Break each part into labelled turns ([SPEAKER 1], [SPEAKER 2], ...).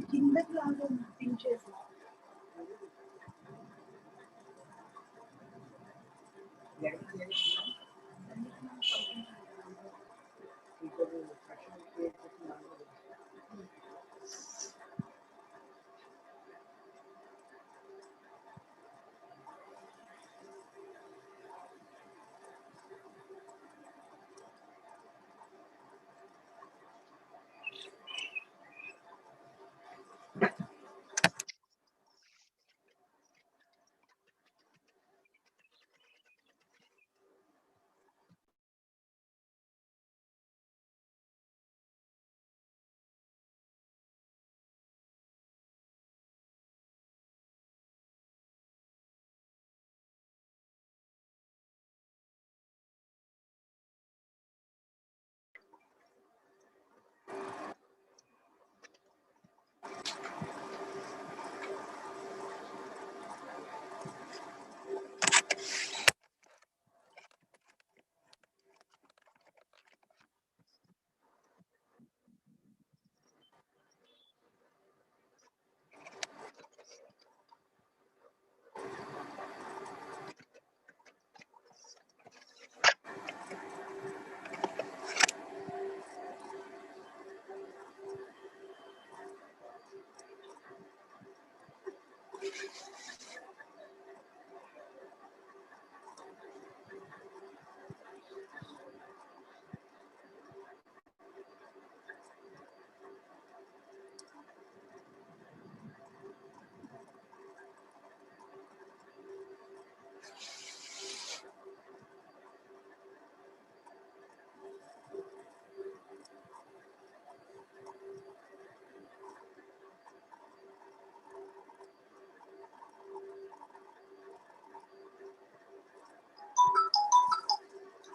[SPEAKER 1] కిందకి లాగా దించేసి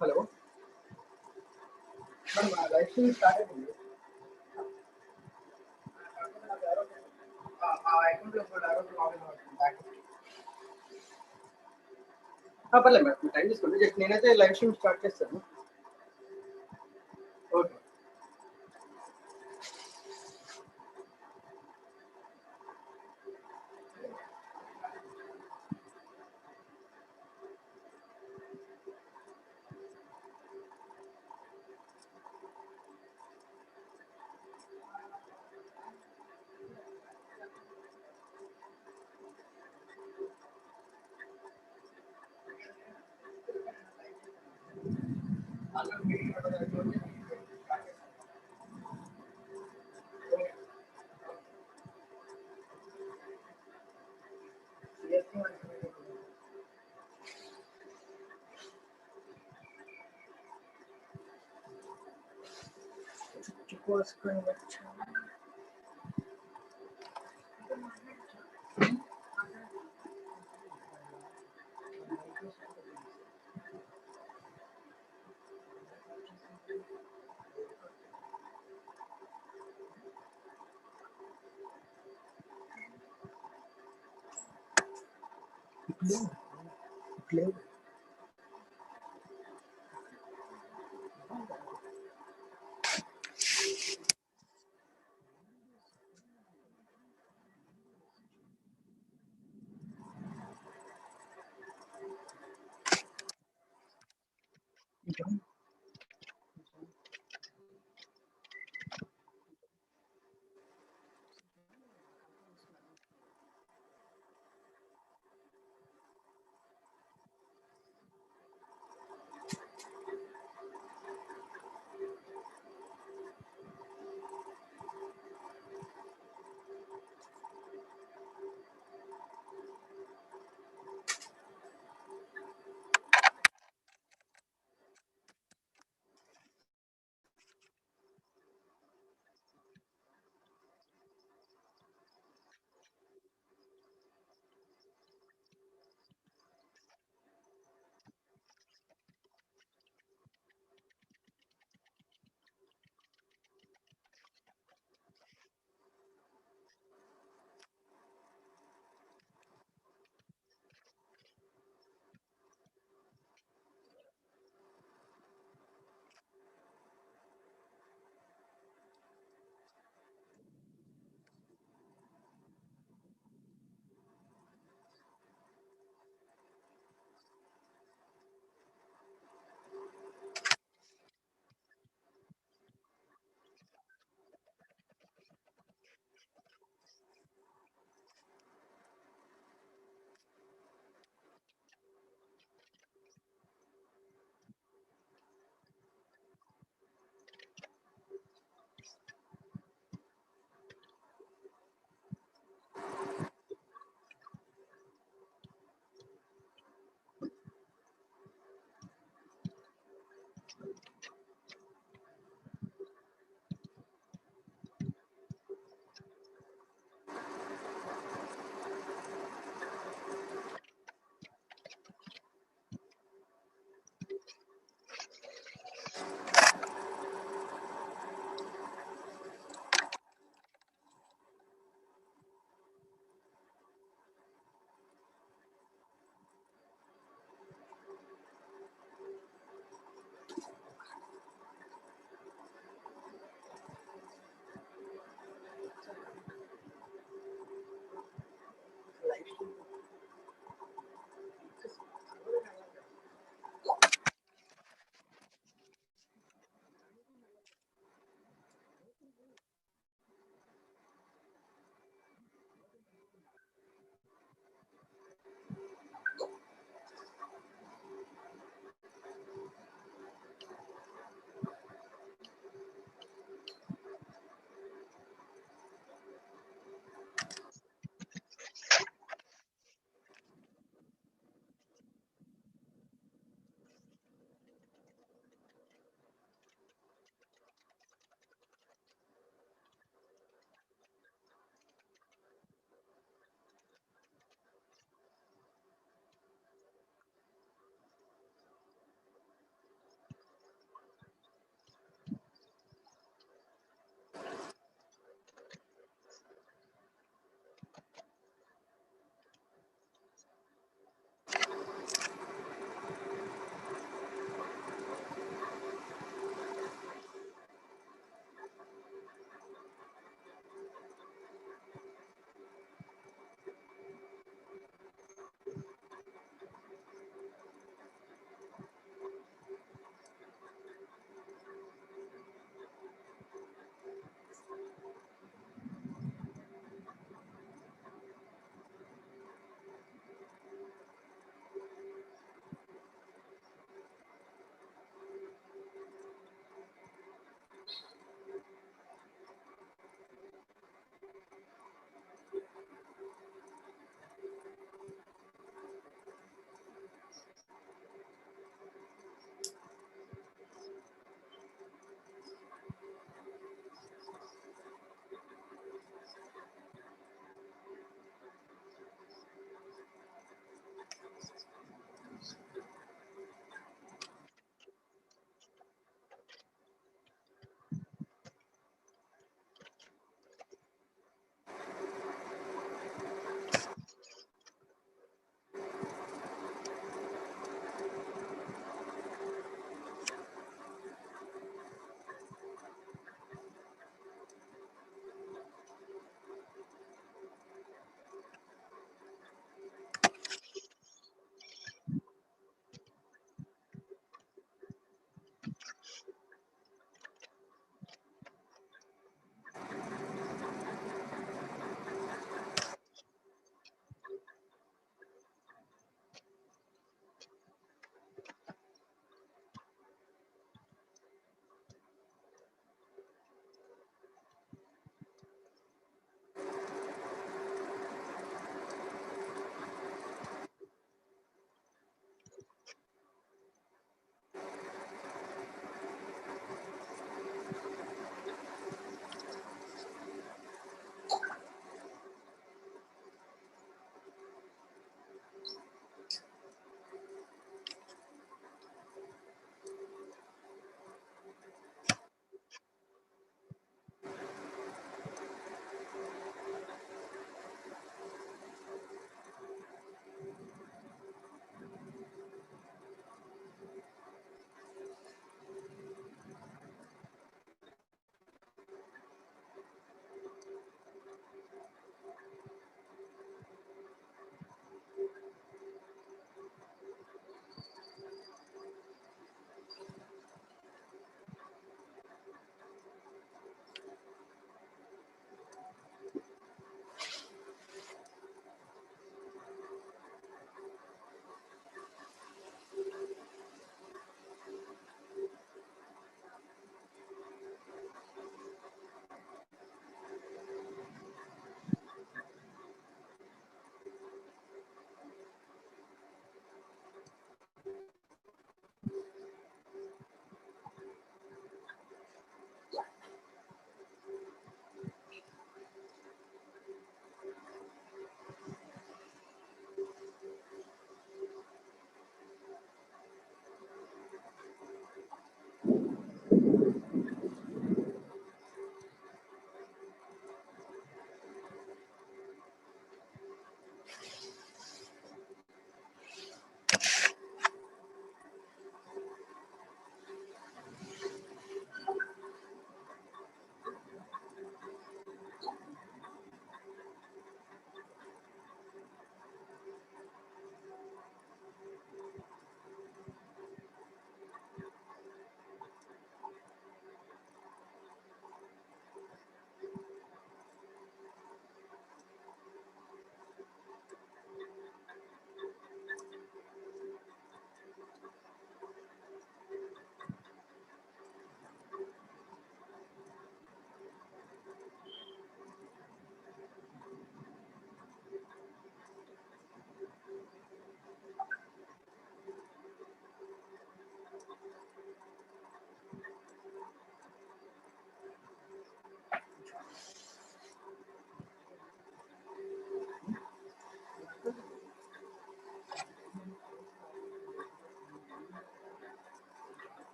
[SPEAKER 2] హలో లైవ్ స్ట్రీమ్ స్టార్ట్ అయిపోయింది. పర్లేదు మేడం, టైం తీసుకోండి. జస్ట్ నేనైతే లైవ్ స్ట్రీమ్ స్టార్ట్ చేస్తాను. Okay.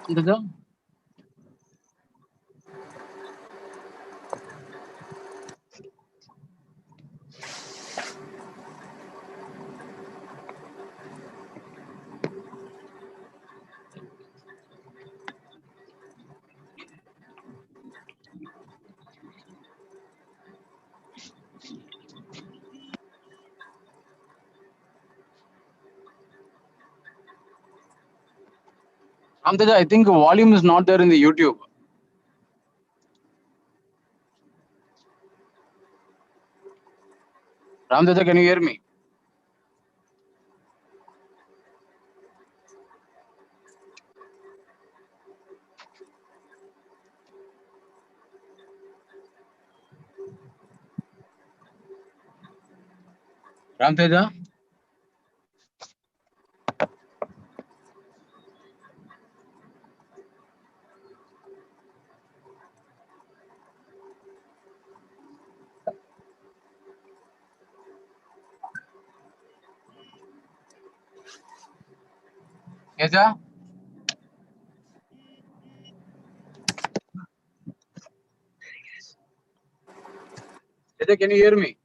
[SPEAKER 3] Dadah? Dadah, I think volume is not there in the YouTube. Dadah, can you hear me? Dadah? Dadah? Dadah, can you hear me?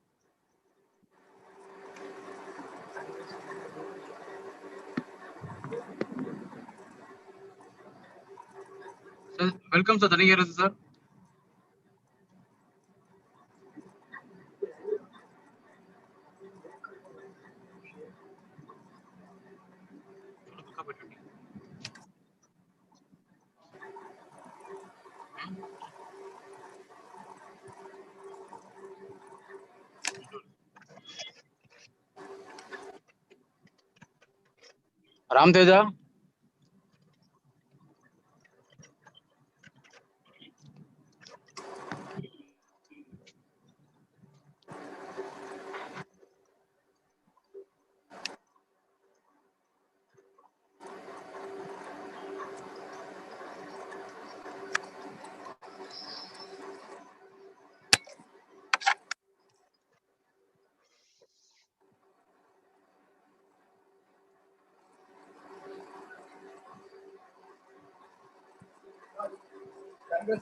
[SPEAKER 3] Sir, welcome, sir. Can you hear us, sir? Dadah?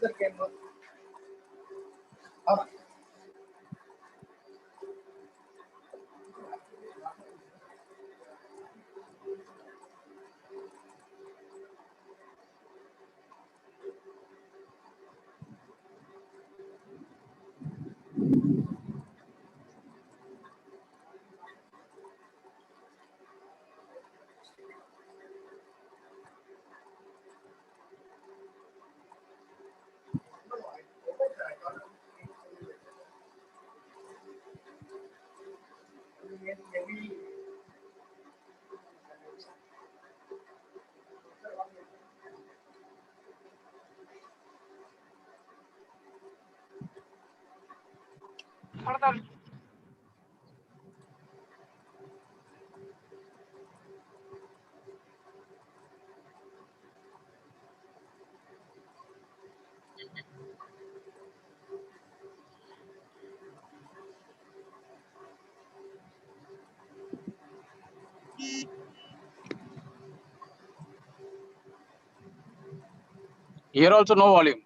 [SPEAKER 2] Sir came up. Maybe
[SPEAKER 3] Here also no volume.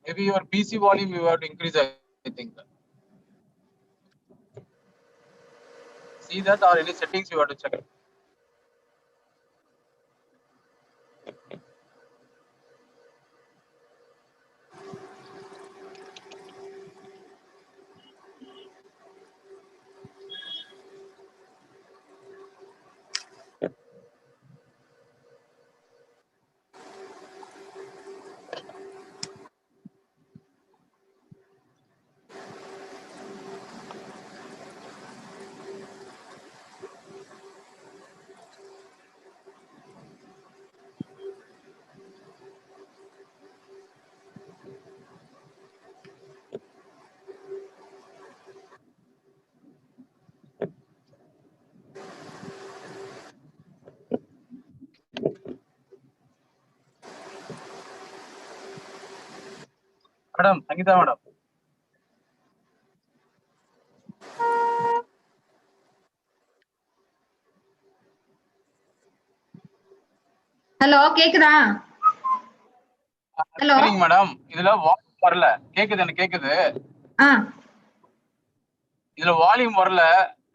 [SPEAKER 3] Maybe your PC volume you have to increase, I think. See that, or any settings you have to check. Madam Sangeetha madam.
[SPEAKER 4] Hello கேக்குதா? Hello
[SPEAKER 3] சரிங்க madam. இதுல volume வரல. கேக்குது, எனக்கு கேக்குது. இதுல volume வரல.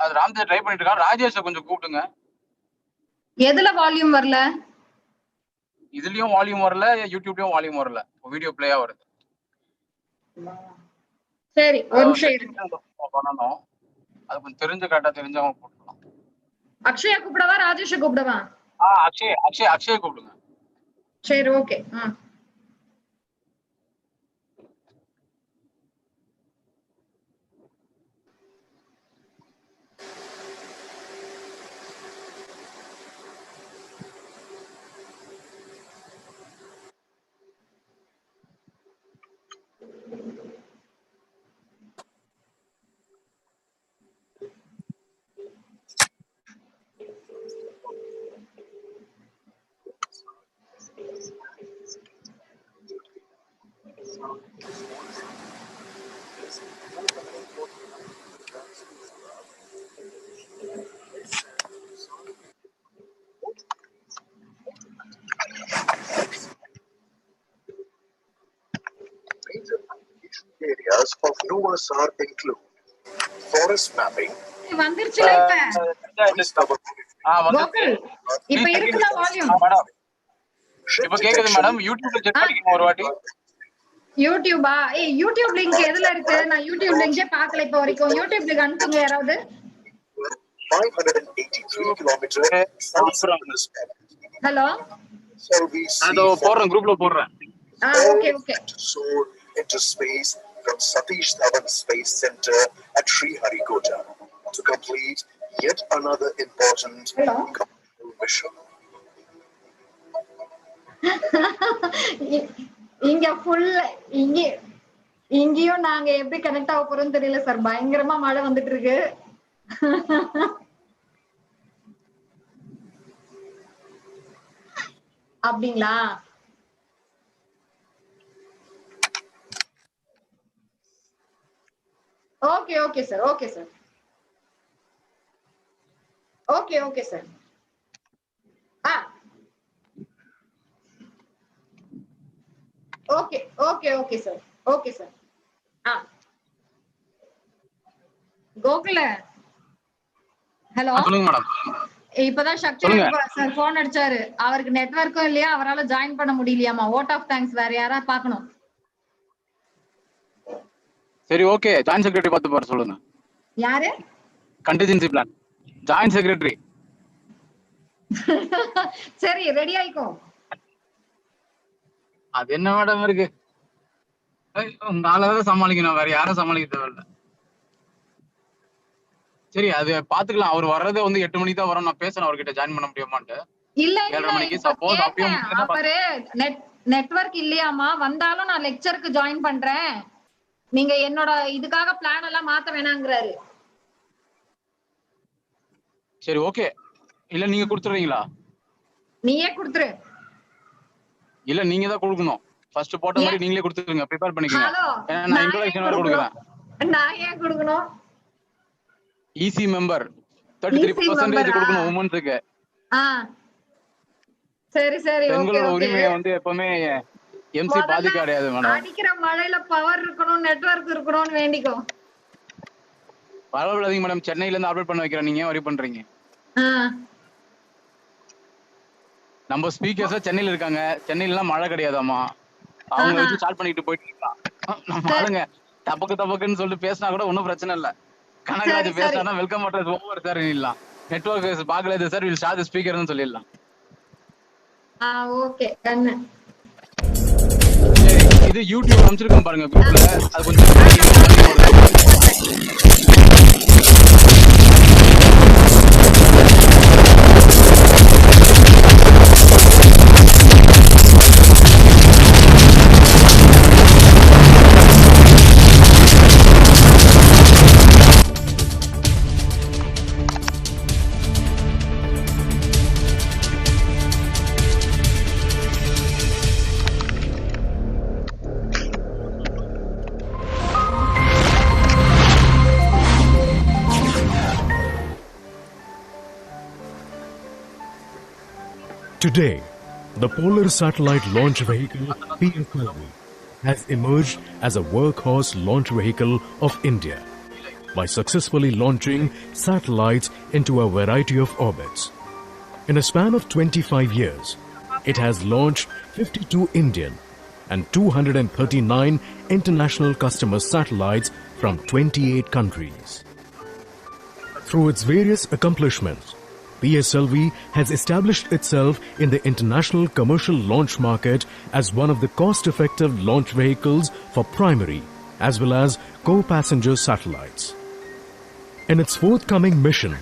[SPEAKER 3] அது ராம்தேவ் ட்ரை பண்ணிட்டு இருக்கான். ராஜேஷை கொஞ்சம் கூப்பிடுங்க.
[SPEAKER 4] எதுல வால்யூம் வரல?
[SPEAKER 3] இதுலயும் வால்யூம் வரல, யூடியூப்லயும் வால்யூம் வரல. வீடியோ பிளேயா வருது.
[SPEAKER 4] சரி ஒரு நிமிஷம்
[SPEAKER 3] பண்ணணும். அது கொஞ்சம் கரெக்டா தெரிஞ்சவங்க கூப்பிடலாம்.
[SPEAKER 4] அக்ஷயா கூப்பிடவா ராஜேஷை கூப்பிடவா?
[SPEAKER 3] அக்ஷய் கூப்பிடுங்க.
[SPEAKER 4] சரி okay.
[SPEAKER 5] Areas of lower SHAR include forest mapping.
[SPEAKER 4] வந்துருச்சுல இப்ப இருக்குதா வால்யூம்?
[SPEAKER 3] இப்ப கேக்குது மேடம். யூடியூப்ல செக் பண்ணிக்கங்க ஒரு வாட்டி.
[SPEAKER 4] யூடியூபா? யூடியூப் லிங்க் எதுல இருக்கு? நான் யூடியூப் லிங்கே பார்க்கல இப்ப வரைக்கும். யூடியூப் லிங்க் அனுப்புங்க யாராவது.
[SPEAKER 5] 583 kilometers
[SPEAKER 4] ஹலோ
[SPEAKER 3] அதோ போறேன், குரூப்ல போடுறேன்.
[SPEAKER 4] Okay okay.
[SPEAKER 5] soar into space from Satish Dhawan Space Center at Sriharikota to complete yet another important mission.
[SPEAKER 4] இங்க ஃபுல் இங்கேயும் நாங்க எப்படி கனெக்ட் ஆக போறோம்னு தெரியல சார். பயங்கரமா மழை வந்துட்டு இருக்கு. அப்படிங்களா? Okay okay sir. Okay sir. Okay okay sir. Okay okay okay sir. Okay sir. Gokula hello
[SPEAKER 3] சொல்லுங்க மேடம்.
[SPEAKER 4] இப்பதான் சக்தி சார் போன் அடிச்சாரு. அவருக்கு நெட்வொர்க்கும் இல்லையா, அவரால் ஜாயின் பண்ண முடியலையாமா. Vote of thanks. வேற யாரா பாக்கணும்?
[SPEAKER 3] சரி ஓகே. ஜாயின்ட் செக்ரட்டரி பார்த்து பாரு சொல்லுங்க.
[SPEAKER 4] யாரு?
[SPEAKER 3] Contingency plan joint secretary.
[SPEAKER 4] சரி ரெடி ஆயிக்கோ.
[SPEAKER 3] அது என்ன மேடம் இருக்கு, உங்களால சமாளிக்கணும், வேற யாரும் சமாளிக்க தேவையில்ல. சரி அது பாத்துக்கலாம். அவர் வர்றது வந்து 8 மணிக்கு தான் வரும். நான் பேசுறேன் அவர்கிட்ட ஜாயின் பண்ண முடியுமான்ட்டு.
[SPEAKER 4] இல்ல
[SPEAKER 3] 7:30 மணிக்கு சப்போஸ் அப்பயும்
[SPEAKER 4] அவரு நெட்வொர்க் இல்லையாமா, வந்தாலும் நான் லெக்சருக்கு ஜாயின் பண்றேன், நீங்க என்னோட இதுக்காக பிளான் எல்லாம் மாத்த வேணாங்கிறாரு.
[SPEAKER 3] சரி ஓகே. இல்ல நீங்க கொடுத்துறீங்களா?
[SPEAKER 4] நீயே கொடுத்துரு.
[SPEAKER 3] இல்ல நீங்க தான் கொடுக்கணும். ஃபர்ஸ்ட் போட்ட மாதிரி நீங்களே கொடுத்துருங்க. ப்ரிப்பேர் பண்ணிக்கங்க. நான் இன்ட்ரோடக்ஷன் வர கொடுக்கிறேன்.
[SPEAKER 4] நான் ஏன் கொடுக்கணும்?
[SPEAKER 3] ஈசி மெம்பர் 33% கொடுக்கணும் உமன்ஸ்க்கு.
[SPEAKER 4] சரி சரி ஓகே ஓகே.
[SPEAKER 3] உரிமையை வந்து எப்பவுமே எம்சி பாதிக்க கிடையாது மேடம்.
[SPEAKER 4] அடிக்கிற மழையில பவர் இருக்கணும், நெட்வொர்க் இருக்கணும்னு வேண்டிக்கோ.
[SPEAKER 3] பரவாயில்லைங்க மேடம். சென்னையில இருந்து அப்டேட் பண்ண வைக்கிறேன். நீங்க வரி பண்றீங்க. நம்ம ஸ்பீக்கர்ஸ் சென்னையில இருக்காங்க. சென்னையில எல்லாம் மழை கிடையாதாமா. அவங்க வச்சு ஸ்டார்ட் பண்ணிட்டு போயிட்டு இருக்கான். நம்ம ஆளுங்க தப்பக்குன்னு சொல்லிட்டு பேசினா கூட ஒன்னும் பிரச்சனை இல்ல. கனகராஜ் பேசினா வெல்கம் அட்ரஸ் ஓவர் சார் இல்லலாம். நெட்வொர்க் பாக்கல சார், வில் ஸ்டார்ட் ஸ்பீக்கர்னு சொல்லிடலாம்.
[SPEAKER 4] ஓகே கண்ணு.
[SPEAKER 3] இது யூடியூப் அனுப்பிச்சிருக்கேன் பாருங்க குரூப்ல. அது கொஞ்சம்
[SPEAKER 6] Today, the Polar Satellite Launch Vehicle PSLV has emerged as a workhorse launch vehicle of India by successfully launching satellites into a variety of orbits. In a span of 25 years, it has launched 52 Indian and 239 international customer satellites from 28 countries. Through its various accomplishments, PSLV has established itself in the international commercial launch market as one of the cost-effective launch vehicles for primary as well as co-passenger satellites. In its forthcoming mission,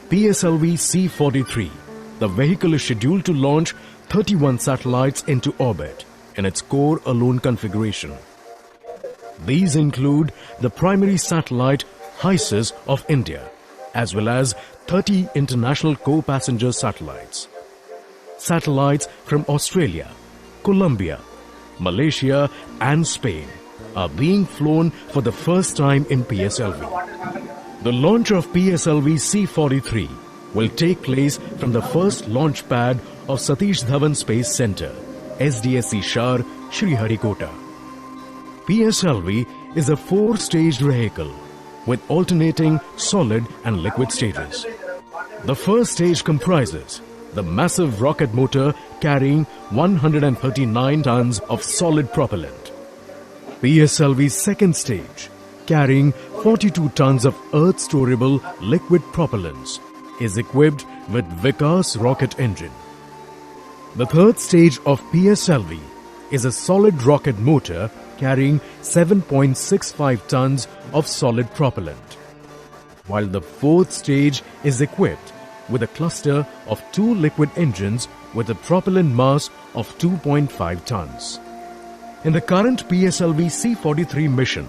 [SPEAKER 6] PSLV C-43, the vehicle is scheduled to launch 31 satellites into orbit in its core alone configuration. These include the primary satellite HEMSI of India, as well as 30 international co-passenger satellites. Satellites from Australia, Colombia, Malaysia and Spain are being flown for the first time in PSLV. The launch of PSLV C-43 will take place from the first launch pad of Satish Dhawan Space Center, SDSC SHAR, Sriharikota. PSLV is a 4-staged vehicle with alternating solid and liquid stages. The first stage comprises the massive rocket motor carrying 139 tons of solid propellant. PSLV's second stage, carrying 42 tons of earth-storable liquid propellants, is equipped with Vikas rocket engine. The third stage of PSLV is a solid rocket motor carrying 7.65 tons of solid propellant, while the fourth stage is equipped with a cluster of 2 liquid engines with a propellant mass of 2.5 tons. In the current PSLV C-43 mission,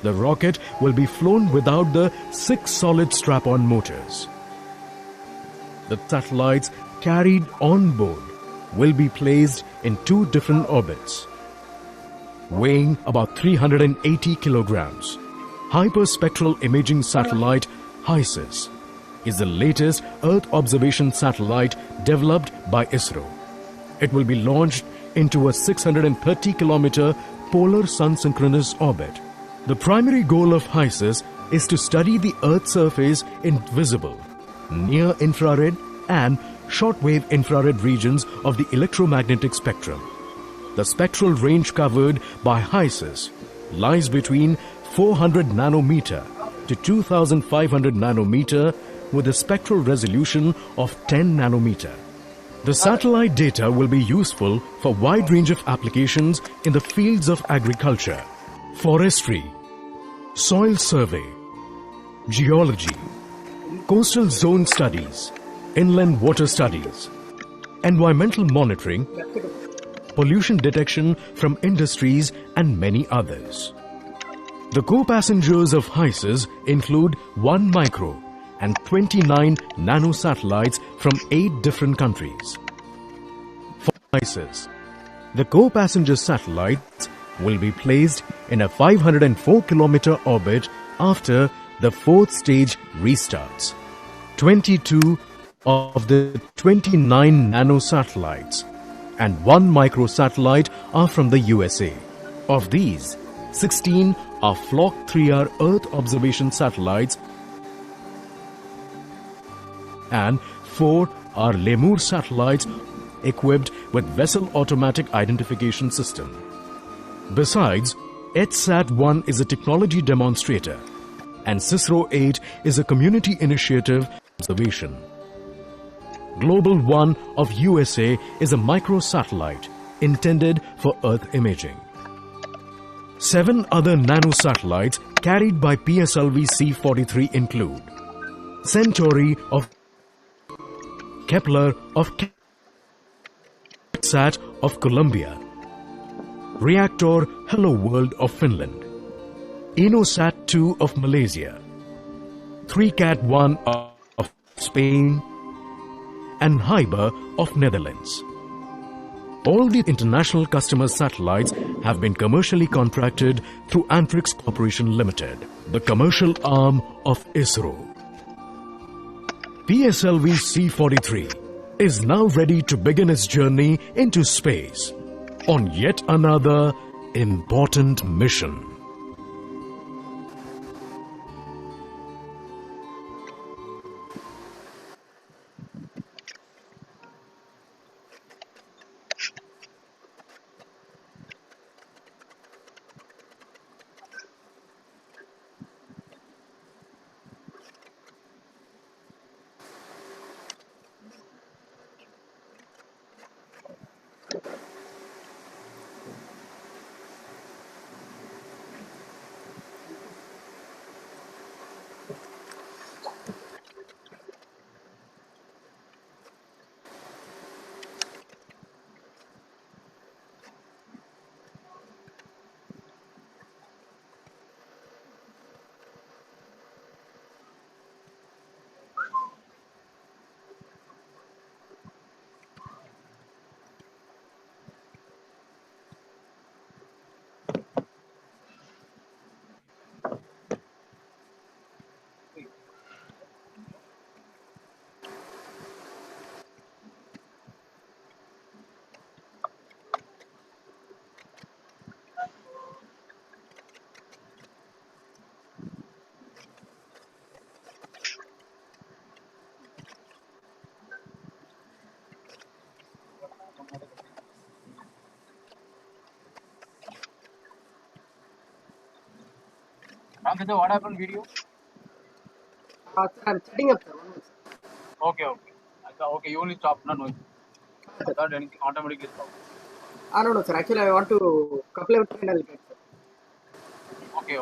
[SPEAKER 6] the rocket will be flown without the 6 solid strap-on motors. The satellites carried on board will be placed in 2 different orbits. Weighing about 380 kilograms, hyperspectral imaging satellite HEMSI is the latest Earth observation satellite developed by ISRO. It will be launched into a 630-kilometer polar sun-synchronous orbit. The primary goal of HEMSI is to study the Earth's surface in visible, near-infrared and short-wave infrared regions of the electromagnetic spectrum. The spectral range covered by HEMSI lies between 400 nanometer to 2500 nanometer with a spectral resolution of 10 nanometer. The satellite data will be useful for a wide range of applications in the fields of agriculture, forestry, soil survey, geology, coastal zone studies, inland water studies, environmental monitoring, pollution detection from industries and many others. The co-passengers of HEMSI include 1 micro and 29 nano satellites from 8 different countries. For HEMSI, the co-passenger satellites will be placed in a 504-kilometer orbit after the 4th stage restarts. 22 of the 29 nano satellites and 1 microsatellite are from the USA. Of these, 16 are Flock 3R Earth observation satellites and 4 are Lemur satellites equipped with vessel automatic identification system. Besides, HSAT-1 is a technology demonstrator and CISRO-8 is a community initiative observation. Global 1 of USA is a microsatellite intended for Earth imaging. 7 other nanosatellites carried by PSLV C-43 include Centauri of Kepler of Sat of Colombia, Reactor Hello World of Finland, InnoSat-2 of Malaysia, 3Cat-1 of Spain, and Hyber of Netherlands. All the international customer satellites have been commercially contracted through Antrix Corporation Limited, the commercial arm of ISRO. PSLV C-43 is now ready to begin its journey into space on yet another important mission.
[SPEAKER 3] What happened video?
[SPEAKER 2] Sir, I'm setting up, sir. One minute, sir.
[SPEAKER 3] Okay. I thought, okay, you only stop, not noise. I thought anything automatically stop.
[SPEAKER 2] No, sir. Actually, I want to couple everything and I'll get, sir.
[SPEAKER 3] Okay.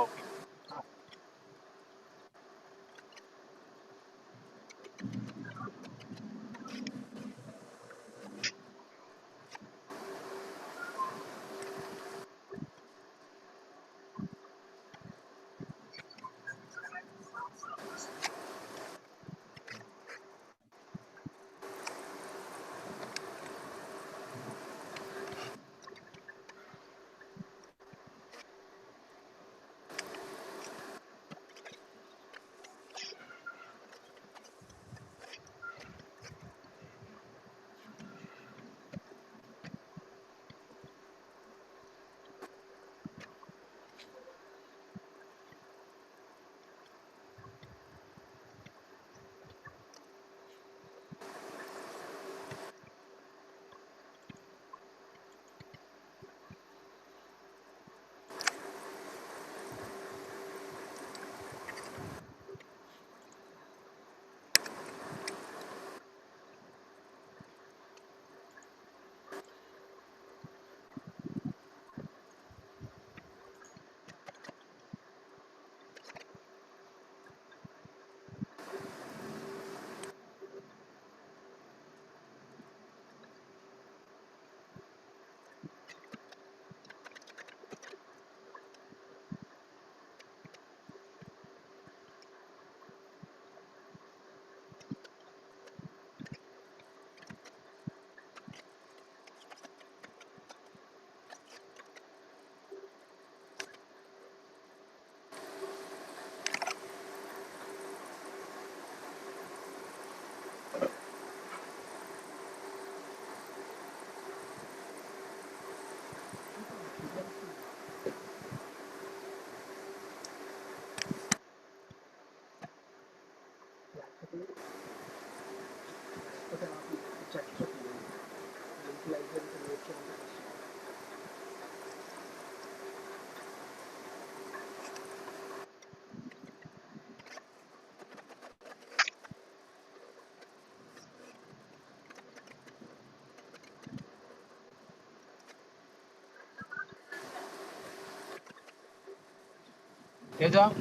[SPEAKER 3] Teja,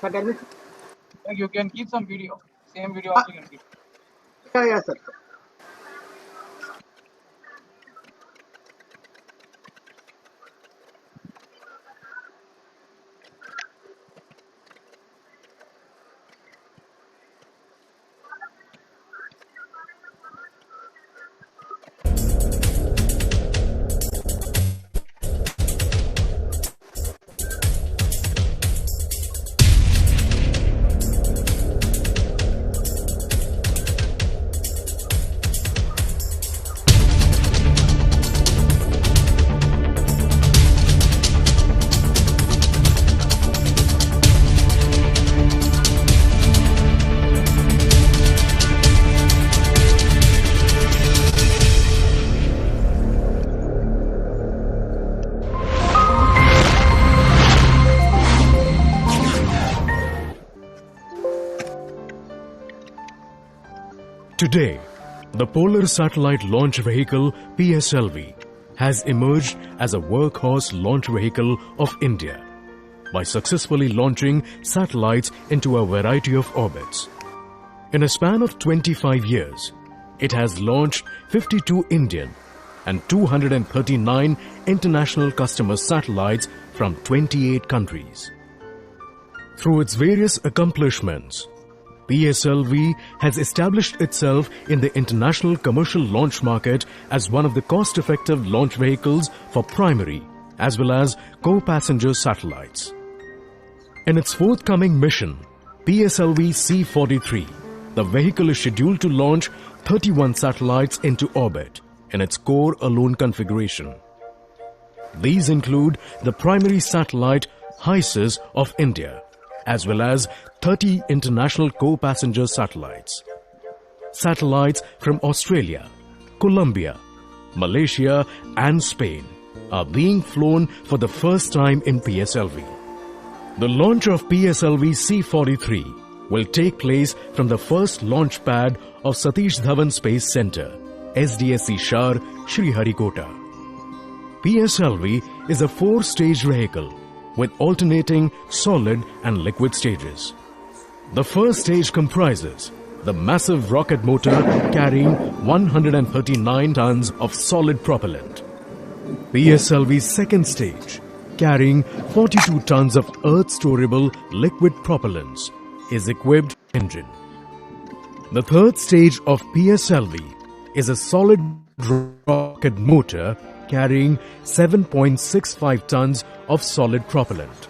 [SPEAKER 2] Sir, tell me.
[SPEAKER 3] like you can keep some video. Same video also you can keep.
[SPEAKER 2] Yeah, sir.
[SPEAKER 6] Today, the Polar Satellite Launch Vehicle PSLV has emerged as a workhorse launch vehicle of India by successfully launching satellites into a variety of orbits. In a span of 25 years, it has launched 52 Indian and 239 international customer satellites from 28 countries. Through its various accomplishments, PSLV has established itself in the international commercial launch market as one of the cost-effective launch vehicles for primary as well as co-passenger satellites. In its forthcoming mission, PSLV C-43, the vehicle is scheduled to launch 31 satellites into orbit in its core-alone configuration. These include the primary satellite HEMSI of India, as well as 30 international co-passenger satellites. Satellites from Australia, Colombia, Malaysia and Spain are being flown for the first time in PSLV. The launch of PSLV C-43 will take place from the first launch pad of Satish Dhawan Space Center, SDSC SHAR, Sriharikota. PSLV is a 4-stage vehicle with alternating solid and liquid stages. The first stage comprises the massive rocket motor carrying 139 tons of solid propellant. PSLV's second stage, carrying 42 tons of earth-storable liquid propellants, is equipped with an engine. The third stage of PSLV is a solid rocket motor carrying 7.65 tons of solid propellant,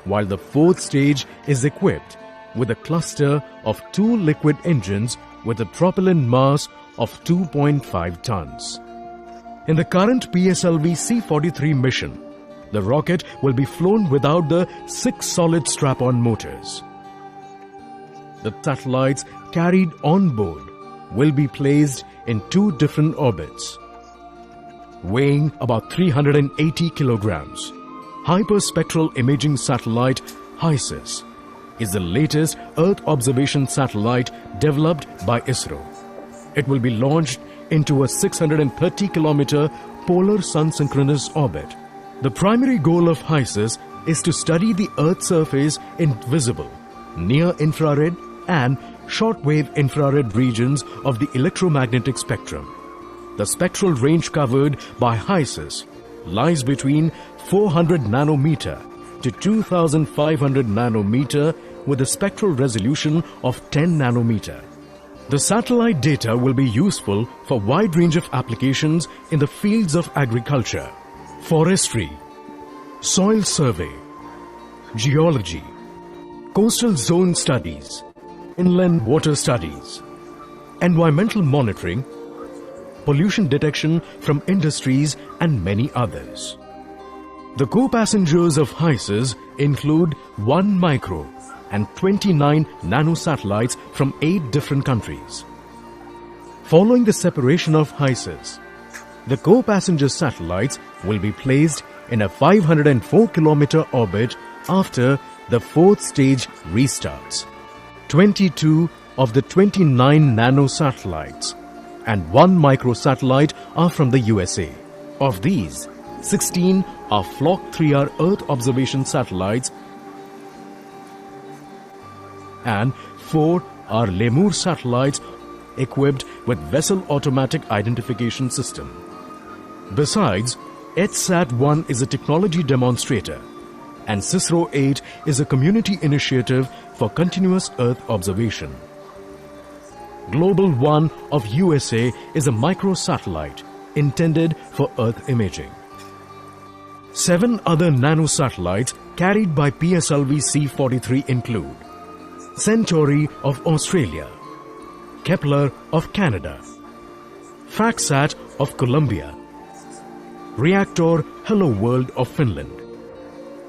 [SPEAKER 6] while the fourth stage is equipped with a cluster of 2 liquid engines with a propellant mass of 2.5 tons. In the current PSLV C-43 mission, the rocket will be flown without the 6 solid strap-on motors. The satellites carried on board will be placed in 2 different orbits. Weighing about 380 kilograms, Hyperspectral Imaging Satellite HEMSI is the latest Earth observation satellite developed by ISRO. It will be launched into a 630-kilometer polar sun-synchronous orbit. The primary goal of HEMSI is to study the Earth's surface in visible, near-infrared and short-wave infrared regions of the electromagnetic spectrum. The spectral range covered by HEMSI lies between 400 nanometer to 2500 nanometer with a spectral resolution of 10 nanometer. The satellite data will be useful for a wide range of applications in the fields of agriculture, forestry, soil survey, geology, coastal zone studies, inland water studies, environmental monitoring, pollution detection from industries and many others. The co-passengers of HEMSI include 1 micro and 29 nano satellites from 8 different countries. Following the separation of HEMSI, the co-passenger satellites will be placed in a 504-kilometer orbit after the 4th stage restarts. 22 of the 29 nano satellites and 1 microsatellite are from the USA. Of these, 16 are Flock 3R Earth observation satellites and 4 are Lemur satellites equipped with vessel automatic identification system. Besides, HSAT-1 is a technology demonstrator and CISRO-8 is a community initiative for continuous Earth observation. Global 1 of USA is a microsatellite intended for Earth imaging. 7 other nanosatellites carried by PSLV C-43 include Centauri of Australia, Kepler of Canada, FACSAT of Colombia, Reactor Hello World of Finland,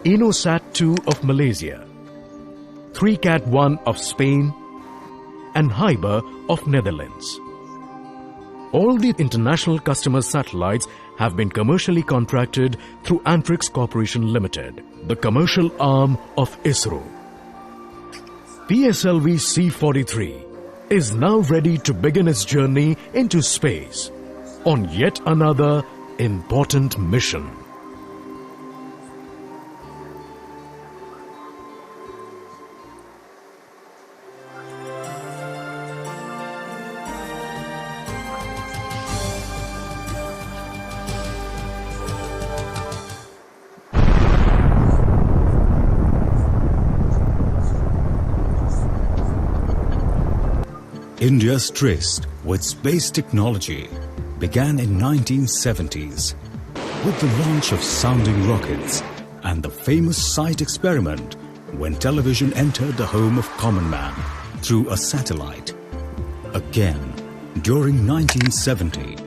[SPEAKER 6] InnoSat-2 of Malaysia, 3CAT-1 of Spain, and Hyber of Netherlands. All the international customer satellites have been commercially contracted through Antrix Corporation Limited, the commercial arm of ISRO. PSLV C-43 is now ready to begin its journey into space on yet another important mission.
[SPEAKER 7] India's tryst with space technology began in 1970s with the launch of sounding rockets and the famous sight experiment when television entered the home of common man through a satellite. Again, during 1970,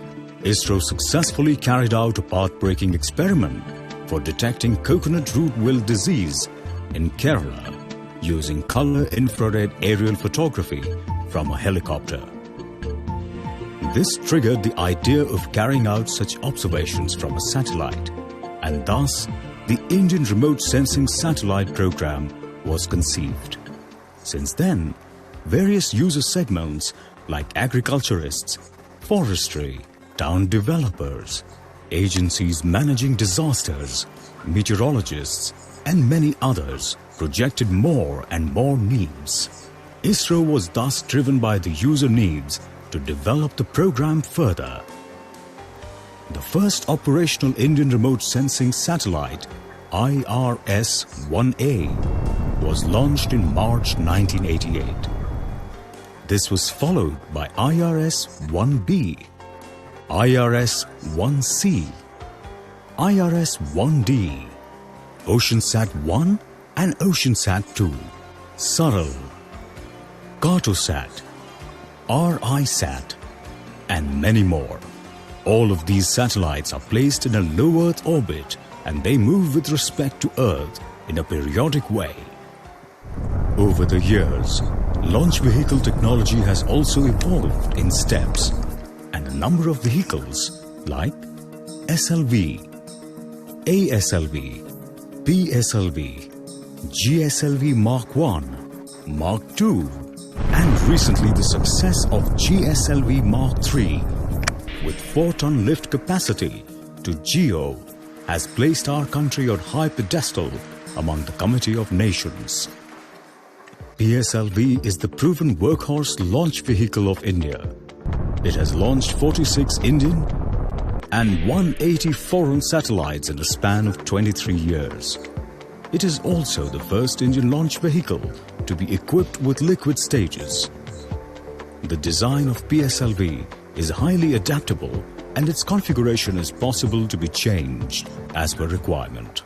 [SPEAKER 7] ISRO successfully carried out a path-breaking experiment for detecting coconut root wilt disease in Kerala using color infrared aerial photography from a helicopter. This triggered the idea of carrying out such observations from a satellite, and thus the Indian Remote Sensing Satellite Program was conceived. Since then, various user segments like agriculturists, forestry, town developers, agencies managing disasters, meteorologists, and many others projected more and more needs. ISRO was thus driven by the user needs to develop the program further. The first operational Indian remote sensing satellite, IRS-1A, was launched in March 1988. This was followed by IRS-1B, IRS-1C, IRS-1D, OceanSat-1 and OceanSat-2, Saral, Cartosat, RISAT, and many more. All of these satellites are placed in a low Earth orbit and they move with respect to Earth in a periodic way. Over the years, launch vehicle technology has also evolved in steps, and a number of vehicles like SLV, ASLV, PSLV, GSLV Mark 1, Mark 2, and recently the success of GSLV Mark III with 4-ton lift capacity to GEO has placed our country on high pedestal among the Committee of Nations. PSLV is the proven workhorse launch vehicle of India. It has launched 46 Indian and 180 foreign satellites in a span of 23 years. It is also the first Indian launch vehicle to be equipped with liquid stages. The design of PSLV is highly adaptable and its configuration is possible to be changed as per requirement.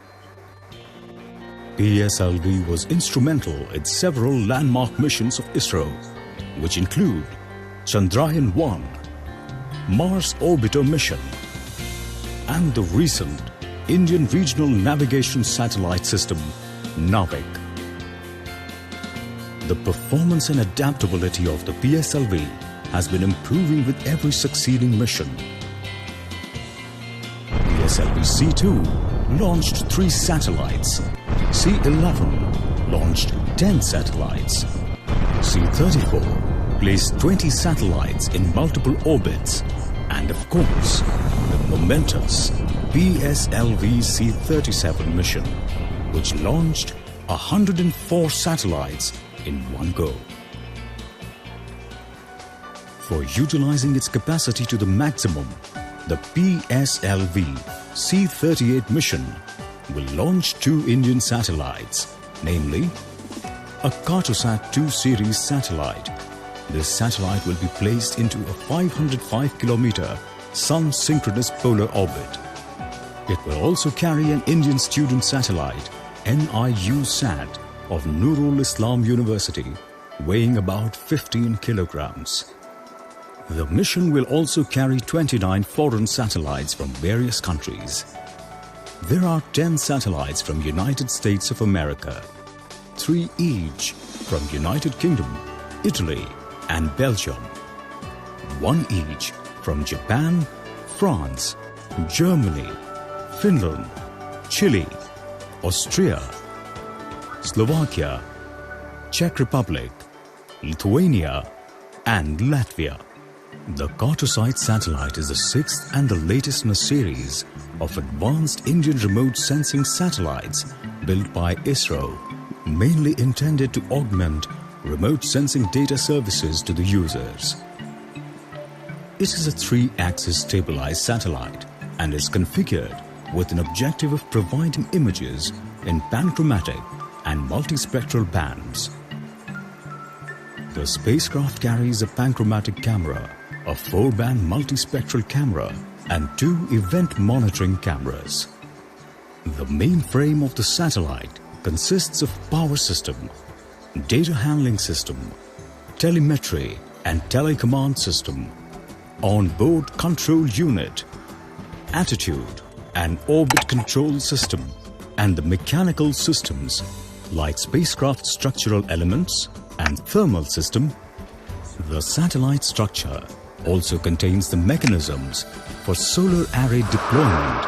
[SPEAKER 7] PSLV was instrumental in several landmark missions of ISRO, which include Chandrayaan-1, Mars Orbiter mission, and the recent Indian Regional Navigation Satellite System, NAVIC. The performance and adaptability of the PSLV has been improving with every succeeding mission. PSLV C2 launched 3 satellites, C11 launched 10 satellites, C34 placed 20 satellites in multiple orbits, and of course, the momentous PSLV C37 mission, which launched 104 satellites in one go. For utilizing its capacity to the maximum, the PSLV C38 mission will launch 2 Indian satellites, namely a Cartosat-2 series satellite. This satellite will be placed into a 505-kilometer sun-synchronous polar orbit. It will also carry an Indian student satellite, NIU-SAT, of Nurul Islam University, weighing about 15 kilograms. The mission will also carry 29 foreign satellites from various countries. There are 10 satellites from United States of America, 3 each from United Kingdom, Italy, and Belgium, 1 each from Japan, France, Germany, Finland, Chile, Austria, Slovakia, Czech Republic, Lithuania, and Latvia. The Cartosite satellite is the sixth and the latest in a series of advanced Indian remote sensing satellites built by ISRO, mainly intended to augment remote sensing data services to the users. It is a 3-axis stabilized satellite and is configured with an objective of providing images in panchromatic and multispectral bands. The spacecraft carries a panchromatic camera, a 4-band multispectral camera, and 2 event monitoring cameras. The main frame of the satellite consists of power system, data handling system, telemetry and telecommand system, on-board control unit, attitude and orbit control system, and the mechanical systems like spacecraft structural elements and thermal system. The satellite structure also contains the mechanisms for solar array deployment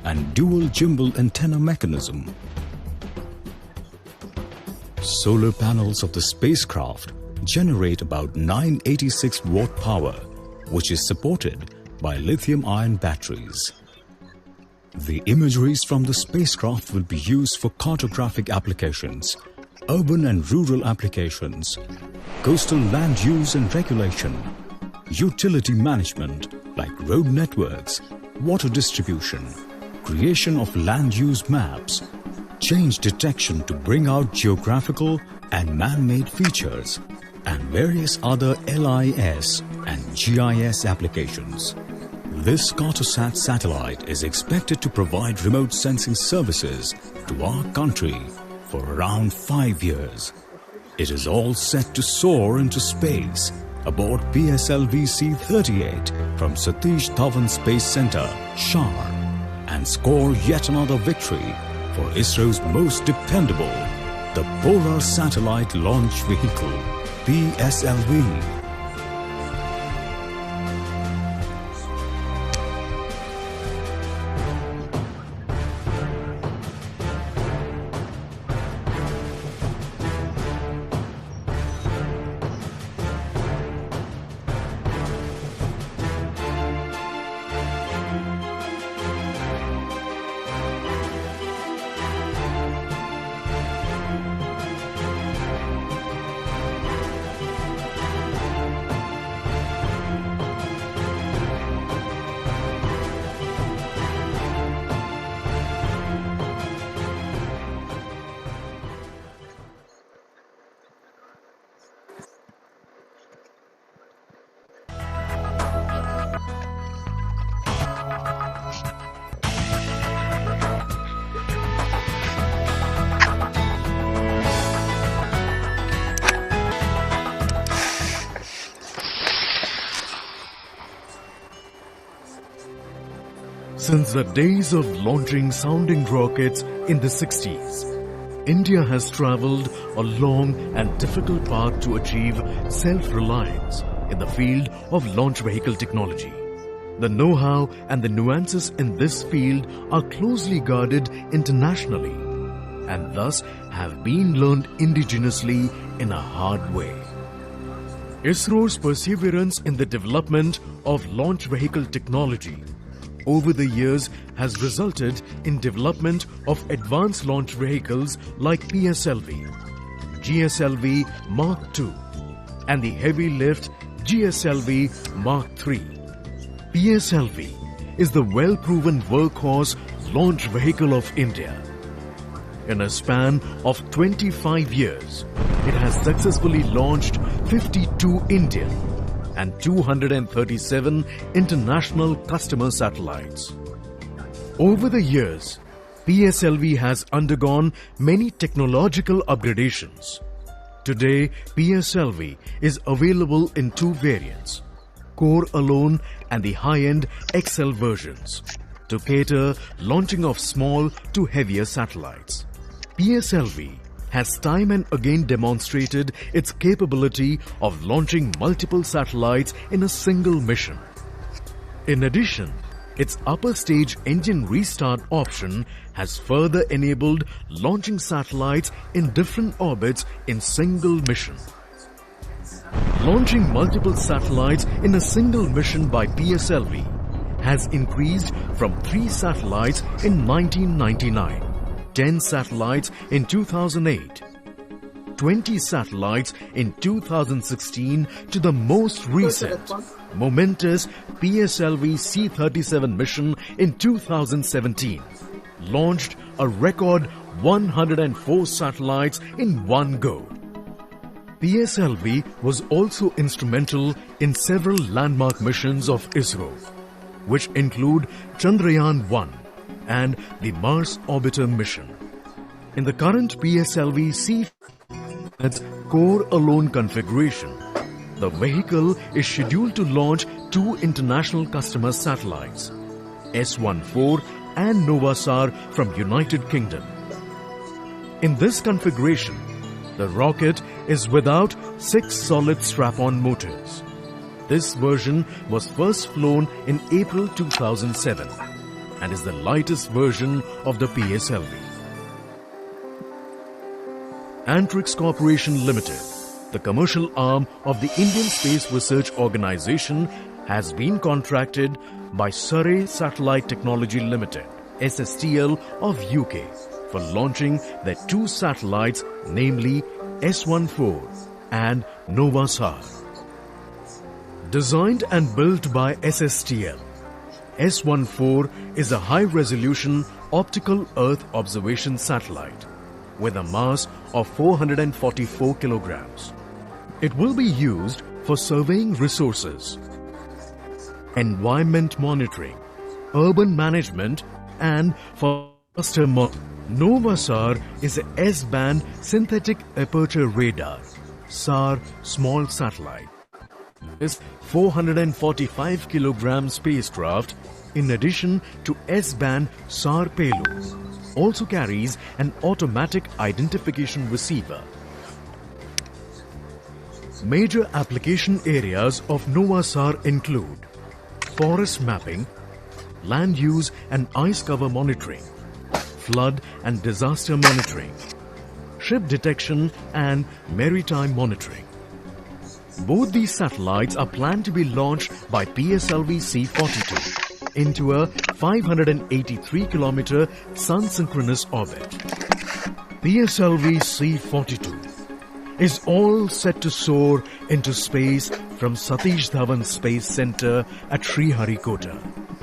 [SPEAKER 7] and dual gimbal antenna mechanism. Solar panels of the spacecraft generate about 986 watt power, which is supported by lithium-ion batteries. The imageries from the spacecraft will be used for cartographic applications, urban and rural applications, coastal land use and regulation, utility management like road networks, water distribution, creation of land use maps, change detection to bring out geographical and man-made features, and various other LIS and GIS applications. This Cartosat satellite is expected to provide remote sensing services to our country for around 5 years. It is all set to soar into space aboard PSLV C-38 from Satish Dhawan Space Center, SHAR, and score yet another victory for ISRO's most dependable, the Polar Satellite Launch Vehicle, PSLV.
[SPEAKER 6] Since the days of launching sounding rockets in the 60s, India has traveled a long and difficult path to achieve self-reliance in the field of launch vehicle technology. The know-how and the nuances in this field are closely guarded internationally and thus have been learned indigenously in a hard way. ISRO's perseverance in the development of launch vehicle technology over the years has resulted in development of advanced launch vehicles like PSLV, GSLV Mark II, and the heavy lift GSLV Mark III. PSLV is the well-proven workhorse launch vehicle of India. In a span of 25 years, it has successfully launched 52 Indian and 237 international customer satellites. Over the years, PSLV has undergone many technological upgradations. Today, PSLV is available in 2 variants, Core Alone and the high-end XL versions, to cater launching of small to heavier satellites. PSLV has time and again demonstrated its capability of launching multiple satellites in a single mission. In addition, its upper stage engine restart option has further enabled launching satellites in different orbits in single mission. Launching multiple satellites in a single mission by PSLV has increased from 3 satellites in 1999, 10 satellites in 2008, 20 satellites in 2016 to the most recent, momentous PSLV C-37 mission in 2017, launched a record 104 satellites in one go. PSLV was also instrumental in several landmark missions of ISRO, which include Chandrayaan-1 and the Mars Orbiter mission. In the current PSLV C core-alone configuration, the vehicle is scheduled to launch 2 international customer satellites, S14 and NovaSAR from United Kingdom. In this configuration, the rocket is without 6 solid strap-on motors. This version was first flown in April 2007 and is the lightest version of the PSLV. Antrix Corporation Limited, the commercial arm of the Indian Space Research Organisation, has been contracted by Surrey Satellite Technology Limited, SSTL of UK, for launching their 2 satellites, namely S14 and NovaSAR. Designed and built by SSTL, S14 is a high-resolution optical Earth observation satellite with a mass of 444 kilograms. It will be used for surveying resources, environment monitoring, urban management, and for cluster monitoring. NovaSAR is a S-band synthetic aperture radar, SAR small satellite. This 445 kilogram spacecraft, in addition to S-band SAR payload, also carries an automatic identification receiver. Major application areas of NovaSAR include forest mapping, land use and ice cover monitoring, flood and disaster monitoring, ship detection and maritime monitoring. Both these satellites are planned to be launched by PSLV C-42 into a 583-kilometer sun-synchronous orbit. PSLV C-42 is all set to soar into space from Satish Dhawan Space Center at Sriharikota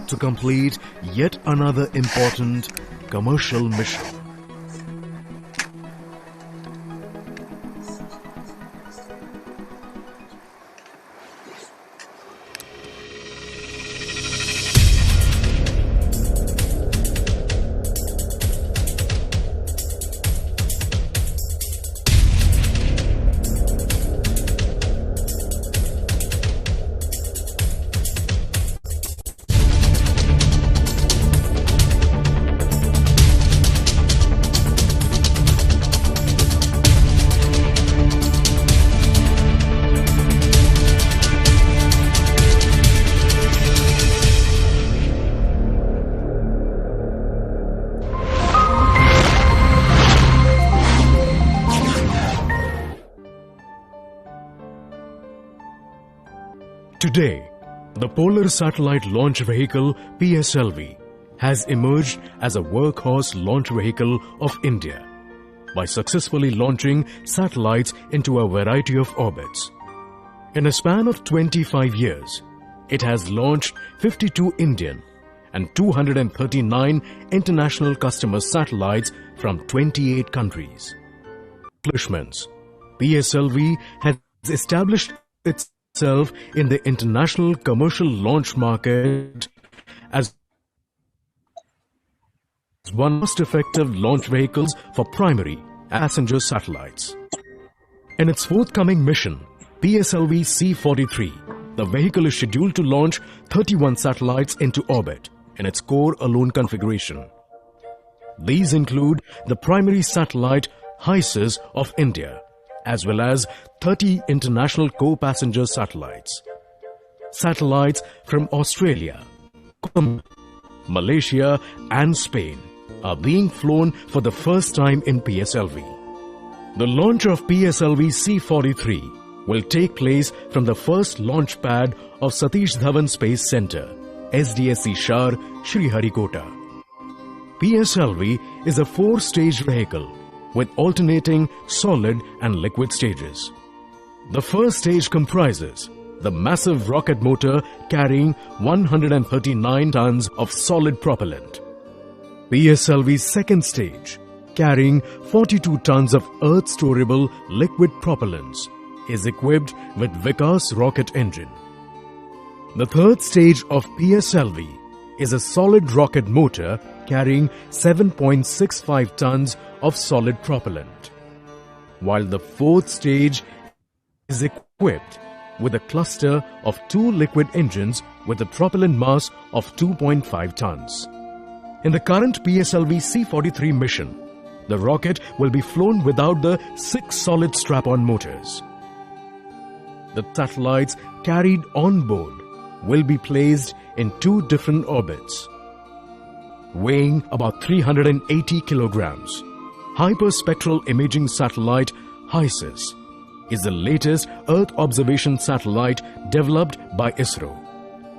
[SPEAKER 6] to complete yet another important commercial mission. Today, the Polar Satellite Launch Vehicle PSLV has emerged as a workhorse launch vehicle of India by successfully launching satellites into a variety of orbits. In a span of 25 years, it has launched 52 Indian and 239 international customer satellites from 28 countries. Accomplishments. PSLV has established itself in the international commercial launch market as one of the most effective launch vehicles for primary passenger satellites. In its forthcoming mission, PSLV C-43, the vehicle is scheduled to launch 31 satellites into orbit in its core-alone configuration. These include the primary satellite HEMSI of India, as well as 30 international co-passenger satellites. Satellites from Australia, Malaysia and Spain are being flown for the first time in PSLV. The launch of PSLV C-43 will take place from the first launch pad of Satish Dhawan Space Centre, SDSC SHAR, Sriharikota. PSLV is a 4-stage vehicle with alternating solid and liquid stages. The first stage comprises the massive rocket motor carrying 139 tons of solid propellant. PSLV's second stage, carrying 42 tons of earth-storable liquid propellants, is equipped with Vikas rocket engine. The third stage of PSLV is a solid rocket motor carrying 7.65 tons of solid propellant, while the fourth stage is equipped with a cluster of 2 liquid engines with a propellant mass of 2.5 tons. In the current PSLV C-43 mission, the rocket will be flown without the 6 solid strap-on motors. The satellites carried on board will be placed in 2 different orbits. Weighing about 380 kilograms, Hyperspectral Imaging Satellite HEMSI is the latest Earth observation satellite developed by ISRO.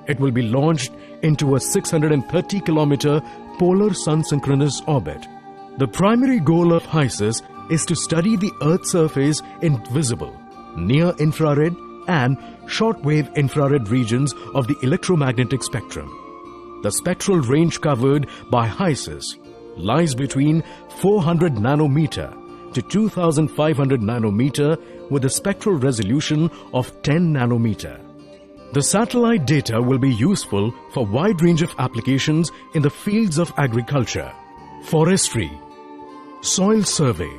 [SPEAKER 6] It will be launched into a 630-kilometer polar sun-synchronous orbit. The primary goal of HEMSI is to study the Earth's surface in visible, near-infrared and short-wave infrared regions of the electromagnetic spectrum. The spectral range covered by HEMSI lies between 400 nanometer to 2500 nanometer with a spectral resolution of 10 nanometer. The satellite data will be useful for a wide range of applications in the fields of agriculture, forestry, soil survey,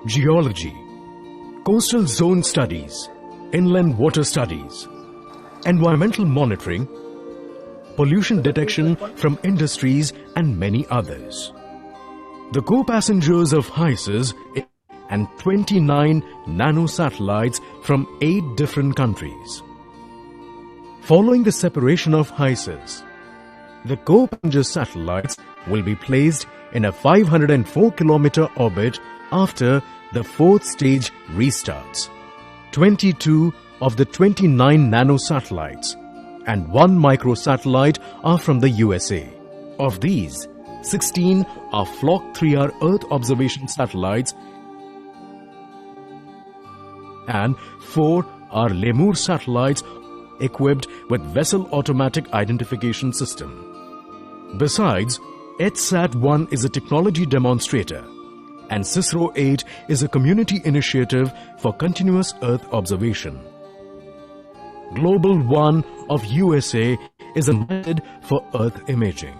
[SPEAKER 6] geology, coastal zone studies, inland water studies, environmental monitoring, pollution detection from industries and many others. The co-passengers of HEMSI and 29 nano-satellites from 8 different countries. Following the separation of HEMSI, the co-passenger satellites will be placed in a 504-kilometer orbit after the 4th stage restarts. 22 of the 29 nano-satellites and 1 microsatellite are from the USA. Of these, 16 are Flock 3R Earth observation satellites and 4 are Lemur satellites equipped with vessel automatic identification system. Besides, HSAT-1 is a technology demonstrator and CISRO-8 is a community initiative for continuous Earth observation. Global 1 of USA is a method for Earth imaging.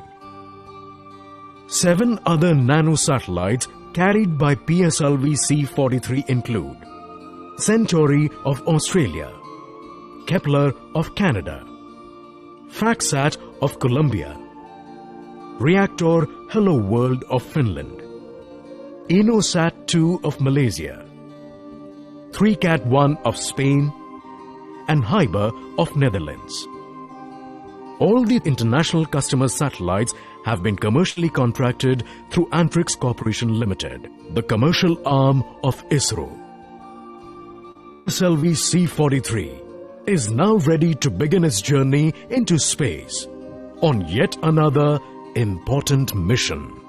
[SPEAKER 6] 7 other nano-satellites carried by PSLV C-43 include Centauri of Australia, Kepler of Canada, FragSat of Colombia, Reactor Hello World of Finland, InnoSat-2 of Malaysia, 3Cat-1 of Spain, and Hyber of Netherlands. All the international customer satellites have been commercially contracted through Antrix Corporation Limited, the commercial arm of ISRO. PSLV C-43 is now ready to begin its journey into space on yet another important mission.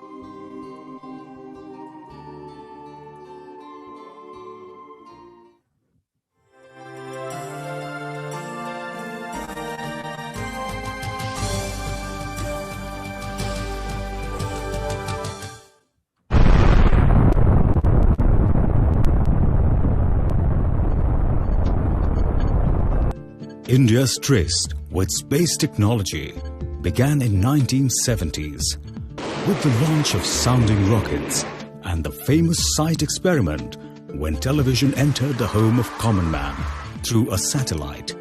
[SPEAKER 7] India's tryst with space technology began in 1970s with the launch of sounding rockets and the famous sight experiment when television entered the home of common man through a satellite.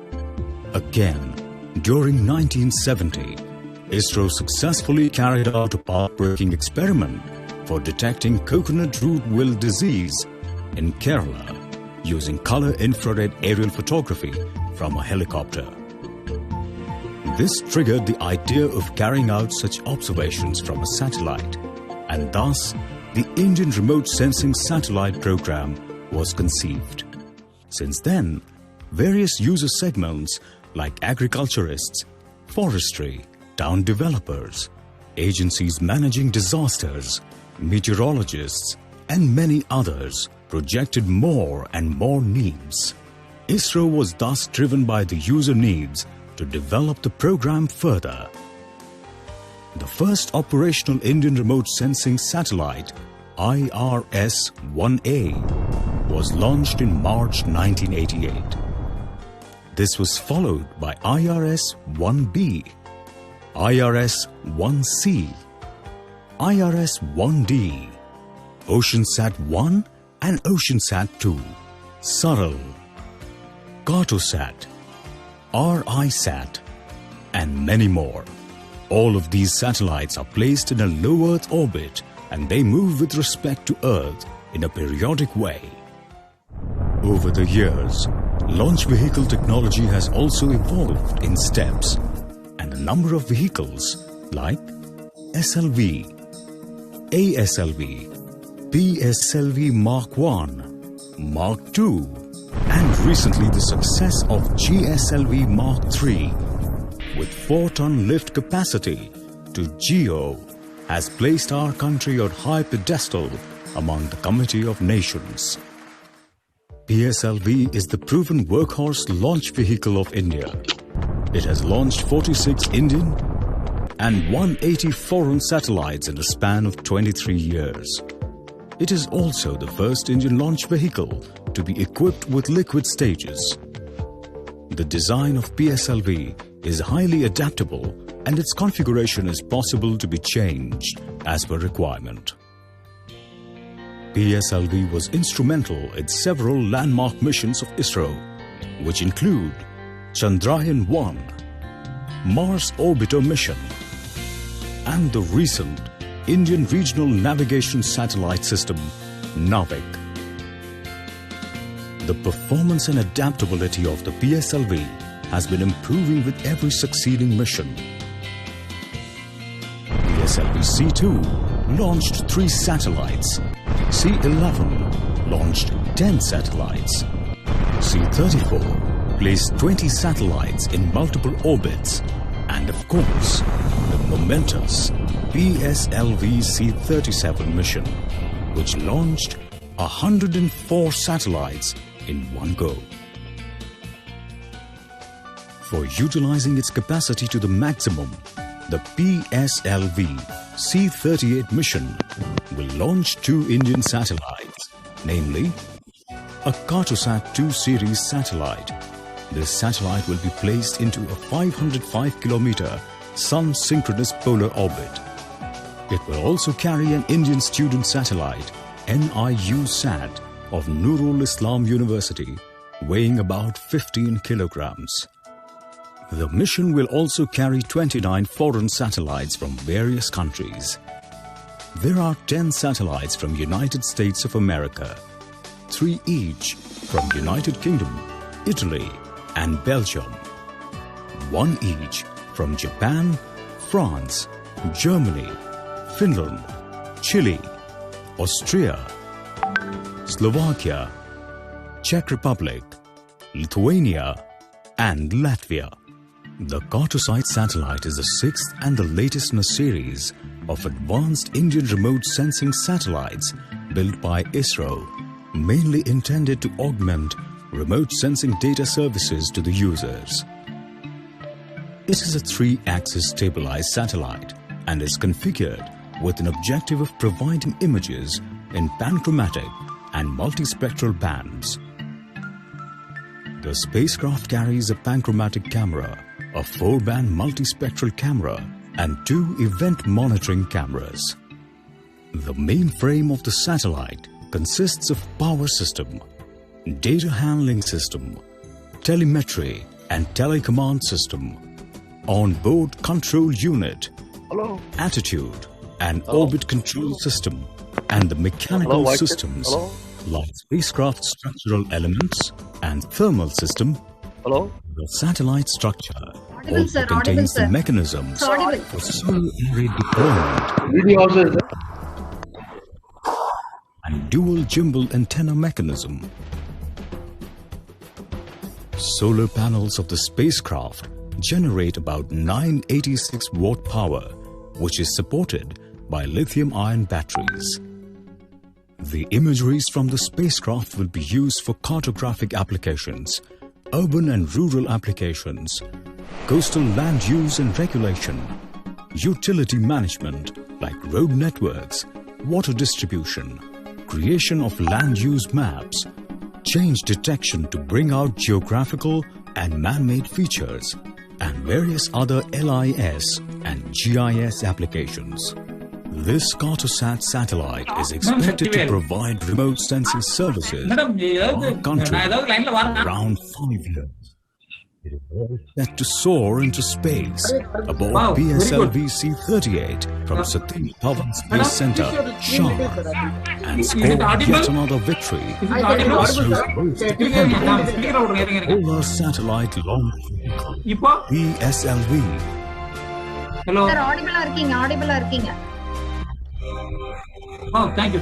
[SPEAKER 7] Again, during 1970, ISRO successfully carried out a path-breaking experiment for detecting coconut root wilt disease in Kerala using color infrared aerial photography from a helicopter. This triggered the idea of carrying out such observations from a satellite, and thus the Indian Remote Sensing Satellite Program was conceived. Since then, various user segments like agriculturists, forestry, town developers, agencies managing disasters, meteorologists, and many others projected more and more needs. ISRO was thus driven by the user needs to develop the program further. The first operational Indian remote sensing satellite, IRS-1A, was launched in March 1988. This was followed by IRS-1B, IRS-1C, IRS-1D, OceanSat-1 and OceanSat-2, Saral, Cartosat, RISAT, and many more. All of these satellites are placed in a low Earth orbit and they move with respect to Earth in a periodic way. Over the years, launch vehicle technology has also evolved in steps, and a number of vehicles like SLV, ASLV, PSLV Mark 1, Mark 2, and recently the success of GSLV Mark 3 with 4-ton lift capacity to GEO has placed our country on high pedestal among the Committee of Nations. PSLV is the proven workhorse launch vehicle of India. It has launched 46 Indian and 180 foreign satellites in a span of 23 years. It is also the first Indian launch vehicle to be equipped with liquid stages. The design of PSLV is highly adaptable and its configuration is possible to be changed as per requirement. PSLV was instrumental in several landmark missions of ISRO, which include Chandrayaan-1, Mars Orbiter mission, and the recent Indian Regional Navigation Satellite System, NAVIC. The performance and adaptability of the PSLV has been improving with every succeeding mission. PSLV-C2 launched 3 satellites, C-11 launched 10 satellites, C-34 placed 20 satellites in multiple orbits, and of course, the momentous PSLV-C-37 mission, which launched 104 satellites in one go. For utilizing its capacity to the maximum, the PSLV-C-38 mission will launch 2 Indian satellites, namely a Cartosat-2 series satellite. This satellite will be placed into a 505-kilometer sun-synchronous polar orbit. It will also carry an Indian student satellite, NIU-SAT, of Nurul Islam University, weighing about 15 kilograms. The mission will also carry 29 foreign satellites from various countries. There are 10 satellites from United States of America, 3 each from United Kingdom, Italy, and Belgium, 1 each from Japan, France, Germany, Finland, Chile, Austria, Slovakia, Czech Republic, Lithuania, and Latvia. The Cartosat satellite is the 6th and the latest in a series of advanced Indian remote sensing satellites built by ISRO, mainly intended to augment remote sensing data services to the users. It is a 3-axis stabilized satellite and is configured with an objective of providing images in panchromatic and multispectral bands. The spacecraft carries a panchromatic camera, a 4-band multispectral camera, and 2 event monitoring cameras. The main frame of the satellite consists of power system, data handling system, telemetry and telecommand system, on-board control unit, attitude and orbit control system, and the mechanical systems like spacecraft structural elements and thermal system. The satellite structure
[SPEAKER 4] Audible, sir.
[SPEAKER 7] also
[SPEAKER 4] Audible,
[SPEAKER 7] contains the
[SPEAKER 4] sir.
[SPEAKER 7] mechanisms
[SPEAKER 4] It's audible.
[SPEAKER 7] for solar array deployment
[SPEAKER 2] Video also is
[SPEAKER 7] and dual gimbal antenna mechanism. Solar panels of the spacecraft generate about 986 watt power, which is supported by lithium-ion batteries. The imageries from the spacecraft will be used for cartographic applications, urban and rural applications, coastal land use and regulation, utility management like road networks, water distribution, creation of land use maps, change detection to bring out geographical and man-made features, and various other LIS and GIS applications. This Cartosat satellite is expected to provide remote sensing services to our country around 5 years. It is all set to soar into space aboard PSLV C-38 from Satish Dhawan Space Center, SHAR, and score yet another victory in ISRO's most dependable polar satellite launch vehicle, PSLV.
[SPEAKER 8] Hello.
[SPEAKER 4] Sir, audible இருக்கீங்க.
[SPEAKER 8] Oh, thank you.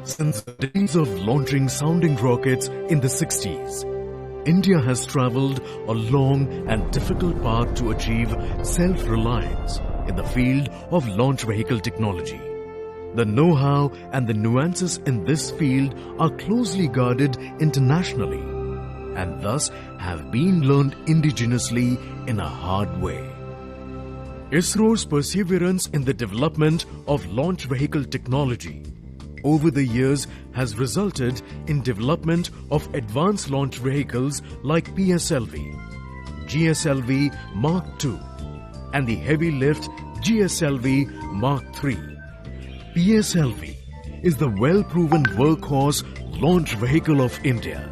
[SPEAKER 6] Since the days of launching sounding rockets in the 60s, India has traveled a long and difficult path to achieve self-reliance in the field of launch vehicle technology. The know-how and the nuances in this field are closely guarded internationally and thus have been learned indigenously in a hard way. ISRO's perseverance in the development of launch vehicle technology over the years has resulted in development of advanced launch vehicles like PSLV, GSLV Mark II, and the heavy lift GSLV Mark III. PSLV is the well-proven workhorse launch vehicle of India.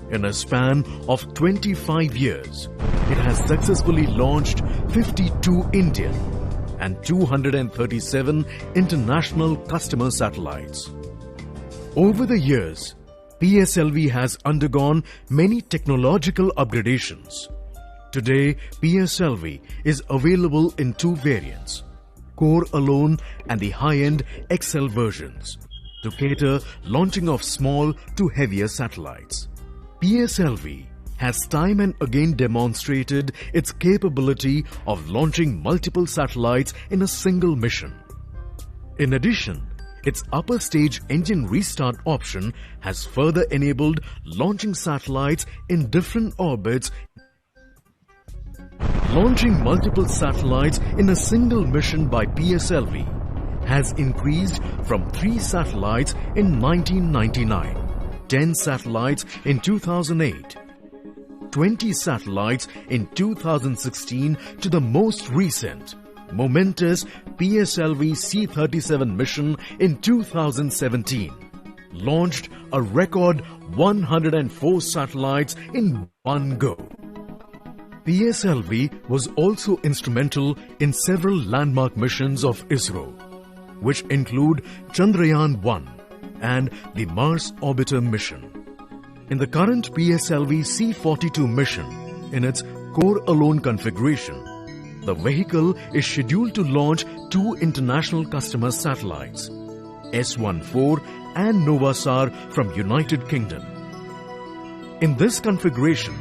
[SPEAKER 6] In a span of 25 years, it has successfully launched 52 Indian and 237 international customer satellites. Over the years, PSLV has undergone many technological upgradations. Today, PSLV is available in two variants, Core Alone and the high-end XL versions, to cater launching of small to heavier satellites. PSLV has time and again demonstrated its capability of launching multiple satellites in a single mission. In addition, its upper stage engine restart option has further enabled launching satellites in different orbits. Launching multiple satellites in a single mission by PSLV has increased from 3 satellites in 1999, 10 satellites in 2008, 20 satellites in 2016 to the most recent, momentous PSLV C-37 mission in 2017. Launched a record 104 satellites in one go. PSLV was also instrumental in several landmark missions of ISRO, which include Chandrayaan-1 and the Mars Orbiter mission. In the current PSLV C-42 mission, in its Core Alone configuration, the vehicle is scheduled to launch 2 international customer satellites, S-14 and Novasar from United Kingdom. In this configuration,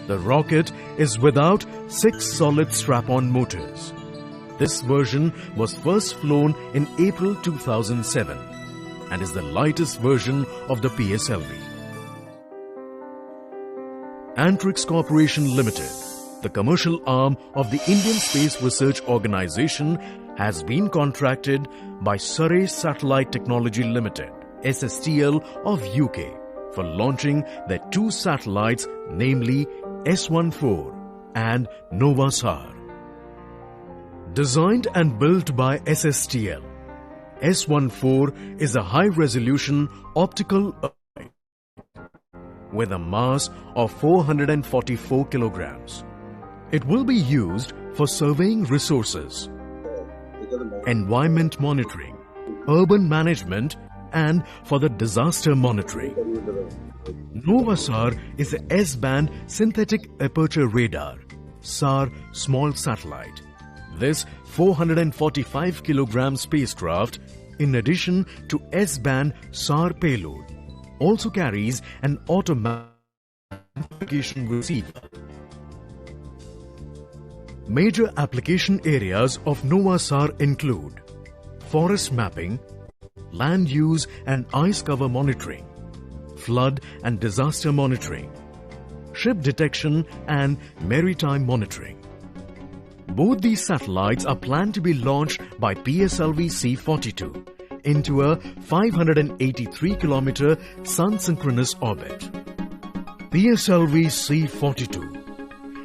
[SPEAKER 6] The rocket is without 6 solid strap-on motors. This version was first flown in April 2007 and is the lightest version of the PSLV. Antrix Corporation Limited, the commercial arm of the Indian Space Research Organisation, has been contracted by SHAR Satellite Technology Limited, SSTL of UK, for launching their 2 satellites, namely S14 and SHAR. Designed and built by SSTL, S14 is a high-resolution optical array with a mass of 444 kilograms. It will be used for surveying resources, environment monitoring, urban management, and for the disaster monitoring. SHAR is a S-band synthetic aperture radar, SAR small satellite. This 445 kilogram spacecraft, in addition to S-band SAR payload, also carries an automatic application receiver. Major application areas of SHAR include forest mapping, land use and ice cover monitoring, flood and disaster monitoring, ship detection and maritime monitoring. Both these satellites are planned to be launched by PSLV C-42 into a 583-kilometer sun-synchronous orbit. PSLV C-42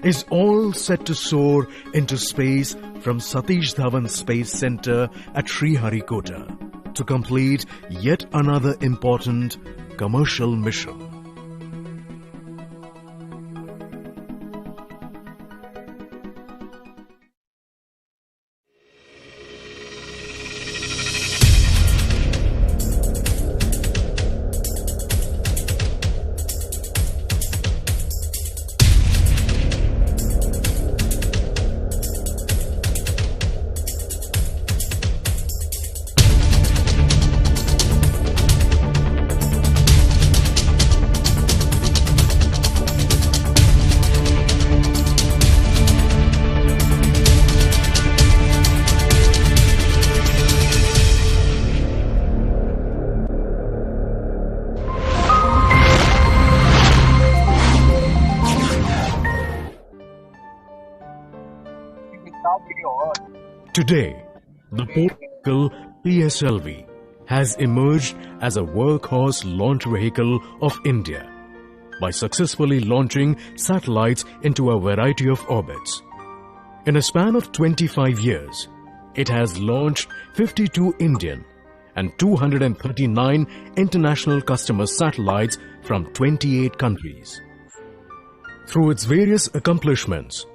[SPEAKER 6] is all set to soar into space from Satish Dhawan Space Center at Sriharikota to complete yet another important commercial mission. Today, the portable PSLV has emerged as a workhorse launch vehicle of India by successfully launching satellites into a variety of orbits. In a span of 25 years, it has launched 52 Indian and 239 international customer satellites from 28 countries. Through its various accomplishments,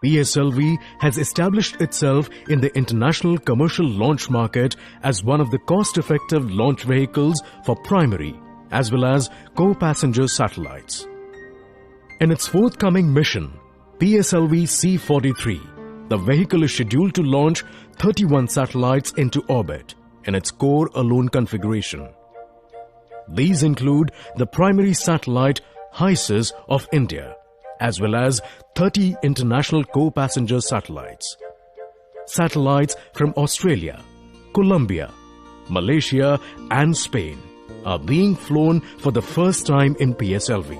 [SPEAKER 6] PSLV has established itself in the international commercial launch market as one of the cost-effective launch vehicles for primary as well as co-passenger satellites. In its forthcoming mission, PSLV C-43, the vehicle is scheduled to launch 31 satellites into orbit in its core-alone configuration. These include the primary satellite HEMSI of India, as well as 30 international co-passenger satellites. Satellites from Australia, Colombia, Malaysia and Spain are being flown for the first time in PSLV.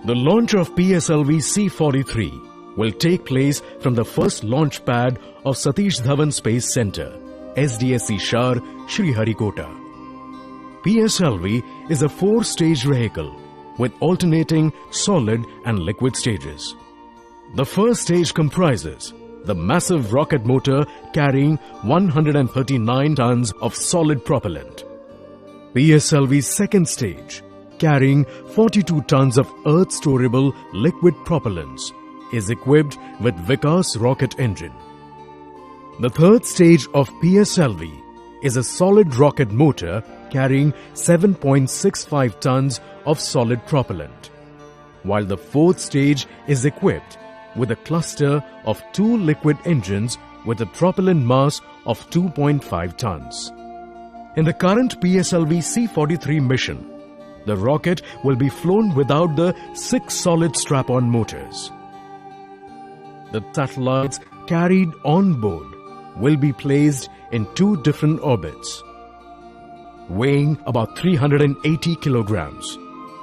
[SPEAKER 6] The launch of PSLV C-43 will take place from the first launch pad of Satish Dhawan Space Center, SDSC SHAR, Sriharikota. PSLV is a 4-stage vehicle with alternating solid and liquid stages. The first stage comprises the massive rocket motor carrying 139 tons of solid propellant. PSLV's second stage, carrying 42 tons of earth-storable liquid propellants, is equipped with Vikas rocket engine. The third stage of PSLV is a solid rocket motor carrying 7.65 tons of solid propellant, while the fourth stage is equipped with a cluster of 2 liquid engines with a propellant mass of 2.5 tons. In the current PSLV C-43 mission, The rocket will be flown without the 6 solid strap-on motors. The satellites carried on board will be placed in 2 different orbits. Weighing about 380 kilograms,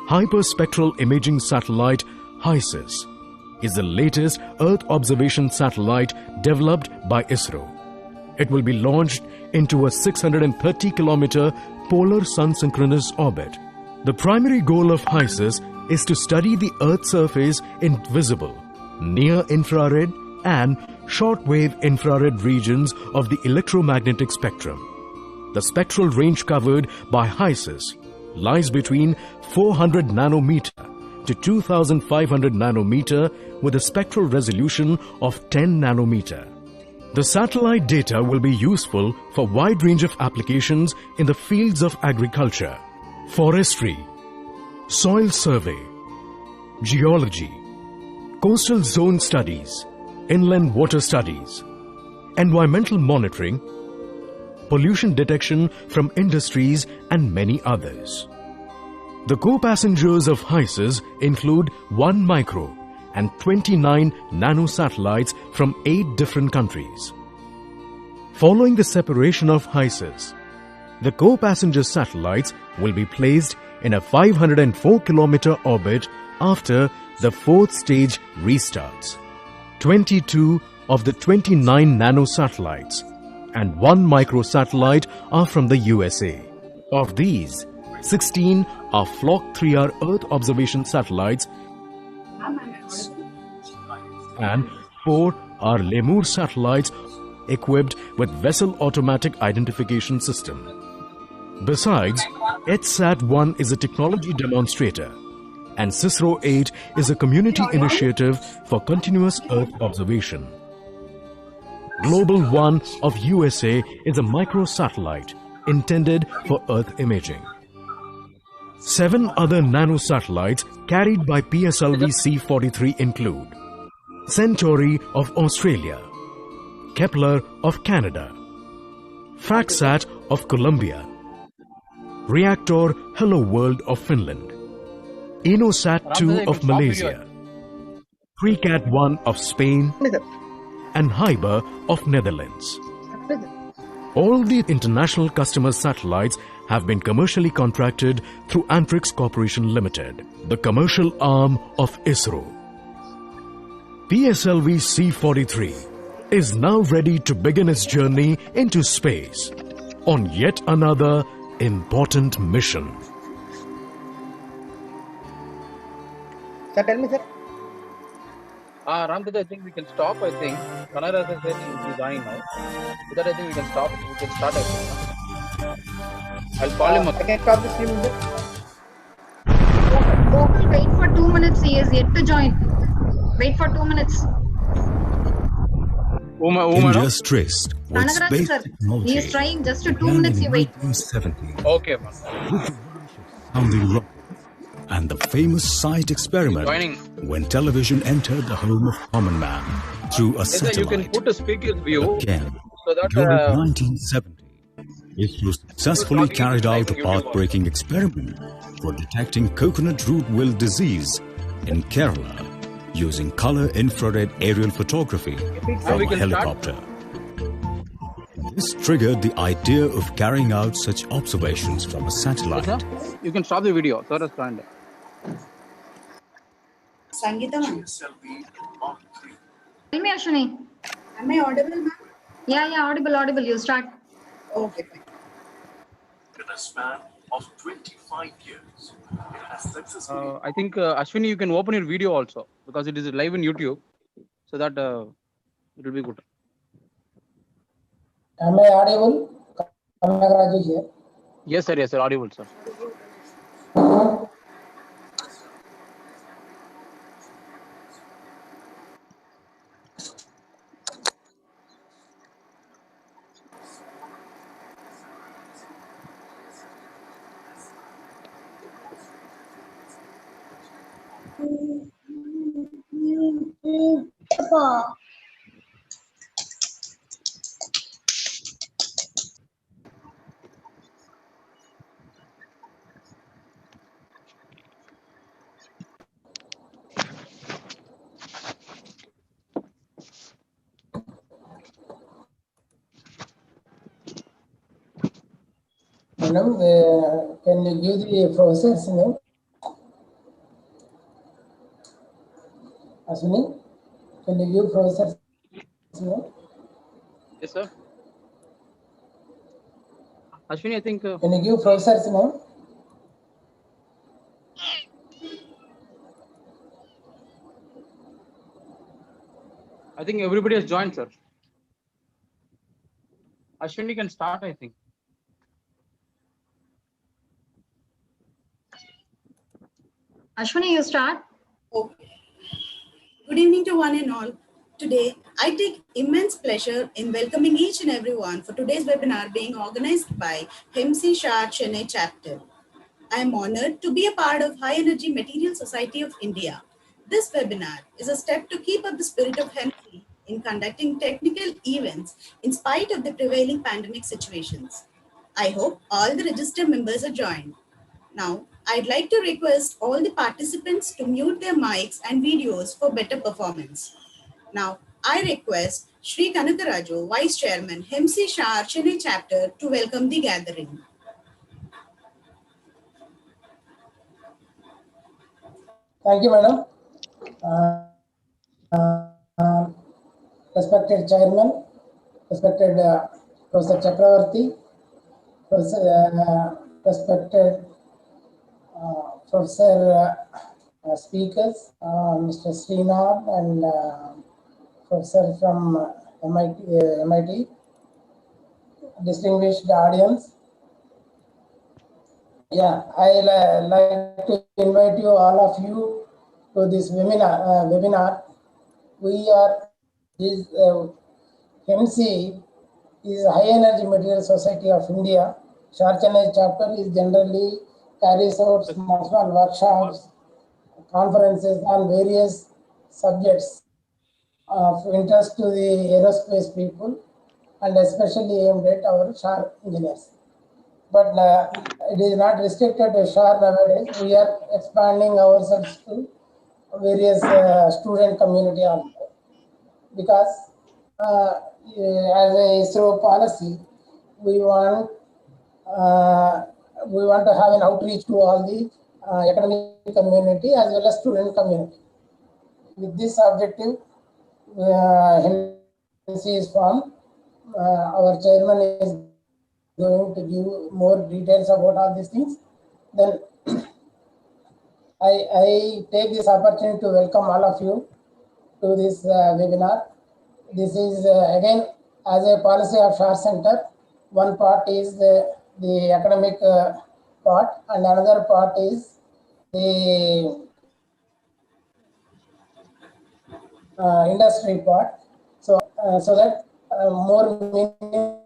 [SPEAKER 6] Hyperspectral Imaging Satellite HISIS is the latest Earth observation satellite developed by ISRO. It will be launched into a 630-kilometer polar sun-synchronous orbit. The primary goal of HISIS is to study the Earth's surface in visible, near-infrared and short-wave infrared regions of the electromagnetic spectrum. The spectral range covered by HISIS lies between 400 nanometer to 2500 nanometer with a spectral resolution of 10 nanometer. The satellite data will be useful for a wide range of applications in the fields of agriculture, forestry, soil survey, geology, coastal zone studies, inland water studies, environmental monitoring, pollution detection from industries and many others. The co-passengers of HISIS include 1 micro and 29 nano-satellites from 8 different countries. Following the separation of HISIS, the co-passenger satellites will be placed in a 504-kilometer orbit after the 4th stage restarts. 22 of the 29 nano-satellites and 1 microsatellite are from the USA. Of these, 16 are Flock 3R Earth observation satellites and 4 are Lemur satellites equipped with vessel automatic identification system. Besides, HSAT-1 is a technology demonstrator and CISRO-8 is a community initiative for continuous Earth observation. Global 1 of USA is a microsatellite intended for Earth imaging. 7 other nanosatellites carried by PSLV C-43 include Centauri of Australia, Kepler of Canada, FragSat of Colombia, Reactor Hello World of Finland, InnoSat-2 of Malaysia, PreCat-1 of Spain, and Hyber of Netherlands. All the international customer satellites have been commercially contracted through Antrix Corporation Limited, the commercial arm of ISRO. PSLV C-43 is now ready to begin its journey into space on yet another important mission.
[SPEAKER 2] Sir, tell me, sir.
[SPEAKER 3] Ramdita, I think we can stop, I think. Kanara said he will join now. With that, I think we can stop. We can start, I think. I'll call him.
[SPEAKER 2] I can stop the stream.
[SPEAKER 4] Gokul, wait for 2 minutes. He is yet to join. Wait for 2 minutes.
[SPEAKER 7] India's tryst with
[SPEAKER 4] Kanagaraj
[SPEAKER 7] space
[SPEAKER 4] sir,
[SPEAKER 7] technology
[SPEAKER 4] he is trying. Just to 2
[SPEAKER 7] began
[SPEAKER 4] minutes.
[SPEAKER 7] in
[SPEAKER 4] You wait.
[SPEAKER 7] 1970
[SPEAKER 3] Okay,
[SPEAKER 7] sounding rocket and the famous sight experiment
[SPEAKER 3] joining.
[SPEAKER 7] when television entered the home of common man through a
[SPEAKER 3] Yes, sir, you
[SPEAKER 7] satellite.
[SPEAKER 3] can put a speaker's view
[SPEAKER 7] Again,
[SPEAKER 3] so that
[SPEAKER 7] during 1970, ISRO successfully
[SPEAKER 3] talking
[SPEAKER 7] carried
[SPEAKER 3] like
[SPEAKER 7] out a
[SPEAKER 3] YouTube.
[SPEAKER 7] path-breaking experiment for detecting coconut root wilt disease in Kerala using color infrared aerial photography from
[SPEAKER 3] we
[SPEAKER 7] a
[SPEAKER 3] can start.
[SPEAKER 7] helicopter. This triggered the idea of carrying out such observations from a
[SPEAKER 3] Yes,
[SPEAKER 7] satellite.
[SPEAKER 3] sir. You can stop the video. Sir has joined.
[SPEAKER 1] Sangeeta ma'am,
[SPEAKER 4] Tell me, Ashwini.
[SPEAKER 1] am I audible ma'am?
[SPEAKER 4] Yeah, audible. You start.
[SPEAKER 1] Okay, fine.
[SPEAKER 5] In a span of 25 years, it has successfully
[SPEAKER 3] I think Ashwini, you can open your video also because it is live in YouTube, so that it will be good.
[SPEAKER 9] Am I audible? Kanagaraj here.
[SPEAKER 3] Yes, sir. Audible, sir.
[SPEAKER 9] Madam, can you give the professor's name? Ashwini, can you give professor's name?
[SPEAKER 8] Yes, sir. Ashwini, I think.
[SPEAKER 9] Can you give professor's name?
[SPEAKER 8] I think everybody has joined, sir. Ashwini can start, I think.
[SPEAKER 4] Ashwini, you start.
[SPEAKER 1] Okay. Good evening to one and all. Today, I take immense pleasure in welcoming each and everyone for today's webinar being organized by HEMSI SHAR Chennai chapter. I am honored to be a part of High Energy Material Society of India. This webinar is a step to keep up the spirit of HEMSI in conducting technical events in spite of the prevailing pandemic situations. I hope all the registered members are joined. Now, I'd like to request all the participants to mute their mics and videos for better performance. Now, I request Shri Kanakaraju, Vice Chairman, HEMSI SHAR Chennai chapter, to welcome the gathering.
[SPEAKER 9] Thank you, madam. Respected Chairman, respected Professor Chakravarti, respected Professor speakers, Mr. Srinath and Professor from MIT, distinguished audience. Yeah, I like to invite you, all of you, to this webinar. We are this HEMSI is High Energy Material Society of India. SHAR Chennai chapter is generally carries out small workshops, conferences on various subjects of interest to the aerospace people and especially aimed at our SHAR engineers. But it is not restricted to SHAR nowadays. We are expanding ourselves to various student community also, because as a ISRO policy, we want to have an outreach to all the academic community as well as student community. With this objective, HEMSI is formed. Our chairman is going to give more details about all these things. Then I take this opportunity to welcome all of you to this webinar. This is again as a policy of SHAR Center. One part is the academic part, and another part is the industry part. So that more meaningful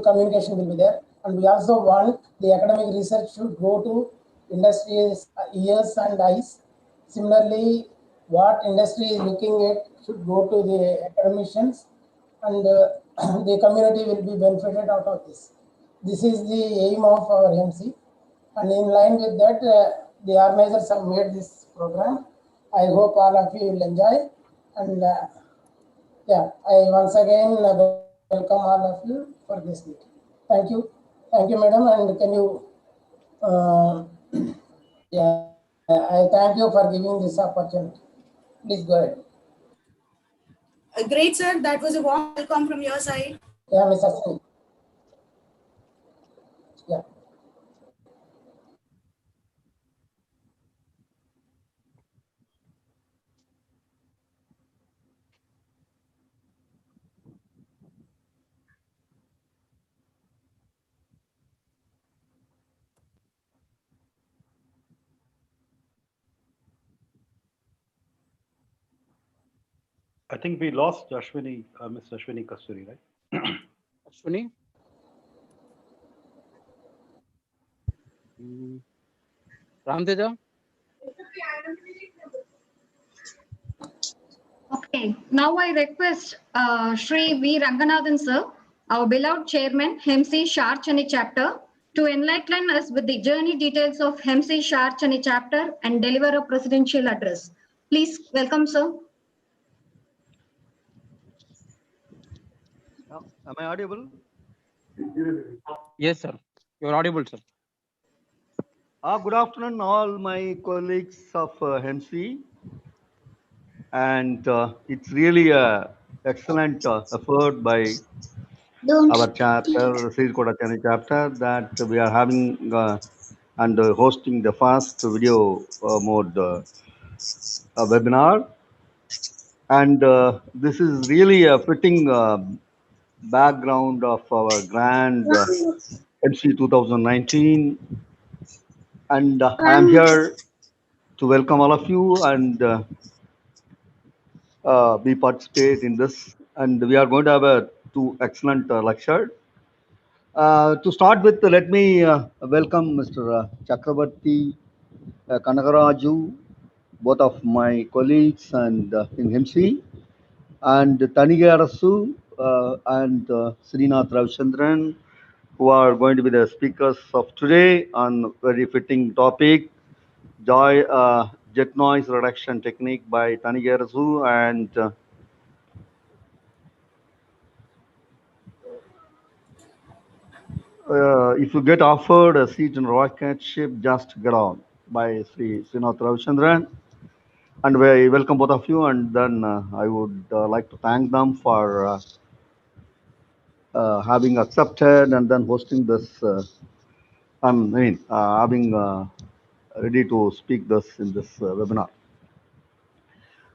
[SPEAKER 9] communication will be there. And we also want the academic research should go to industry's ears and eyes. Similarly, what industry is looking at should go to the academicians, and the community will be benefited out of this. This is the aim of our HEMSI, and in line with that, the organizers have made this program. I hope all of you will enjoy, and yeah, I once again welcome all of you for this meeting. Thank you, madam. And can you, yeah, I thank you for giving this opportunity. Please go ahead.
[SPEAKER 1] Great, sir. That was a warm welcome from your side.
[SPEAKER 9] Yeah, Mr. Singh. Yeah.
[SPEAKER 10] I think we lost Ashwini, Ms. Ashwini Kasturi, right?
[SPEAKER 8] Ashwini? Ramteja?
[SPEAKER 4] Okay, now I request Shri V. Ranganathan sir, our beloved chairman, HEMSI SHAR Chennai chapter, to enlighten us with the journey details of HEMSI SHAR Chennai chapter and deliver a presidential address. Please welcome, sir.
[SPEAKER 2] Am I audible?
[SPEAKER 8] Yes, sir. You're audible, sir.
[SPEAKER 11] Good afternoon, all my colleagues of HEMSI. And it's really a excellent effort by our chapter, Sri Kodachani chapter, that we are having and hosting the first video mode webinar. And this is really a fitting background of our grand MC 2019. And I am here to welcome all of you and we participate in this. And we are going to have two excellent lecture. To start with, let me welcome Mr. Chakravarti Kanagaraju, both of my colleagues and in HEMSI, and Tanigarasu and Srinath Ravichandran, who are going to be the speakers of today on very fitting topic, joy jet noise reduction technique by Tanigarasu and if you get offered a seat in rocket ship, just get on by Sri Srinath Ravichandran. And we welcome both of you. And then I would like to thank them for having accepted and then hosting this. Having ready to speak this in this webinar.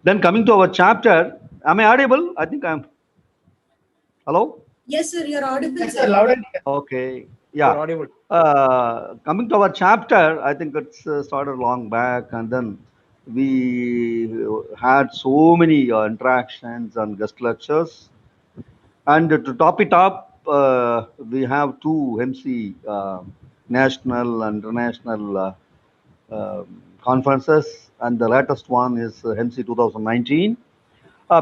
[SPEAKER 11] Then coming to our chapter, am I audible? I think I'm. Hello?
[SPEAKER 1] Yes, sir, you're audible.
[SPEAKER 9] Yes, sir, loud and clear.
[SPEAKER 11] Okay. Yeah.
[SPEAKER 8] You're audible.
[SPEAKER 11] Coming to our chapter, I think it's started long back, and then we had so many interactions and guest lectures. And to top it up, we have two MC national and international conferences, and the latest one is HEMSI 2019.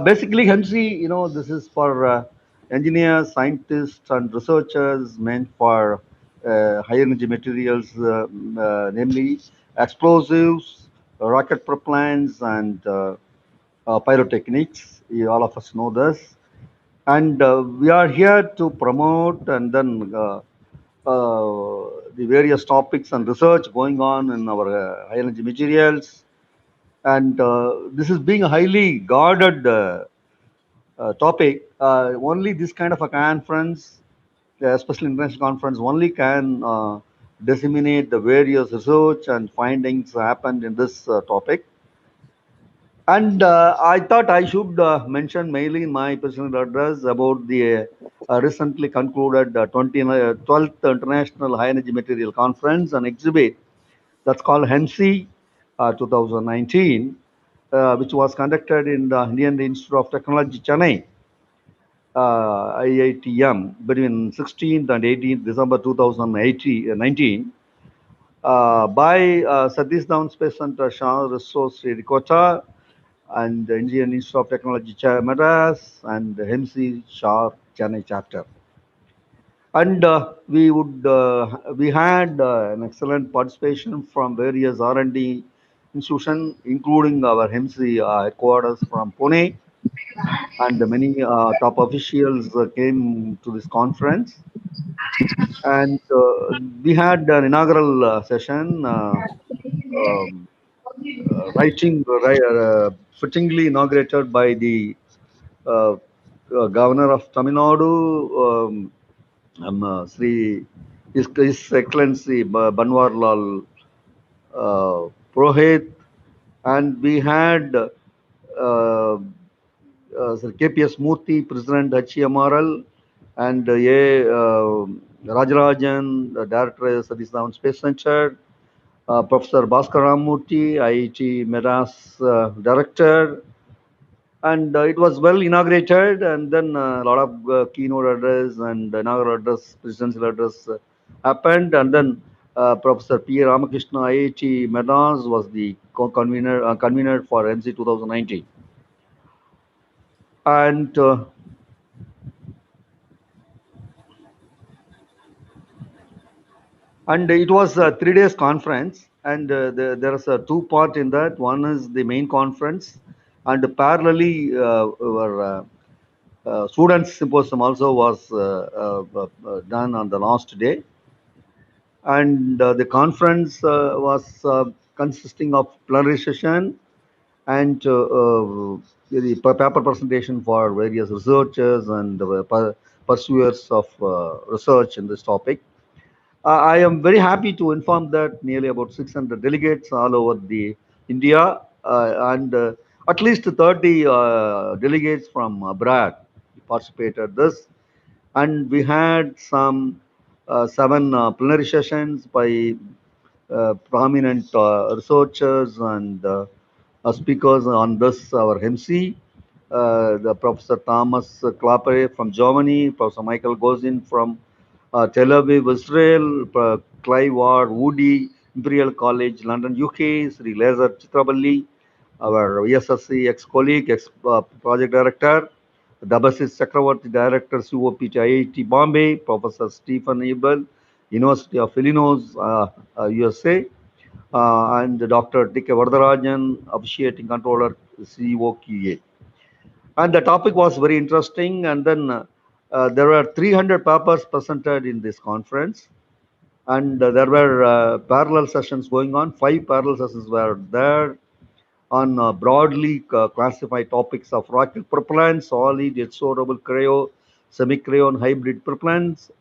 [SPEAKER 11] Basically, HEMSI, this is for engineers, scientists, and researchers meant for high energy materials, namely explosives, rocket propellants, and pyrotechnics. All of us know this. And we are here to promote and then the various topics and research going on in our high energy materials. And this is being a highly guarded topic. Only this kind of a conference, especially international conference, only can disseminate the various research and findings happened in this topic. And I thought I should mention mainly in my personal address about the recently concluded 12th International High Energy Material Conference and exhibit that's called HEMSI 2019, which was conducted in the Indian Institute of Technology, Chennai, IITM, between 16th and 18th December 2019 by Satish Dhawan Space Center, SHAR Resource Rikota, and the Indian Institute of Technology, Madras, and the HEMSI SHAR Chennai chapter. And we had an excellent participation from various R&D institutions, including our HEMSI headquarters from Pune, and many top officials came to this conference. And we had an inaugural session, fittingly inaugurated by the Governor of Tamil Nadu, Sri His Excellency Banwarlal Purohit, and we had Sir KPS Murthy, President HEMRL, and Rajarajan, the Director Satish Dhawan Space Center, Professor Bhaskar Ramurthy, IIT Madras Director, and it was well inaugurated, and then a lot of keynote address and inaugural address, presidential address happened, and then Professor P. Ramakrishna, IIT Madras, was the convener for MC 2019. And it was a 3 days conference, and there is a two part in that. One is the main conference, and parallelly were Students symposium also was done on the last day, and the conference was consisting of plenary session and the paper presentation for various researchers and pursuers of research in this topic. I am very happy to inform that nearly about 600 delegates all over the India and at least 30 delegates from abroad participated this, and we had some seven plenary sessions by prominent researchers and speakers on this our HEMSI. The Professor Thomas Klapper from Germany, Professor Michael Gozin from Tel Aviv, Israel, Clive Ward, Woody, Imperial College, London, UK, Sri Laser Chitraballi, our ESSC ex-colleague, ex-project director, Dabasis Chakravarti, Director, COPT, IIT Bombay, Professor Stephen Abel, University of Illinois, USA, and Dr. D.K. Vardarajan, Officiating Controller, COQA. And the topic was very interesting. And then there were 300 papers presented in this conference. And there were parallel sessions going on. 5 parallel sessions were there on broadly classified topics of rocket propellants, solid, exorable cryo, semi-cryo, and hybrid propellants,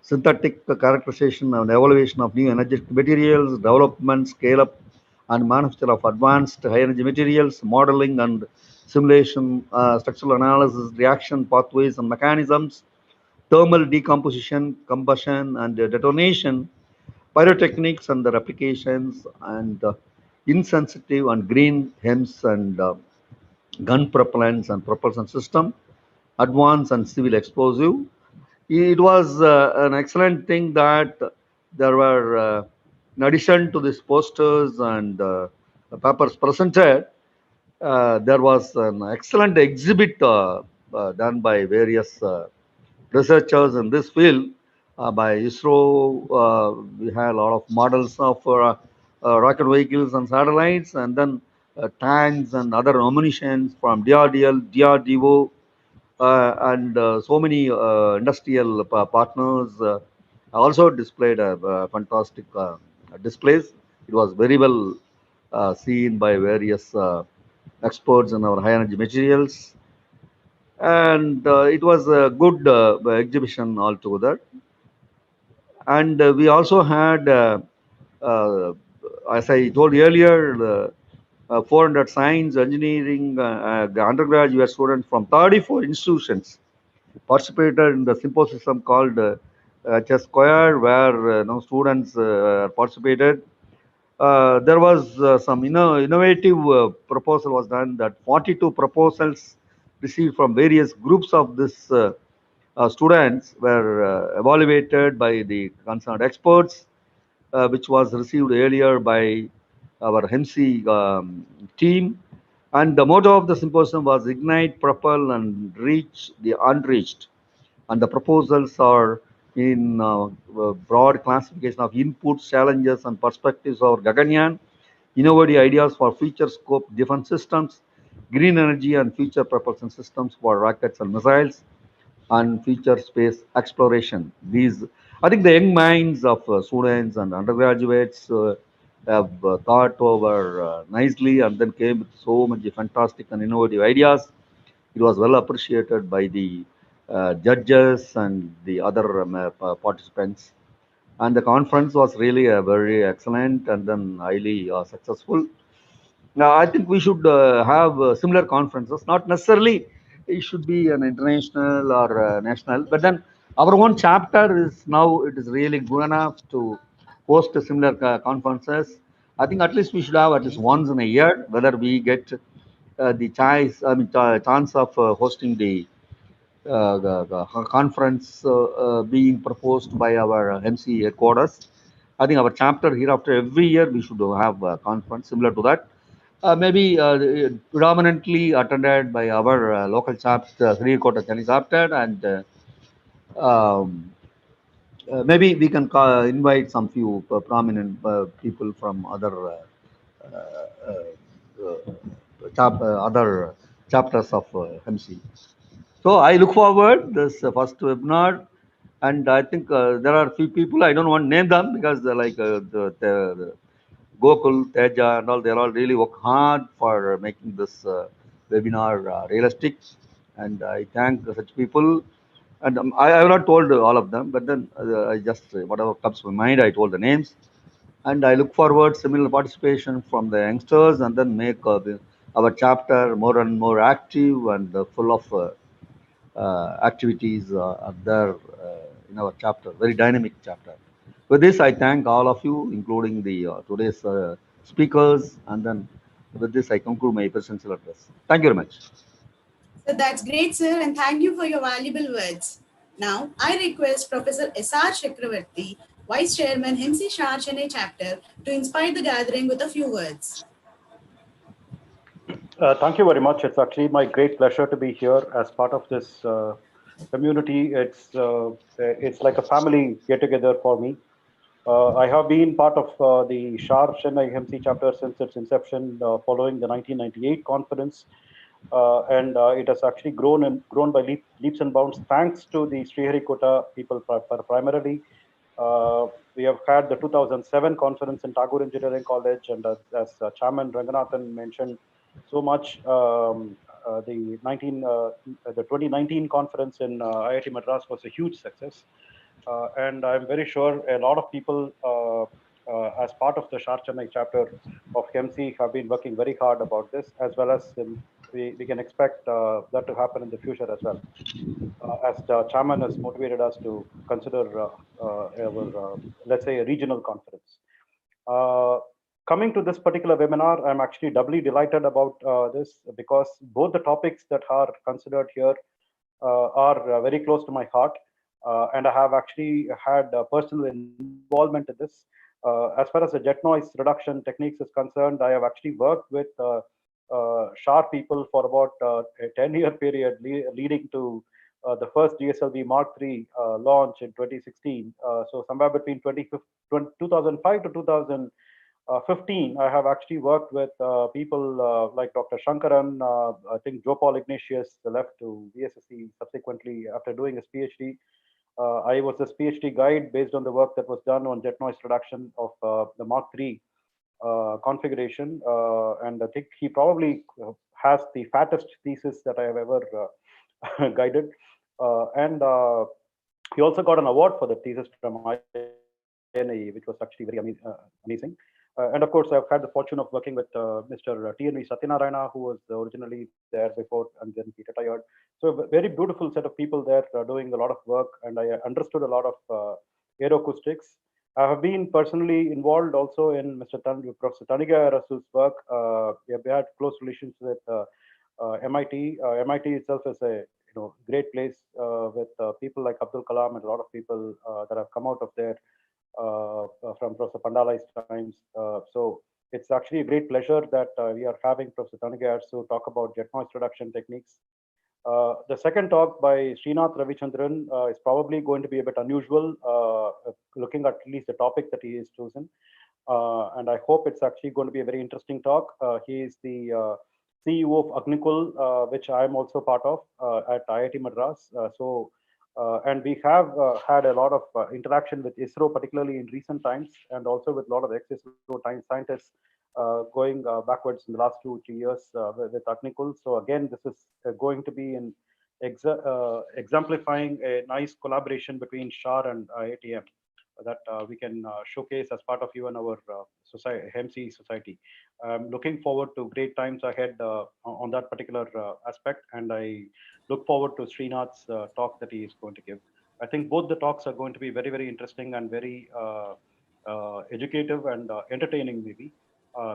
[SPEAKER 11] synthetic characterization and evaluation of new energetic materials, development, scale-up, and manufacture of advanced high-energy materials, modeling and simulation, structural analysis, reaction pathways and mechanisms, thermal decomposition, combustion, and detonation, pyrotechnics and their applications, and insensitive and green HEMS and gun propellants and propulsion system, advanced and civil explosive. It was an excellent thing that there were, in addition to these posters and papers presented, there was an excellent exhibit done by various researchers in this field. By ISRO, we had a lot of models of rocket vehicles and satellites, and then tanks and other ammunitions from DRDL, DRDO, and so many industrial partners also displayed fantastic displays. It was very well seen by various experts in our high energy materials, and it was a good exhibition altogether. And we also had, uh, as I told earlier, 400 science, engineering, undergraduate students from 34 institutions participated in the symposium called Chess Square, where students participated. There was some innovative proposal was done that 42 proposals received from various groups of this students were evaluated by the concerned experts, which was received earlier by our HEMSI team. And the motto of the symposium was Ignite, Propel, and Reach the Unreached. And the proposals are in broad classification of inputs, challenges, and perspectives of Gaganyaan, innovative ideas for future scope defense systems, green energy and future propulsion systems for rockets and missiles, and future space exploration. These, I think, the young minds of students and undergraduates have thought over nicely and then came with so many fantastic and innovative ideas. It was well appreciated by the judges and the other participants. And the conference was really very excellent and then highly successful. Now, I think we should have similar conferences, not necessarily it should be an international or national, but then our own chapter is now, it is really good enough to host similar conferences. I think at least we should have at least once in a year, whether we get the chance of hosting the conference being proposed by our MC headquarters. I think our chapter hereafter every year we should have a conference similar to that. Maybe predominantly attended by our local chapter, Sri Kota Chennai chapter, and maybe we can invite some few prominent people from other other chapters of HEMSI. So I look forward this first webinar, and I think there are few people I don't want to name them because they're like the Gokul, Teja, and all. They all really work hard for making this webinar realistic, and I thank such people. And I have not told all of them, but then I just whatever comes to my mind, I told the names, and I look forward similar participation from the youngsters, and then make our chapter more and more active and full of activities are there in our chapter, very dynamic chapter. With this, I thank all of you, including the today's speakers, and then with this, I conclude my presidential address. Thank you very much.
[SPEAKER 1] So that's great, sir, and thank you for your valuable words. Now, I request Professor S.R. Chakravarti, Vice Chairman, HEMSI SHAR Chennai Chapter, to inspire the gathering with a few words.
[SPEAKER 10] Thank you very much. It's actually my great pleasure to be here as part of this community. It's like a family get-together for me. I have been part of the SHAR Chennai HEMSI chapter since its inception, following the 1998 conference, and it has actually grown by leaps and bounds, thanks to the Sriharikota people primarily. We have had the 2007 conference in Tagore Engineering College, and as Chairman Ranganathan mentioned so much, the 2019 conference in IIT Madras was a huge success. And I'm very sure a lot of people, as part of the SHAR Chennai chapter of HEMSI, have been working very hard about this, as well as we can expect that to happen in the future as well. As the chairman has motivated us to consider our, let's say, a regional conference. Coming to this particular webinar, I'm actually doubly delighted about this, because both the topics that are considered here are very close to my heart. And I have actually had personal involvement in this. As far as the jet noise reduction techniques is concerned, I have actually worked with SHAR people for about a 10-year period, leading to the first GSLV Mark III launch in 2016. So somewhere between 2005 to 2015, I have actually worked with people like Dr. Shankaran. I think Joe Paul Ignatius left to VSSC subsequently after doing his PhD. I was his PhD guide based on the work that was done on jet noise reduction of the Mark III configuration. And I think he probably has the fattest thesis that I have ever guided. And he also got an award for the thesis from INA, which was actually very amazing. And of course, I've had the fortune of working with Mr. T.N.V. Satyanarayana, who was originally there before, and then he retired. So a very beautiful set of people there doing a lot of work, and I understood a lot of aeroacoustics. I have been personally involved also in Professor Tanigayara's work. We have had close relations with MIT. MIT itself is a great place with people like Abdul Kalam and a lot of people that have come out of there from Professor Pandalai's times. So it's actually a great pleasure that we are having Professor Tanigayar to talk about jet noise reduction techniques. The second talk by Srinath Ravichandran is probably going to be a bit unusual, looking at least the topic that he has chosen. And I hope it's actually going to be a very interesting talk. He is the CEO of Agnikul, which I am also part of at IIT Madras. And we have had a lot of interaction with ISRO, particularly in recent times, and also with a lot of ex-ISRO scientists going backwards in the last 2 or 3 years with Agnikul. So again, this is going to be an exemplifying a nice collaboration between SHAR and IITM that we can showcase as part of even our HEMSI society. I'm looking forward to great times ahead on that particular aspect, and I look forward to Srinath's talk that he is going to give. I think both the talks are going to be very, very interesting and very educative and entertaining, maybe.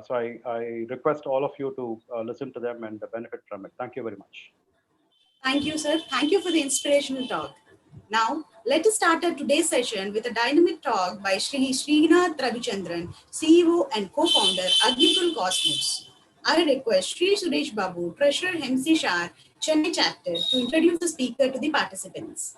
[SPEAKER 10] So I request all of you to listen to them and benefit from it. Thank you very much.
[SPEAKER 1] Thank you, sir. Thank you for the inspirational talk. Now, let us start our today's session with a dynamic talk by Srinath Ravichandran, CEO and co-founder, Agnikul Cosmos. I request Sri Suresh Babu, Treasurer, HEMSI SHAR, Chennai Chapter, to introduce the speaker to the participants.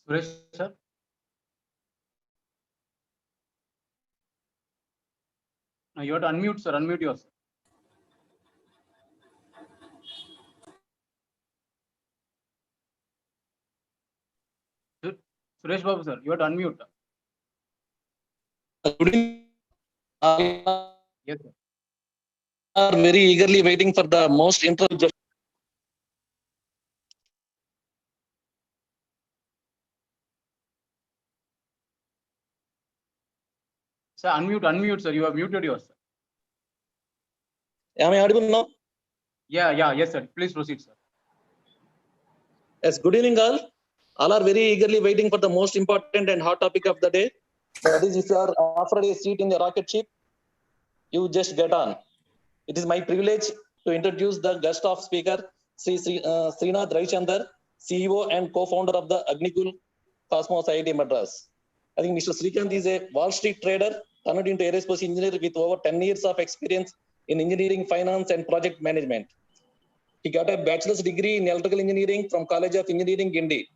[SPEAKER 8] Suresh, sir. You have to unmute, sir. Unmute yourself. Suresh Babu, sir, you have to unmute.
[SPEAKER 12] Good evening.
[SPEAKER 8] Yes, sir.
[SPEAKER 12] Are very eagerly waiting for the most interesting.
[SPEAKER 8] Sir, unmute, sir. You have muted yourself.
[SPEAKER 12] Am I audible now?
[SPEAKER 8] Yes, sir. Please proceed, sir.
[SPEAKER 12] Yes, good evening, all. All are very eagerly waiting for the most important and hot topic of the day. That is, if you are offered a seat in the rocket ship, you just get on. It is my privilege to introduce the guest of speaker, Srinath Ravichandar, CEO and co-founder of the Agnikul Cosmos IIT Madras. I think Mr. Srikanth is a Wall Street trader turned into aerospace engineer with over 10 years of experience in engineering, finance, and project management. He got a bachelor's degree in electrical engineering from College of Engineering, Guindy,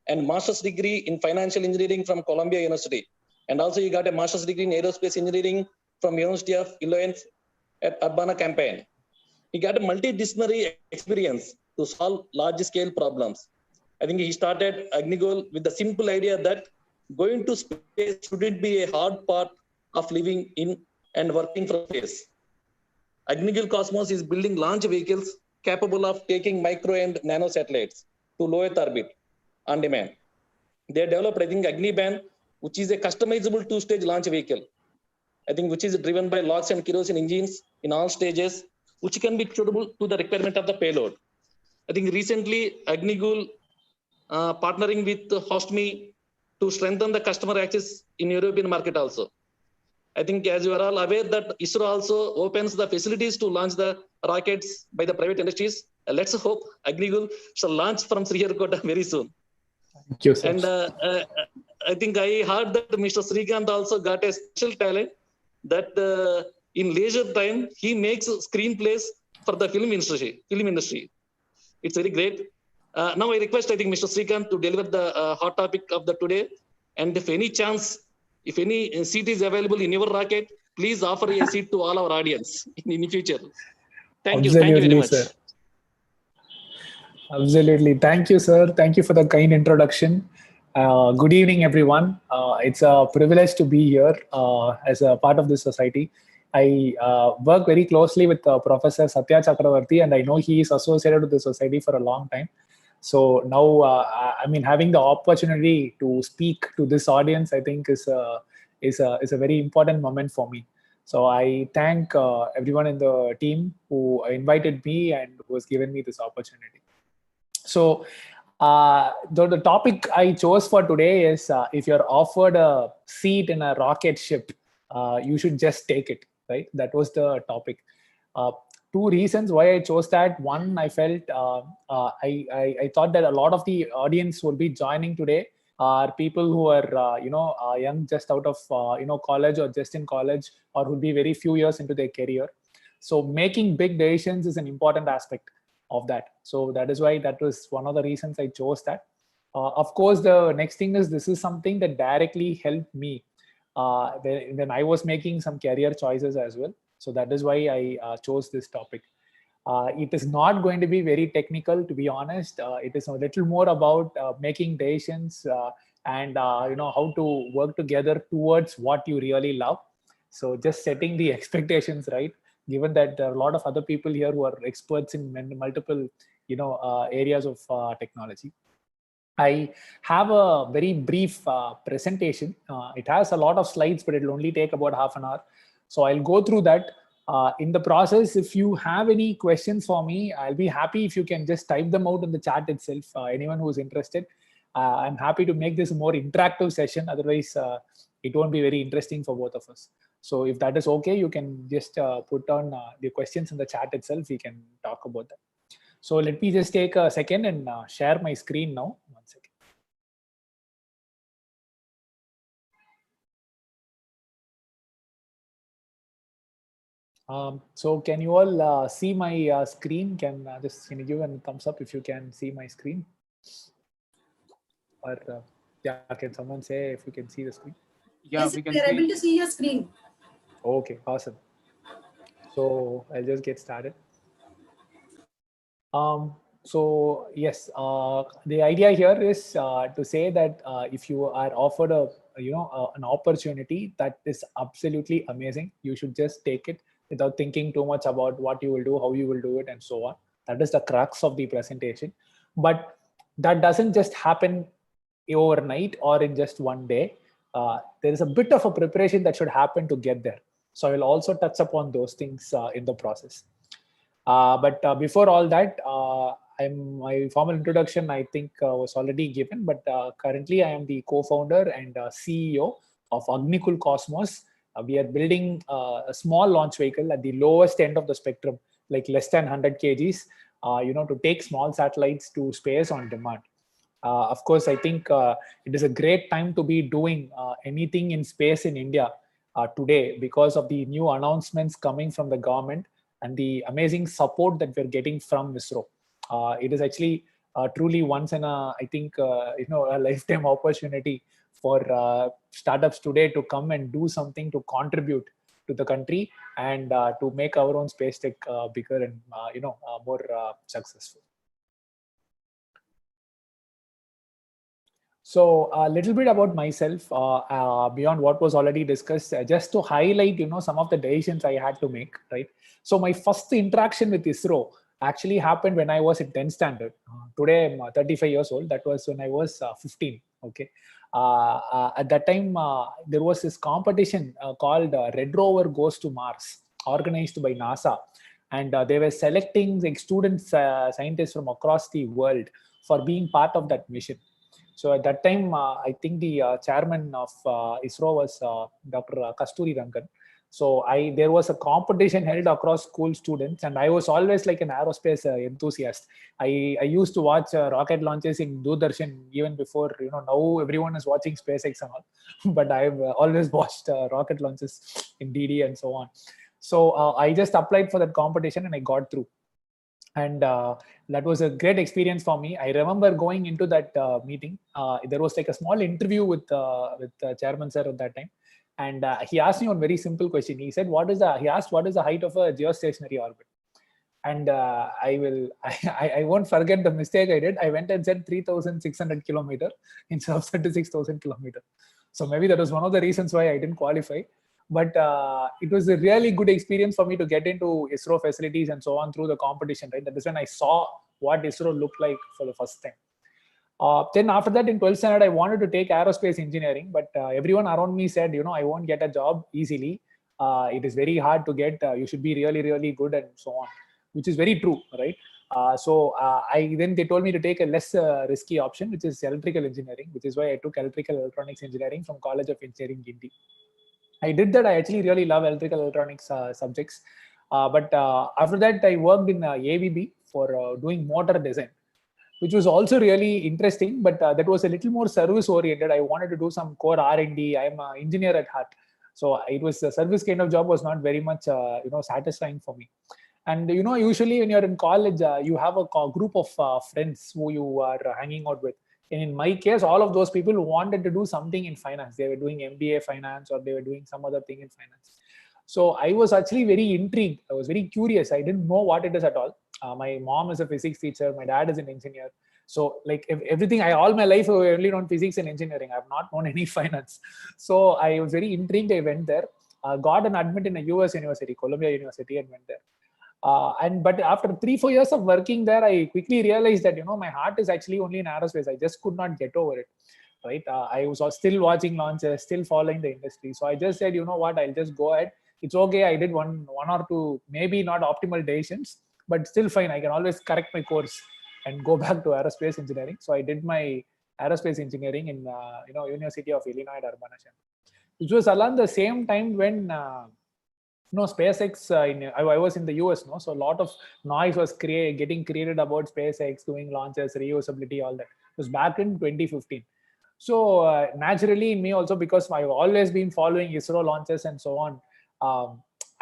[SPEAKER 12] and master's degree in financial engineering from Columbia University. And also he got a master's degree in aerospace engineering from University of Illinois at Urbana-Champaign. He got a multidisciplinary experience to solve large-scale problems. I think he started Agnikul with the simple idea that going to space shouldn't be a hard part of living in and working from space. Agnikul Cosmos is building launch vehicles capable of taking micro and nano satellites to low Earth orbit on demand. They developed, I think, Agniban, which is a customizable two-stage launch vehicle, I think, which is driven by LOX and kerosene engines in all stages, which can be suitable to the requirement of the payload. I think recently Agnikul partnering with HostMe to strengthen the customer access in European market also. I think as you are all aware that ISRO also opens the facilities to launch the rockets by the private industries. Let's hope Agnikul shall launch from Sriharikota very soon.
[SPEAKER 13] Thank you, sir.
[SPEAKER 12] And I think I heard that Mr. Srikanth also got a special talent that in leisure time, he makes screenplays for the film industry. It's very great. Now I request, I think, Mr. Srikanth to deliver the hot topic of the today. And if any chance, if any seat is available in your rocket, please offer a seat to all our audience in the future. Thank you. Thank you very much.
[SPEAKER 13] Sir. Absolutely. Thank you, sir. Thank you for the kind introduction. Good evening, everyone. It's a privilege to be here as a part of this society. I work very closely with Professor Satya Chakravarti, and I know he is associated with the society for a long time. So now, I mean, having the opportunity to speak to this audience, I think is a very important moment for me. So I thank everyone in the team who invited me and who has given me this opportunity. So the topic I chose for today is if you're offered a seat in a rocket ship, you should just take it, right? That was the topic. Two reasons why I chose that. One, I felt I thought that a lot of the audience who will be joining today are people who are young, just out of college or just in college, or who will be very few years into their career. So making big decisions is an important aspect of that. So that is why that was one of the reasons I chose that. Of course, the next thing is this is something that directly helped me when I was making some career choices as well. So that is why I chose this topic. It is not going to be very technical, to be honest. It is a little more about making decisions and how to work together towards what you really love. So just setting the expectations right, given that there are a lot of other people here who are experts in multiple areas of technology. I have a very brief presentation. It has a lot of slides, but it will only take about half an hour. So I'll go through that. In the process, if you have any questions for me, I'll be happy if you can just type them out in the chat itself. Anyone who's interested, I'm happy to make this a more interactive session. Otherwise, it won't be very interesting for both of us. So if that is okay, you can just put on the questions in the chat itself. We can talk about that. So let me just take a second and share my screen now. 1 second. So can you all see my screen? Can you give a thumbs up if you can see my screen? Or yeah, can someone say if you can see the screen?
[SPEAKER 8] Yeah,
[SPEAKER 1] yes,
[SPEAKER 8] we can
[SPEAKER 1] are able to see your screen.
[SPEAKER 13] Okay, awesome. So I'll just get started. So yes, the idea here is to say that if you are offered an opportunity that is absolutely amazing, you should just take it without thinking too much about what you will do, how you will do it, and so on. That is the crux of the presentation. But that doesn't just happen overnight or in just one day. There is a bit of a preparation that should happen to get there. So I will also touch upon those things in the process. But before all that, my formal introduction, I think, was already given. But currently, I am the co-founder and CEO of Agnikul Cosmos. We are building a small launch vehicle at the lowest end of the spectrum, like less than 100 kgs, to take small satellites to space on demand. Of course, I think it is a great time to be doing anything in space in India today because of the new announcements coming from the government and the amazing support that we're getting from ISRO. It is actually truly once in a, I think, a lifetime opportunity for startups today to come and do something to contribute to the country and to make our own space tech bigger and more successful. So a little bit about myself beyond what was already discussed, just to highlight, some of the decisions I had to make, right? So my first interaction with ISRO actually happened when I was in 10th standard. Today I'm 35 years old. That was when I was 15. Okay. At that time, there was this competition called Red Rover Goes to Mars, organized by NASA. And they were selecting like students, scientists from across the world for being part of that mission. So at that time, I think the chairman of ISRO was Dr. Kasturi Rangan. So there was a competition held across school students, and I was always like an aerospace enthusiast. I used to watch rocket launches in Doordarshan even before, now everyone is watching SpaceX and all. But I've always watched rocket launches in DD and so on. So I just applied for that competition and I got through. And that was a great experience for me. I remember going into that meeting. There was like a small interview with Chairman Sir at that time, and he asked me one very simple question. He said, he asked, what is the height of a geostationary orbit? And I won't forget the mistake I did. I went and said 3,600 kilometer instead of 36,000 kilometer. So maybe that was one of the reasons why I didn't qualify. But it was a really good experience for me to get into ISRO facilities and so on through the competition, right? That is when I saw what ISRO looked like for the first time. Then after that, in 12th standard, I wanted to take aerospace engineering, but everyone around me said, I won't get a job easily. It is very hard to get. You should be really, really good and so on, which is very true, right? Then they told me to take a less risky option, which is electrical engineering, which is why I took electrical electronics engineering from College of Engineering, Guindy. I did that. I actually really love electrical electronics subjects. But after that, I worked in ABB for doing motor design, which was also really interesting. But that was a little more service oriented. I wanted to do some core R&D. I'm an engineer at heart, so it was a service kind of job. Was not very much satisfying for me. And usually when you're in college, you have a group of friends who you are hanging out with. And in my case, all of those people wanted to do something in finance. They were doing MBA finance or they were doing some other thing in finance. So I was actually very intrigued. I was very curious. I didn't know what it is at all. My mom is a physics teacher. My dad is an engineer. So like everything, all my life, I only known physics and engineering. I've not known any finance. So I was very intrigued. I went there, got an admit in a US university, Columbia University, and went there. But after 3-4 years of working there, I quickly realized that my heart is actually only in aerospace. I just could not get over it, right? I was still watching launches, still following the industry. So I just said, what? I'll just go ahead. It's okay. I did one or two, maybe not optimal decisions, but still fine. I can always correct my course and go back to aerospace engineering. So I did my aerospace engineering in University of Illinois at Urbana-Champaign, which was around the same time when. SpaceX, I was in the US, so a lot of noise was getting created about SpaceX doing launches, reusability, all that. It was back in 2015. So naturally in me also, because I've always been following ISRO launches and so on,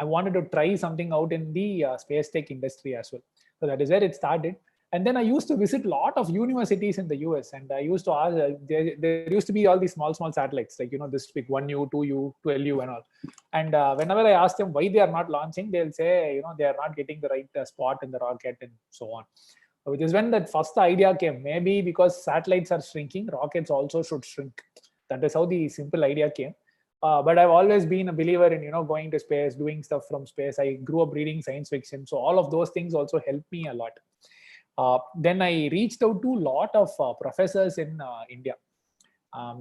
[SPEAKER 13] I wanted to try something out in the space tech industry as well. So that is where it started. And then I used to visit a lot of universities in the US, and I used to ask, there used to be all these small satellites, like, this big 1U, 2U, 12U and all. And whenever I ask them why they are not launching, they'll say, they are not getting the right spot in the rocket and so on. Which is when that first idea came. Maybe because satellites are shrinking, rockets also should shrink. That is how the simple idea came. But I've always been a believer in, going to space, doing stuff from space. I grew up reading science fiction. So all of those things also helped me a lot. Then I reached out to a lot of professors in India.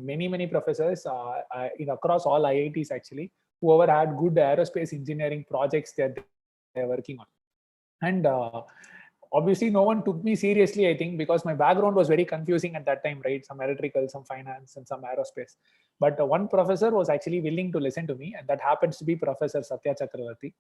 [SPEAKER 13] Many professors across all IITs actually, whoever had good aerospace engineering projects that they're working on. And obviously no one took me seriously, I think, because my background was very confusing at that time, right? Some electrical, some finance, and some aerospace. But one professor was actually willing to listen to me, and that happens to be Professor Satya Chakravarti.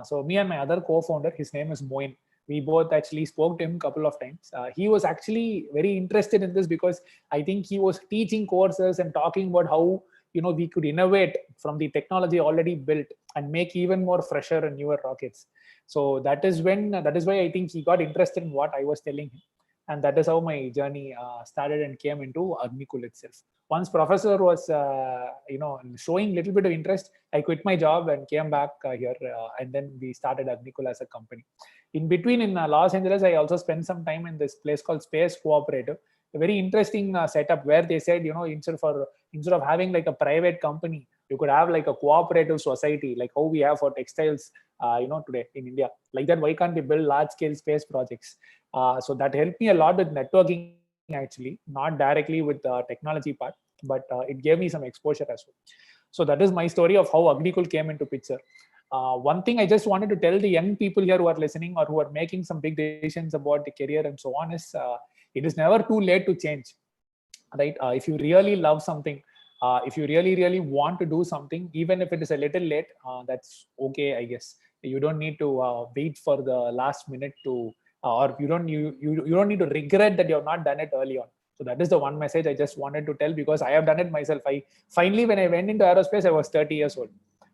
[SPEAKER 13] So me and my other co-founder, his name is Moin. We both actually spoke to him a couple of times. He was actually very interested in this because I think he was teaching courses and talking about how we could innovate from the technology already built and make even more fresher and newer rockets. So that is why I think he got interested in what I was telling him, and that is how my journey started and came into Agnikul itself. Once professor was showing a little bit of interest, I quit my job and came back here, and then we started Agnikul as a company. In between, in Los Angeles, I also spent some time in this place called Space Cooperative, a very interesting setup where they said, instead of having like a private company, you could have like a cooperative society, like how we have for textiles, today in India. Like that, why can't we build large scale space projects? So that helped me a lot with networking, actually, not directly with the technology part, but it gave me some exposure as well. So that is my story of how Agnikul came into picture. One thing I just wanted to tell the young people here who are listening or who are making some big decisions about the career and so on is, it is never too late to change, right? If you really love something, if you really want to do something, even if it is a little late, that's okay, I guess. You don't need to wait for the last minute to, or you don't need to regret that you have not done it early on. So that is the one message I just wanted to tell, because I have done it myself. Finally, when I went into aerospace, I was 30 years old.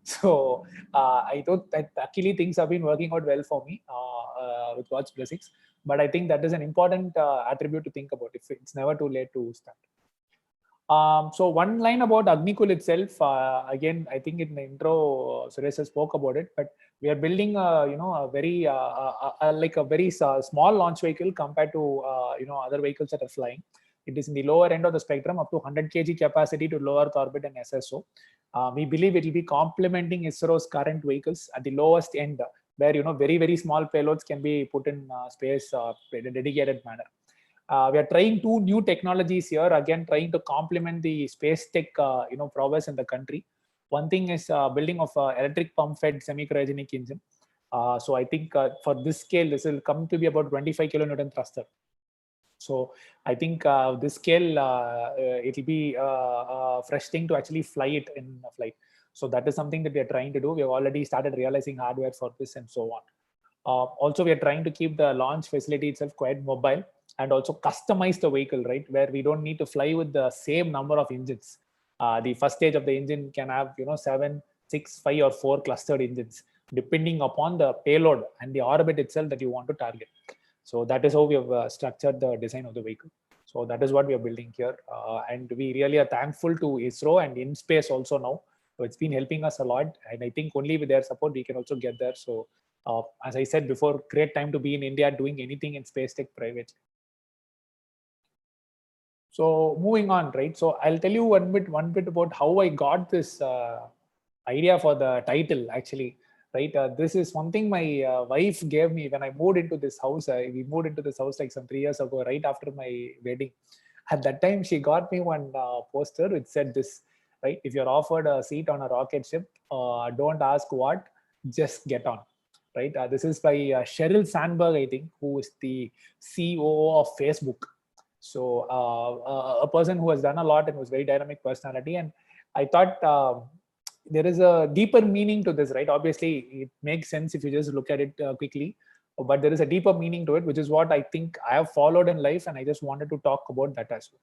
[SPEAKER 13] So I thought that actually things have been working out well for me with God's blessings. But I think that is an important attribute to think about. If it's never too late to start. So one line about Agnikul itself. Again, I think in the intro, Suresh spoke about it. But we are building, a very like a very small launch vehicle compared to other vehicles that are flying. It is in the lower end of the spectrum, up to 100 kg capacity to low Earth orbit and SSO. We believe it will be complementing ISRO's current vehicles at the lowest end, where very small payloads can be put in space in a dedicated manner. We are trying 2 new technologies here, again trying to complement the space tech prowess in the country. One thing is building of electric pump fed semi-cryogenic engine. So I think for this scale, this will come to be about 25 kilonewton thruster. So I think this scale, it will be a fresh thing to actually fly it in flight. So that is something that we are trying to do. We have already started realizing hardware for this and so on. Also, we are trying to keep the launch facility itself quite mobile and also customize the vehicle, right? Where we don't need to fly with the same number of engines. The first stage of the engine can have 7, 6, 5 or 4 clustered engines, depending upon the payload and the orbit itself that you want to target. So that is how we have structured the design of the vehicle. So that is what we are building here. And we really are thankful to ISRO and InSpace also now. So it's been helping us a lot. And I think only with their support, we can also get there. So as I said before, great time to be in India doing anything in space tech private. So moving on, right? So I'll tell you one bit about how I got this idea for the title, actually. Right, this is one thing my wife gave me when I moved into this house. We moved into this house like some 3 years ago, right after my wedding. At that time, she got me one poster which said this, right? If you're offered a seat on a rocket ship, don't ask what, just get on, right? This is by Sheryl Sandberg, I think, who is the CEO of Facebook. So a person who has done a lot and was very dynamic personality. And I thought, there is a deeper meaning to this, right? Obviously, it makes sense if you just look at it quickly, but there is a deeper meaning to it, which is what I think I have followed in life, and I just wanted to talk about that as well.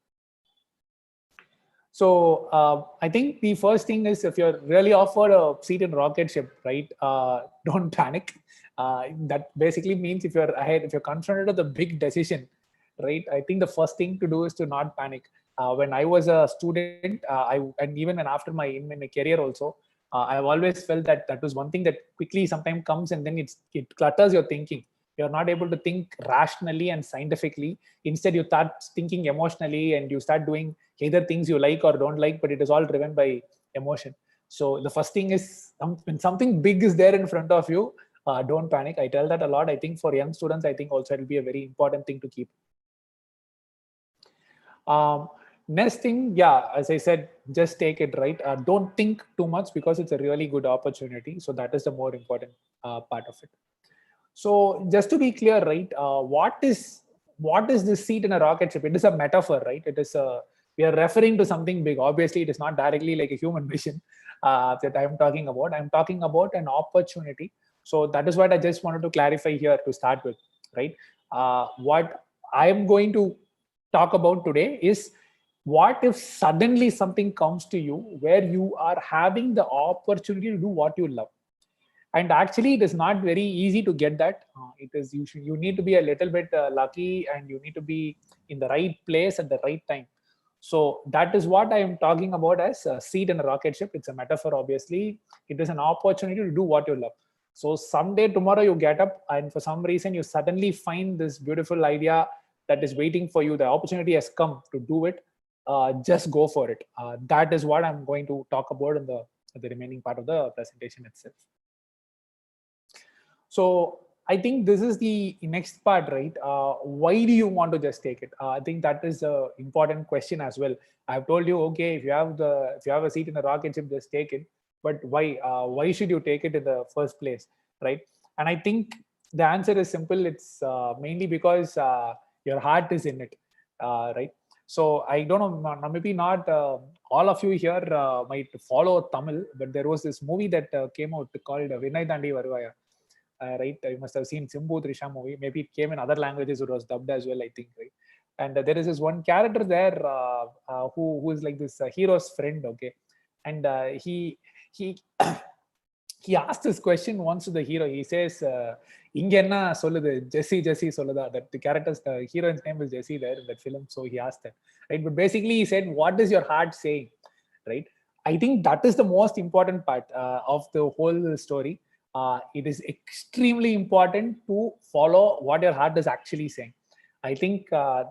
[SPEAKER 13] So I think the first thing is, if you're really offered a seat in rocket ship, right, don't panic. That basically means if you're ahead, if you're confronted with a big decision, right? I think the first thing to do is to not panic. When I was a student, and even when after in my career also, I've always felt that that was one thing that quickly sometimes comes and then it clutters your thinking. You're not able to think rationally and scientifically. Instead, you start thinking emotionally and you start doing either things you like or don't like, but it is all driven by emotion. So the first thing is when something big is there in front of you, don't panic. I tell that a lot. I think for young students, I think also it'll be a very important thing to keep. Next thing, yeah, as I said, just take it, right? Don't think too much because it's a really good opportunity. So that is the more important part of it. So just to be clear, right? What is this seat in a rocket ship? It is a metaphor, right? It is we are referring to something big. Obviously, it is not directly like a human mission that I'm talking about. I'm talking about an opportunity. So that is what I just wanted to clarify here to start with, right? What I am going to talk about today is what if suddenly something comes to you where you are having the opportunity to do what you love. And actually it is not very easy to get that. It is you need to be a little bit lucky, and you need to be in the right place at the right time. So that is what I am talking about as a seat in a rocket ship. It's a metaphor, obviously. It is an opportunity to do what you love. So someday tomorrow you get up and for some reason you suddenly find this beautiful idea that is waiting for you. The opportunity has come to do it. Just go for it. That is what I'm going to talk about in the remaining part of the presentation itself. So I think this is the next part, right? Why do you want to just take it? I think that is an important question as well. I've told you, okay, if you have a seat in a rocket ship, just take it. But why? Why should you take it in the first place, right? And I think the answer is simple. It's mainly because your heart is in it, right? So I don't know, maybe not all of you here might follow Tamil, but there was this movie that came out called Vinay Dandi Varuvaya. Right, you must have seen Simbu Trisha movie. Maybe it came in other languages. It was dubbed as well, I think. Right, and there is this one character there who is like this hero's friend. Okay, and he he asked this question once to the hero. He says, "Inga enna solludu Jesse solluda." That the character's heroine's name is Jessie there in that film. So he asked that. Right, but basically he said, "What is your heart saying?" Right. I think that is the most important part of the whole story. It is extremely important to follow what your heart is actually saying. I think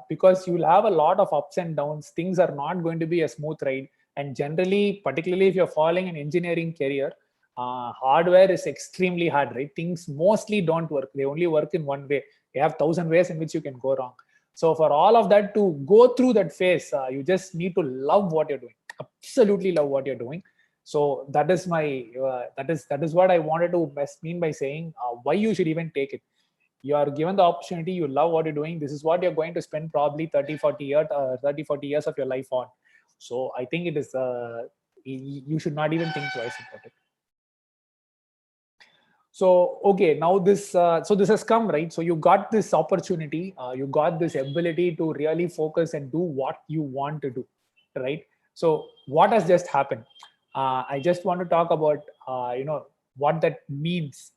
[SPEAKER 13] because you will have a lot of ups and downs, things are not going to be a smooth ride. And generally, particularly if you're following an engineering career, hardware is extremely hard, right? Things mostly don't work. They only work in one way. You have 1,000 ways in which you can go wrong. So for all of that to go through that phase, you just need to love what you're doing. Absolutely love what you're doing. So that is my that is what I wanted to mean by saying why you should even take it. You are given the opportunity, you love what you're doing. This is what you're going to spend probably 30-40 years of your life on. So I think it is you should not even think twice about it. So okay, now this so this has come, right? So you got this opportunity, you got this ability to really focus and do what you want to do, right? So what has just happened? I just want to talk about what that means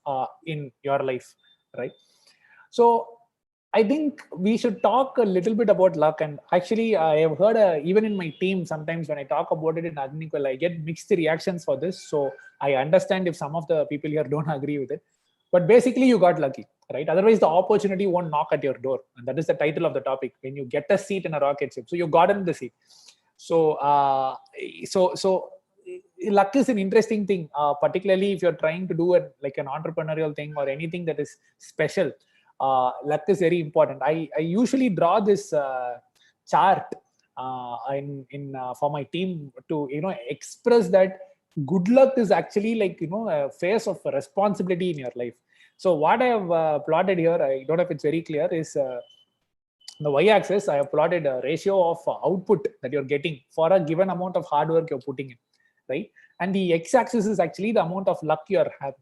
[SPEAKER 13] in your life, right? So I think we should talk a little bit about luck. And actually, I have heard even in my team sometimes when I talk about it in Agnical, I get mixed reactions for this. So I understand if some of the people here don't agree with it. But basically, you got lucky, right? Otherwise, the opportunity won't knock at your door. And that is the title of the topic. When you get a seat in a rocket ship, so you got in the seat. So luck is an interesting thing, particularly if you're trying to do like an entrepreneurial thing or anything that is special. Luck is very important. I usually draw this chart for my team to express that good luck is actually like a phase of responsibility in your life. So what I have plotted here, I don't know if it's very clear, is the y-axis. I have plotted a ratio of output that you're getting for a given amount of hard work you're putting in, right? And the x-axis is actually the amount of luck you're having.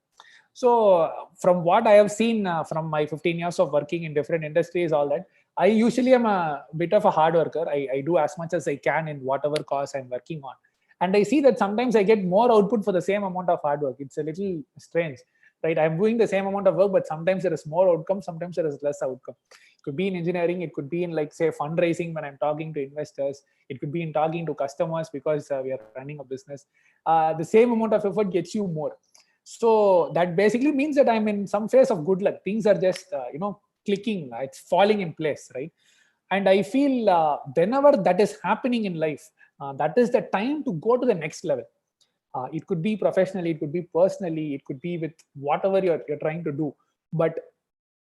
[SPEAKER 13] So from what I have seen from my 15 years of working in different industries, all that, I usually am a bit of a hard worker. I do as much as I can in whatever cause I'm working on. And I see that sometimes I get more output for the same amount of hard work. It's a little strange. right? I'm doing the same amount of work, but sometimes there is more outcome, sometimes there is less outcome. It could be in engineering, it could be in like say fundraising when I'm talking to investors, it could be in talking to customers because we are running a business. The same amount of effort gets you more. So that basically means that I'm in some phase of good luck. Things are just clicking, it's falling in place, right? And I feel whenever that is happening in life, that is the time to go to the next level. It could be professionally, it could be personally, it could be with whatever you're trying to do. But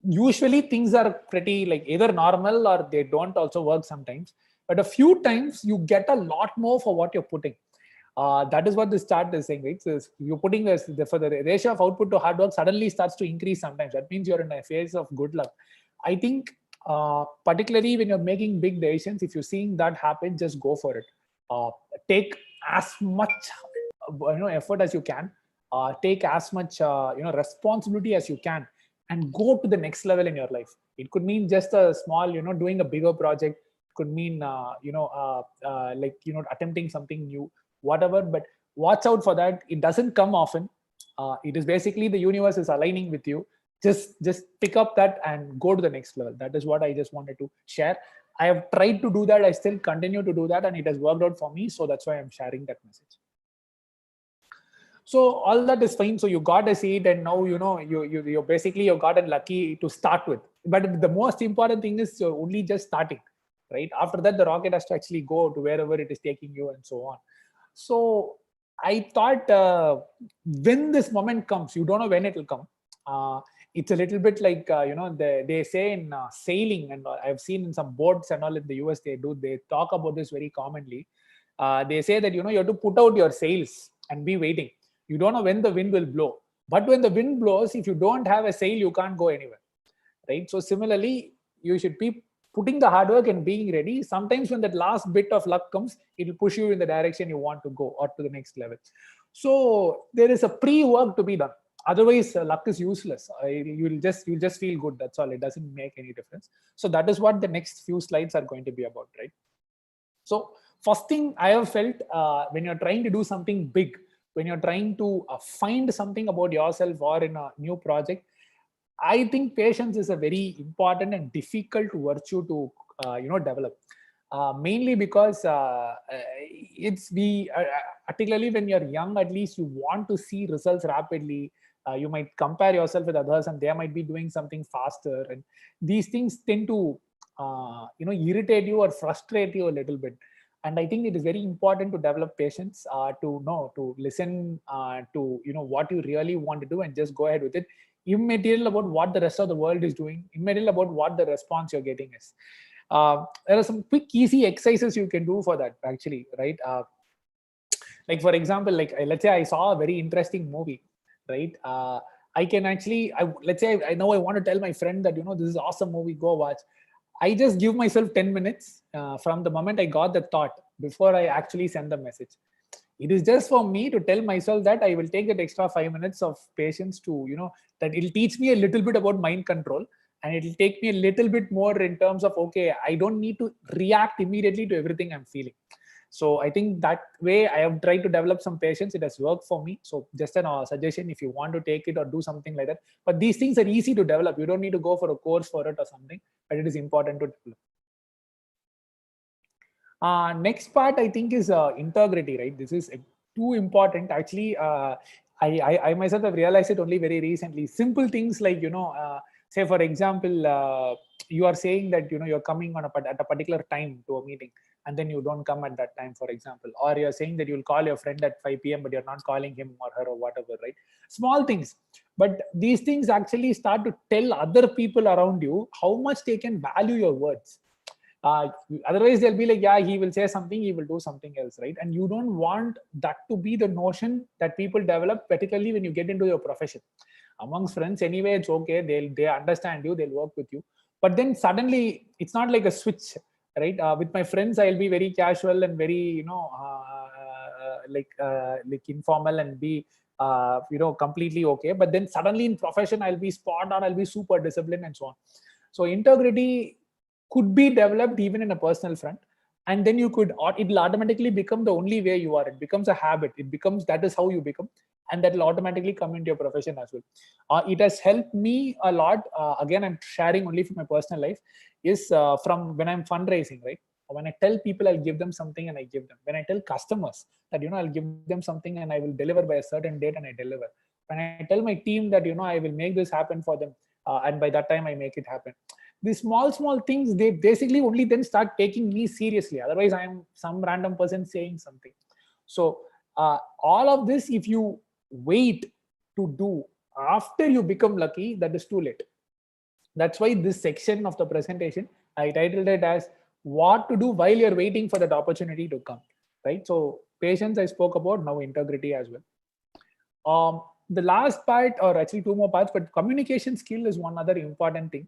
[SPEAKER 13] usually things are pretty like either normal or they don't also work sometimes. But a few times you get a lot more for what you're putting. That is what this chart is saying, right? So you're putting this for the ratio of output to hard work suddenly starts to increase sometimes. That means you're in a phase of good luck. I think particularly when you're making big decisions, if you're seeing that happen, just go for it. Take as much effort as you can. Take as much responsibility as you can, and go to the next level in your life. It could mean just a small, doing a bigger project. It could mean attempting something new, whatever. But watch out for that. It doesn't come often. It is basically the universe is aligning with you. Just pick up that and go to the next level. That is what I just wanted to share. I have tried to do that. I still continue to do that, and it has worked out for me. So that's why I'm sharing that message. So all that is fine. So you got a seat, and now you basically you've gotten lucky to start with. But the most important thing is you're only just starting, right? After that, the rocket has to actually go to wherever it is taking you, and so on. So I thought when this moment comes, you don't know when it will come. It's a little bit like they say in sailing, and I've seen in some boats and all in the US they talk about this very commonly. They say that you have to put out your sails and be waiting. You don't know when the wind will blow, but when the wind blows, if you don't have a sail, you can't go anywhere, right? So similarly, you should be putting the hard work and being ready. Sometimes when that last bit of luck comes, it will push you in the direction you want to go or to the next level. So there is a pre-work to be done. Otherwise, luck is useless. You'll just feel good. That's all. It doesn't make any difference. So that is what the next few slides are going to be about, right? So first thing I have felt when you're trying to do something big, when you're trying to find something about yourself or in a new project, I think patience is a very important and difficult virtue to develop. Mainly because particularly when you're young, at least you want to see results rapidly. You might compare yourself with others, and they might be doing something faster, and these things tend to irritate you or frustrate you a little bit. And I think it is very important to develop patience, to listen to what you really want to do and just go ahead with it, immaterial about what the rest of the world is doing, immaterial about what the response you're getting is. There are some quick, easy exercises you can do for that, actually, right? Like for example, let's say I saw a very interesting movie, right? I can actually, let's say I know I want to tell my friend that this is awesome movie, go watch. I just give myself 10 minutes from the moment I got the thought before I actually send the message. It is just for me to tell myself that I will take that extra 5 minutes of patience to, that it'll teach me a little bit about mind control, and it'll take me a little bit more in terms of, okay, I don't need to react immediately to everything I'm feeling. So I think that way I have tried to develop some patience. It has worked for me. So just a suggestion if you want to take it or do something like that. But these things are easy to develop. You don't need to go for a course for it or something, but it is important to develop. Next part I think is integrity, right? This is too important. Actually, I myself have realized it only very recently. Simple things like, say for example, you are saying that, you're coming at a particular time to a meeting, and then you don't come at that time, for example, or you're saying that you'll call your friend at 5 p.m. but you're not calling him or her or whatever, right? Small things, but these things actually start to tell other people around you how much they can value your words. Otherwise they'll be like, yeah, he will say something, he will do something else, right? And you don't want that to be the notion that people develop, particularly when you get into your profession. Amongst friends anyway, it's okay, they understand you, they'll work with you. But then suddenly it's not like a switch, right? With my friends I'll be very casual and very like informal and be completely okay, but then suddenly in profession I'll be spot on, I'll be super disciplined and so on. So integrity could be developed even in a personal front, and then it'll automatically become the only way you are. It becomes a habit. It becomes, that is how you become. and that will automatically come into your profession as well. It has helped me a lot. Again, I'm sharing only from my personal life, is from when I'm fundraising, right? When I tell people I'll give them something and I give them. When I tell customers that, I'll give them something and I will deliver by a certain date and I deliver. When I tell my team that, I will make this happen for them, and by that time I make it happen. These small things, they basically only then start taking me seriously. Otherwise, I'm some random person saying something. So all of this, if you wait to do after you become lucky, that is too late. That's why this section of the presentation, I titled it as what to do while you're waiting for that opportunity to come, right? So patience I spoke about, now integrity as well. The last part, or actually two more parts, but communication skill is one other important thing.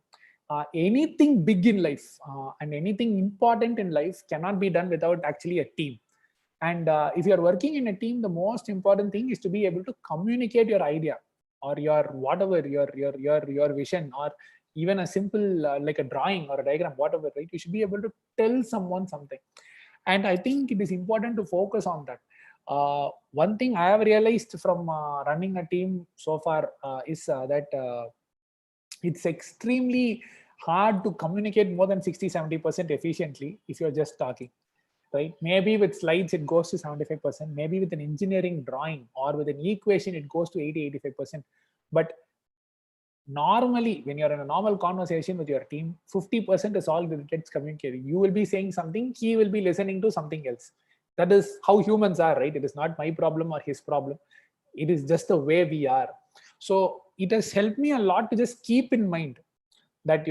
[SPEAKER 13] Anything big in life and anything important in life cannot be done without actually a team. And if you're working in a team, the most important thing is to be able to communicate your idea or your whatever, your vision, or even a simple like a drawing or a diagram, whatever, right? You should be able to tell someone something. And I think it is important to focus on that. One thing I have realized from running a team so far is that it's extremely hard to communicate more than 60-70% efficiently if you're just talking, right? Maybe with slides it goes to 75%, maybe with an engineering drawing or with an equation it goes to 80-85%. But normally when you're in a normal conversation with your team, 50% is all that gets communicated. You will be saying something, he will be listening to something else. That is how humans are, right? It is not my problem or his problem. It is just the way we are. So it has helped me a lot to just keep in mind that,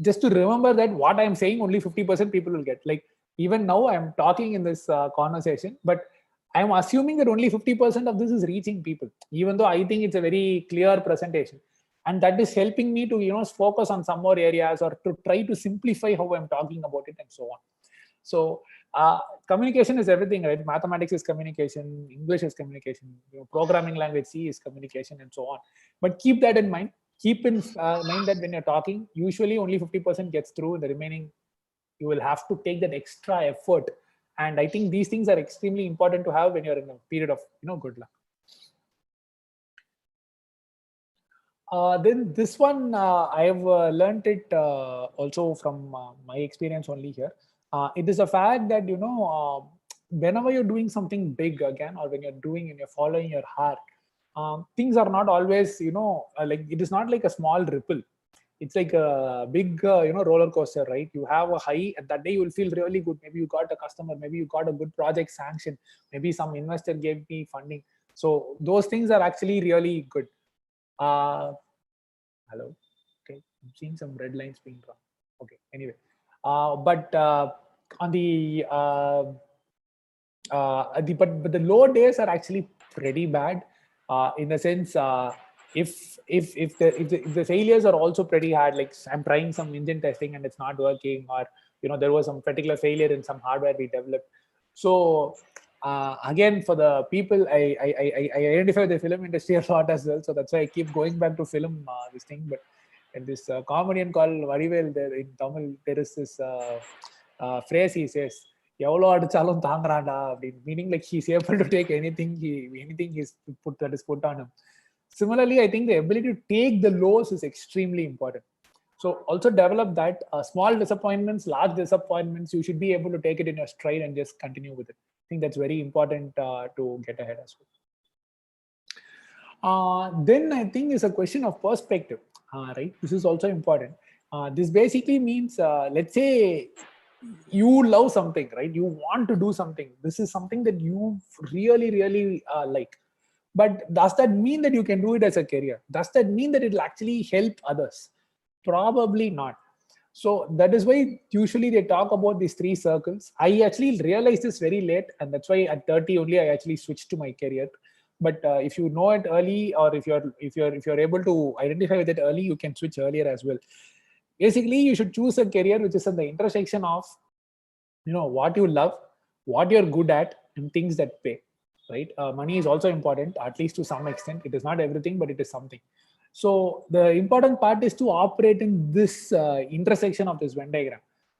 [SPEAKER 13] just to remember that what I'm saying, only 50% people will get. Like even now I'm talking in this conversation, but I'm assuming that only 50% of this is reaching people, even though I think it's a very clear presentation. And that is helping me to, focus on some more areas or to try to simplify how I'm talking about it and so on. So communication is everything, right? Mathematics is communication, English is communication, programming language C is communication, and so on. But keep that in mind. Keep in mind that when you're talking, usually only 50% gets through. The remaining, you will have to take that extra effort. And I think these things are extremely important to have when you're in a period of, good luck. Then this one, I have learned it also from my experience only here. It is a fact that, whenever you're doing something big again, or when you're following your heart, things are not always, like it is not like a small ripple. It's like a big, roller coaster, right? You have a high, and that day you will feel really good. Maybe you got a customer, maybe you got a good project sanction, maybe some investor gave me funding. So those things are actually really good. Hello. Okay, I'm seeing some red lines being drawn. Okay, anyway, but on but the low days are actually pretty bad, in the sense if the failures are also pretty hard. Like I'm trying some engine testing and it's not working, or there was some particular failure in some hardware we developed. So again, for the people, I identify the film industry a lot as well, so that's why I keep going back to film this thing. But in this comedian called Varivel, there in Tamil, there is this phrase he says, meaning like he's able to take anything he's put on him. Similarly, I think the ability to take the lows is extremely important. So also develop that. Small disappointments, large disappointments, you should be able to take it in your stride and just continue with it. I think that's very important to get ahead as well. Then I think it's a question of perspective, right? This is also important. This basically means, let's say you love something, right? You want to do something. This is something that you really, really like. But does that mean that you can do it as a career? Does that mean that it will actually help others? Probably not. So that is why usually they talk about these 3 circles. I actually realized this very late, and that's why at 30 only I actually switched to my career. But if you know it early, or if you're able to identify with it early, you can switch earlier as well. Basically, you should choose a career which is in the intersection of, what you love, what you're good at, and things that pay, right? Money is also important, at least to some extent. It is not everything, but it is something. So the important part is to operate in this intersection of this Venn diagram,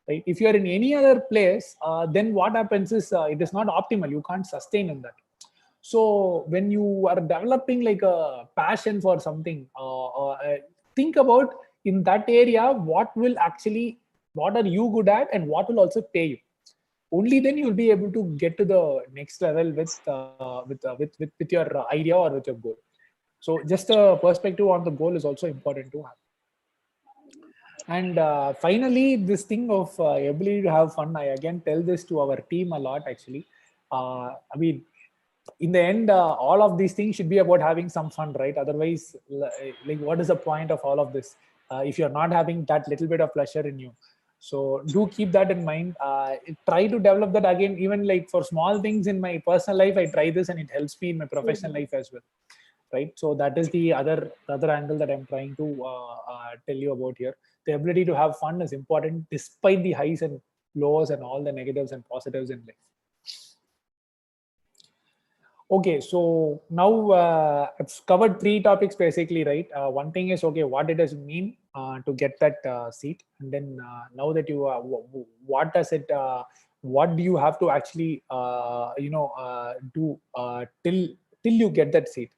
[SPEAKER 13] right? If you're in any other place, then what happens is it is not optimal. You can't sustain in that. So when you are developing like a passion for something, think about in that area what are you good at and what will also pay you. Only then you'll be able to get to the next level with your idea or with your goal. So just a perspective on the goal is also important to have. And finally, this thing of ability to have fun, I again tell this to our team a lot actually. I mean, in the end, all of these things should be about having some fun, right? Otherwise, like what is the point of all of this if you're not having that little bit of pleasure in you? So do keep that in mind. Try to develop that again, even like for small things in my personal life, I try this and it helps me in my professional life as well, right? So that is the other angle that I'm trying to tell you about here. The ability to have fun is important despite the highs and lows and all the negatives and positives in life. Okay, so now I've covered 3 topics basically, right? One thing is, okay, what it does mean to get that seat, and then now that you what does it what do you have to actually do till you get that seat,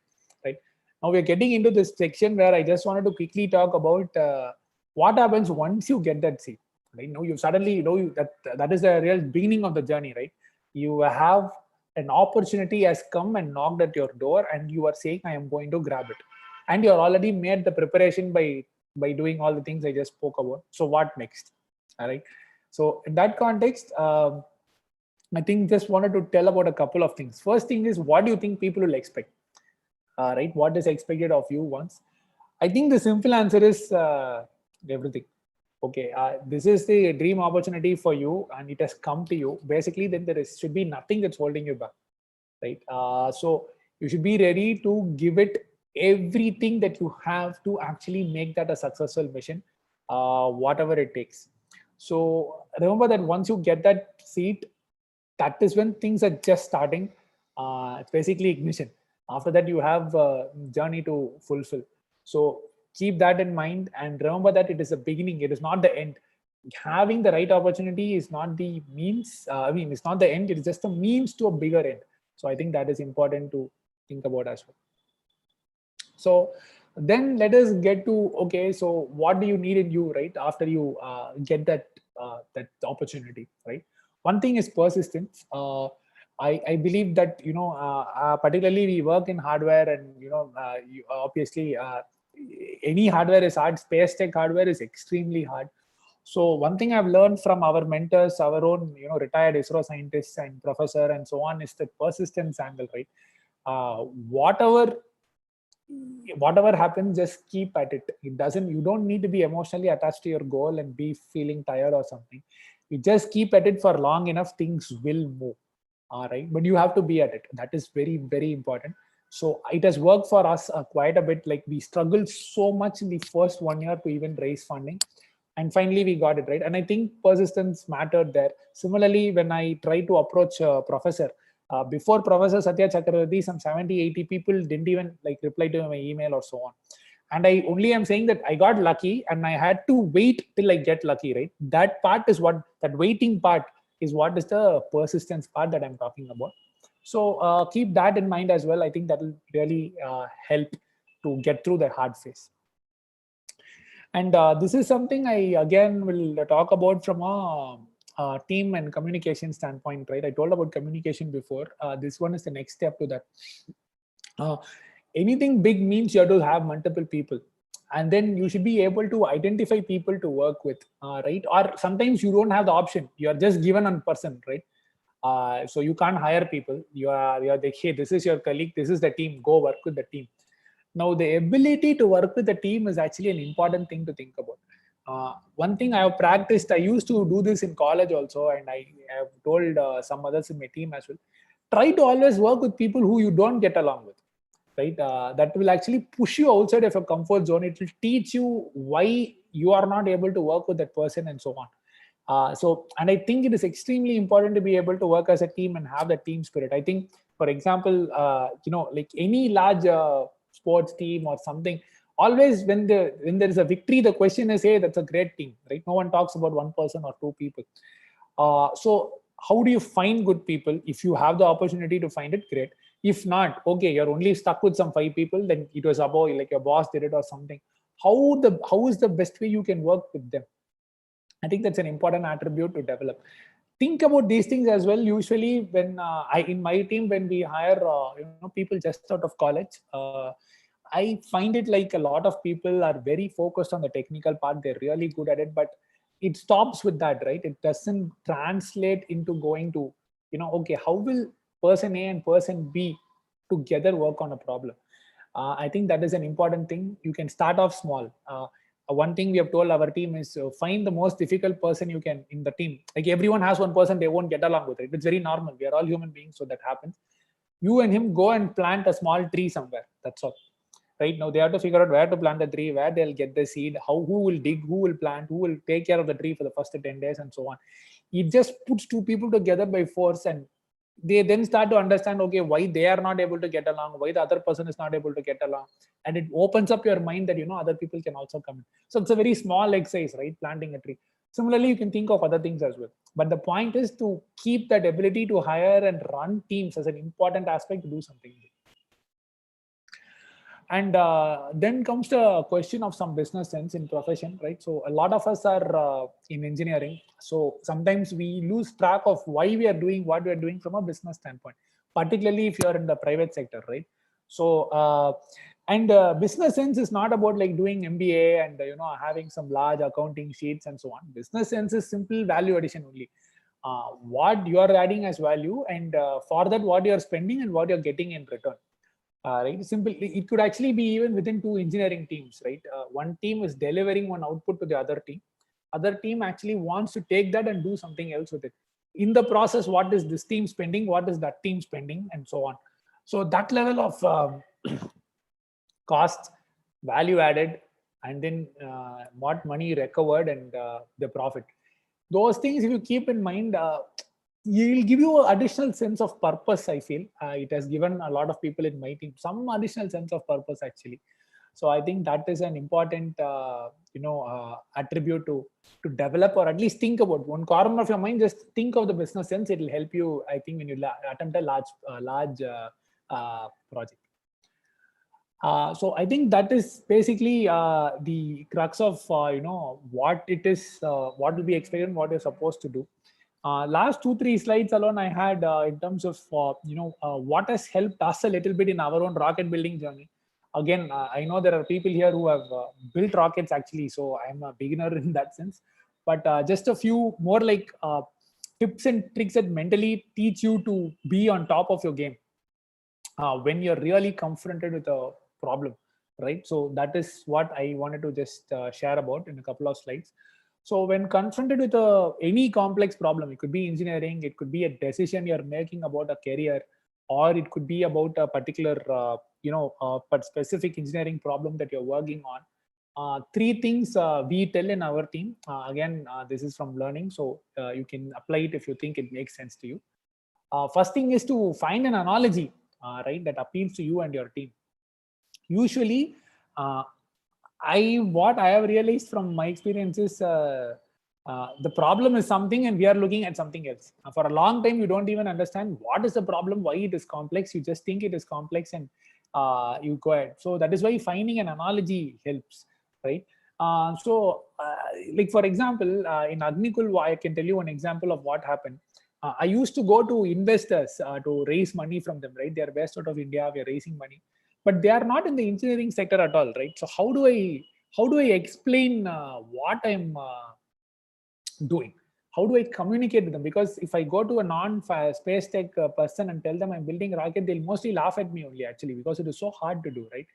[SPEAKER 13] right? Now we're getting into this section where I just wanted to quickly talk about what happens once you get that seat, right? Now you suddenly that is the real beginning of the journey, right? You have an opportunity has come and knocked at your door and you are saying, I am going to grab it. And you're already made the preparation by doing all the things I just spoke about. So what next? All right. So in that context, I think just wanted to tell about a couple of things. First thing is, what do you think people will expect? Right. What is expected of you once? I think the simple answer is everything. Okay, this is the dream opportunity for you and it has come to you. Basically, then should be nothing that's holding you back, right? So you should be ready to give it everything that you have to actually make that a successful mission, whatever it takes. So remember that once you get that seat, that is when things are just starting. It's basically ignition. After that, you have a journey to fulfill. So keep that in mind and remember that it is a beginning, it is not the end. Having the right opportunity is not the means, it's not the end, it is just a means to a bigger end. So I think that is important to think about as well. So then let us get to, okay, so what do you need in you, right? After you get that opportunity, right? One thing is persistence. I believe that, particularly we work in hardware and, obviously any hardware is hard. Space tech hardware is extremely hard. So one thing I've learned from our mentors, our own, retired ISRO scientists and professor and so on, is the persistence angle, right? Whatever happens, just keep at it. You don't need to be emotionally attached to your goal and be feeling tired or something. You just keep at it for long enough, things will move. All right, but you have to be at it. That is very, very important. So it has worked for us quite a bit. Like we struggled so much in the first 1 year to even raise funding, and finally we got it right. And I think persistence mattered there. Similarly, when I tried to approach a professor, before Professor Satya Chakravarti, some 70-80 people didn't even reply to my email or so on. And I only am saying that I got lucky and I had to wait till I get lucky, right? That part is that waiting part is what is the persistence part that I'm talking about. So keep that in mind as well. I think that will really help to get through the hard phase. And this is something I again will talk about from a team and communication standpoint, right? I told about communication before. This one is the next step to that. Anything big means you have to have multiple people, and then you should be able to identify people to work with, right? Or sometimes you don't have the option, you are just given one person, right? So you can't hire people. You're like, hey, this is your colleague, this is the team, go work with the team. Now the ability to work with the team is actually an important thing to think about. One thing I have practiced, I used to do this in college also, and I have told some others in my team as well, try to always work with people who you don't get along with, right? That will actually push you outside of your comfort zone. It will teach you why you are not able to work with that person and so on. And I think it is extremely important to be able to work as a team and have that team spirit. I think, for example, like any large sports team or something, always when there is a victory, the question is, hey, that's a great team, right? No one talks about one person or two people. So how do you find good people? If you have the opportunity to find it, great. If not, okay, you're only stuck with some 5 people, then it was about like your boss did it or something. How is the best way you can work with them? I think that's an important attribute to develop. Think about these things as well. Usually when in my team, when we hire people just out of college, I find it like a lot of people are very focused on the technical part. They're really good at it, but it stops with that, right? It doesn't translate into going to, okay, how will person A and person B together work on a problem? I think that is an important thing. You can start off small. One thing we have told our team is find the most difficult person you can in the team. Like everyone has one person they won't get along with it. It's very normal. We are all human beings, so that happens. You and him go and plant a small tree somewhere. That's all. Right now they have to figure out where to plant the tree, where they'll get the seed, who will dig, who will plant, who will take care of the tree for the first 10 days, and so on. It just puts two people together by force, and they then start to understand, okay, why they are not able to get along, why the other person is not able to get along, and it opens up your mind that other people can also come in. So it's a very small exercise, right? Planting a tree. Similarly, you can think of other things as well. But the point is to keep that ability to hire and run teams as an important aspect to do something. And then comes the question of some business sense in profession, right? So a lot of us are in engineering. So sometimes we lose track of why we are doing what we are doing from a business standpoint, particularly if you are in the private sector, right? So, business sense is not about like doing MBA and, having some large accounting sheets and so on. Business sense is simple value addition only. What you are adding as value, and for that, what you are spending and what you're getting in return. Right, simple. It could actually be even within two engineering teams, right? One team is delivering one output to the other team actually wants to take that and do something else with it. In the process, what is this team spending, what is that team spending, and so on. So that level of cost, value added, and then what money recovered and the profit, those things if you keep in mind, it will give you an additional sense of purpose. I feel it has given a lot of people in my team some additional sense of purpose actually. So I think that is an important attribute to develop, or at least think about. One corner of your mind, just think of the business sense. It will help you, I think, when you attempt a large project. So I think that is basically the crux of what it is, what will be expected, what you're supposed to do. Last 2-3 slides alone I had in terms of what has helped us a little bit in our own rocket building journey. Again, I know there are people here who have built rockets actually, so I'm a beginner in that sense. But just a few more like tips and tricks that mentally teach you to be on top of your game when you're really confronted with a problem, right? So that is what I wanted to just share about in a couple of slides. So when confronted with any complex problem, it could be engineering, it could be a decision you're making about a career, or it could be about a particular, but specific engineering problem that you're working on. 3 things we tell in our team. Again, this is from learning, so you can apply it if you think it makes sense to you. First thing is to find an analogy, right, that appeals to you and your team. Usually, what I have realized from my experience is the problem is something and we are looking at something else. For a long time, you don't even understand what is the problem, why it is complex. You just think it is complex and you go ahead. So that is why finding an analogy helps, right? Like for example, in Agnikul, I can tell you an example of what happened. I used to go to investors to raise money from them, right? They are based out of India, we are raising money, but they are not in the engineering sector at all, right? So how do I explain what I'm doing? How do I communicate with them? Because if I go to a non-space tech person and tell them I'm building a rocket, they'll mostly laugh at me only actually, because it is so hard to do, right?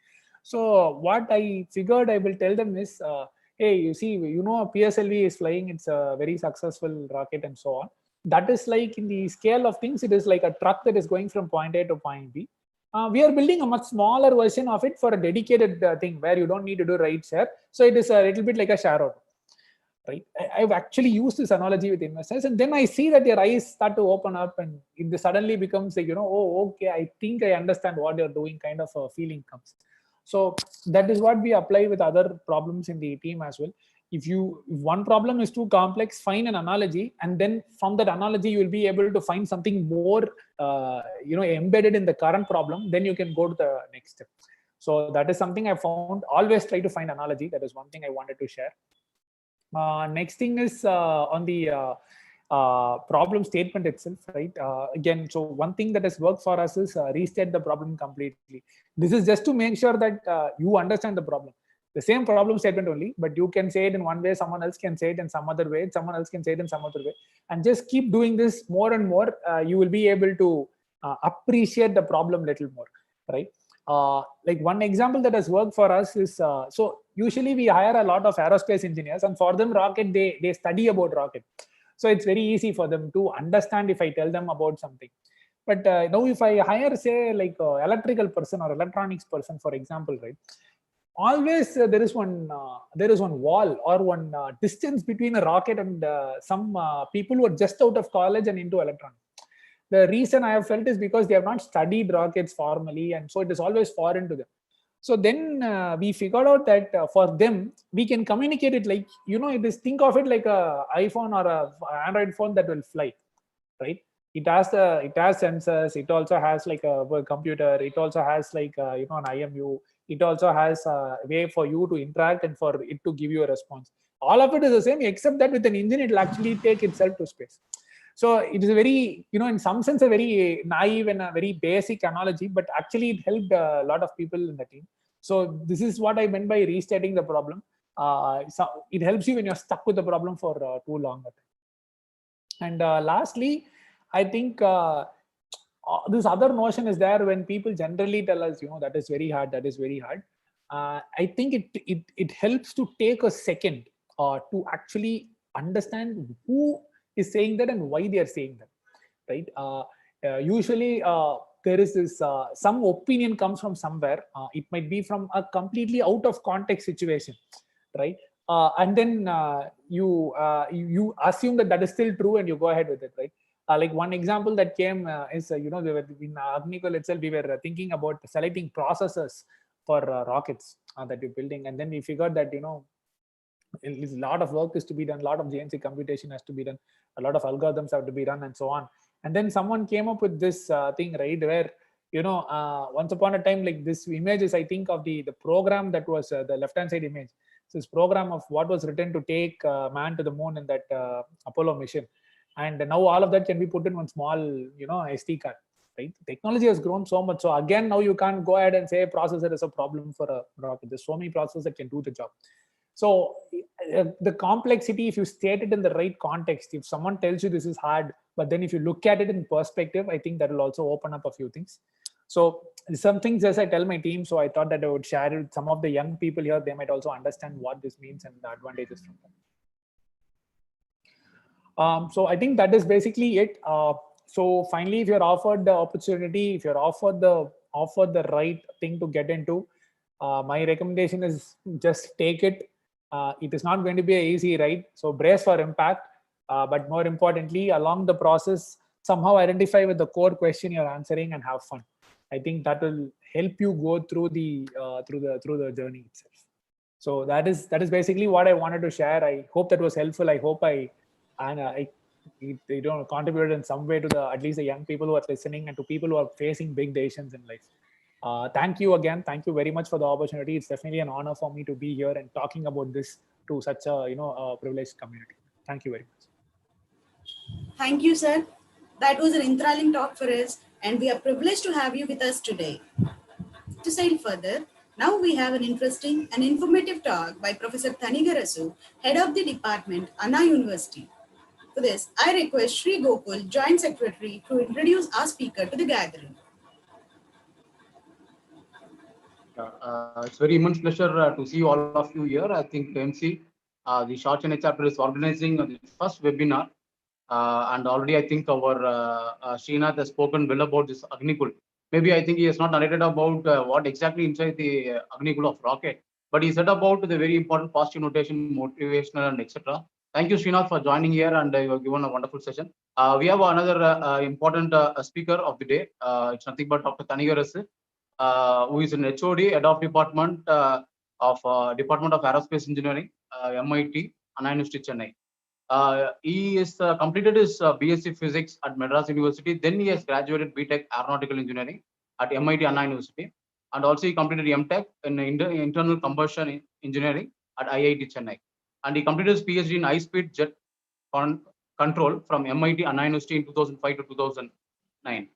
[SPEAKER 13] So what I figured I will tell them is, hey, you see, a PSLV is flying, it's a very successful rocket and so on. That is like in the scale of things, it is like a truck that is going from point A to point B. We are building a much smaller version of it for a dedicated thing where you don't need to do ride share. So it is a little bit like a share auto, right? I've actually used this analogy with investors, and then I see that their eyes start to open up, and it suddenly becomes like, oh, okay, I think I understand what you're doing, kind of a feeling comes. So that is what we apply with other problems in the team as well. If one problem is too complex, find an analogy, and then from that analogy you will be able to find something more embedded in the current problem. Then you can go to the next step. So that is something I found. Always try to find analogy. That is one thing I wanted to share. Next thing is on the problem statement itself, right? Again, so one thing that has worked for us is restate the problem completely. This is just to make sure that you understand the problem. The same problem statement only, but you can say it in one way, someone else can say it in some other way, someone else can say it in some other way, and just keep doing this more and more. You will be able to appreciate the problem a little more, right? Like one example that has worked for us is, so usually we hire a lot of aerospace engineers, and for them rocket, they study about rocket. So it's very easy for them to understand if I tell them about something. But now if I hire, say, like electrical person or electronics person, for example, right? Always there is one wall or one distance between a rocket and some people who are just out of college and into electronics. The reason I have felt is because they have not studied rockets formally, and so it is always foreign to them. So then we figured out that for them, we can communicate it like, it is, think of it like a iPhone or a Android phone that will fly, right? It has sensors. It also has like a computer. It also has like an IMU. It also has a way for you to interact and for it to give you a response. All of it is the same, except that with an engine, it will actually take itself to space. So it is a very, in some sense, a very naive and a very basic analogy, but actually it helped a lot of people in the team. So this is what I meant by restating the problem. So it helps you when you're stuck with the problem for too long. And lastly, I think this other notion is there when people generally tell us, that is very hard, that is very hard. I think it helps to take a second to actually understand who is saying that and why they are saying that, right? Usually there is this, some opinion comes from somewhere. It might be from a completely out of context situation, right? And then you assume that is still true and you go ahead with it, right? Like one example that came is, we were in Agnikul itself, we were thinking about selecting processors for rockets that you're building. And then we figured that, a lot of work is to be done, a lot of JNC computation has to be done, a lot of algorithms have to be run, and so on. And then someone came up with this thing, right, where, once upon a time, like this image is, I think, of the program that was the left-hand side image. So this program of what was written to take man to the moon in that Apollo mission. And now all of that can be put in one small, SD card, right? Technology has grown so much. So again, now you can't go ahead and say processor is a problem for a rocket. There's so many processors that can do the job. So the complexity, if you state it in the right context, if someone tells you this is hard, but then if you look at it in perspective, I think that will also open up a few things. So some things, as I tell my team, so I thought that I would share it with some of the young people here. They might also understand what this means and the advantages from that. So I think that is basically it. So finally, if you're offered the opportunity, if you're offered the right thing to get into, my recommendation is just take it. It is not going to be an easy ride, so brace for impact. But more importantly, along the process, somehow identify with the core question you're answering and have fun. I think that will help you go through the journey itself. So that is basically what I wanted to share. I hope that was helpful. I hope I contributed in some way to at least the young people who are listening and to people who are facing big decisions in life. Thank you again. Thank you very much for the opportunity. It's definitely an honor for me to be here and talking about this to such a privileged community. Thank you very much.
[SPEAKER 1] Thank you, sir. That was an enthralling talk for us, and we are privileged to have you with us today. To sail further, now we have an interesting and informative talk by Professor Thanigarasu, Head of the Department, Anna University. For this, I request Sri Gokul, Joint Secretary, to introduce our speaker to the gathering.
[SPEAKER 8] It's very immense pleasure to see all of you here. I think HEMSI, the SHAR Chennai chapter, is organizing the first webinar. And already I think our Srinath has spoken well about this Agnikul. Maybe I think he has not narrated about what exactly inside the Agnikul of rocket, but he said about the very important positive notation, motivational, and etc. Thank you, Srinath, for joining here, and you have given a wonderful session. We have another important speaker of the day. It's nothing but Dr. Thanigarasu, who is an HOD, Head of Department of Department of Aerospace Engineering. MIT, Anna University, Chennai. He is completed his BSc Physics at Madras University. Then he has graduated BTech Aeronautical Engineering at MIT, Anna University. And also he completed MTech in Internal Combustion Engineering at IIT, Chennai. And he completed his PhD in high-speed jet control from MIT, Anna University in 2005 to 2009.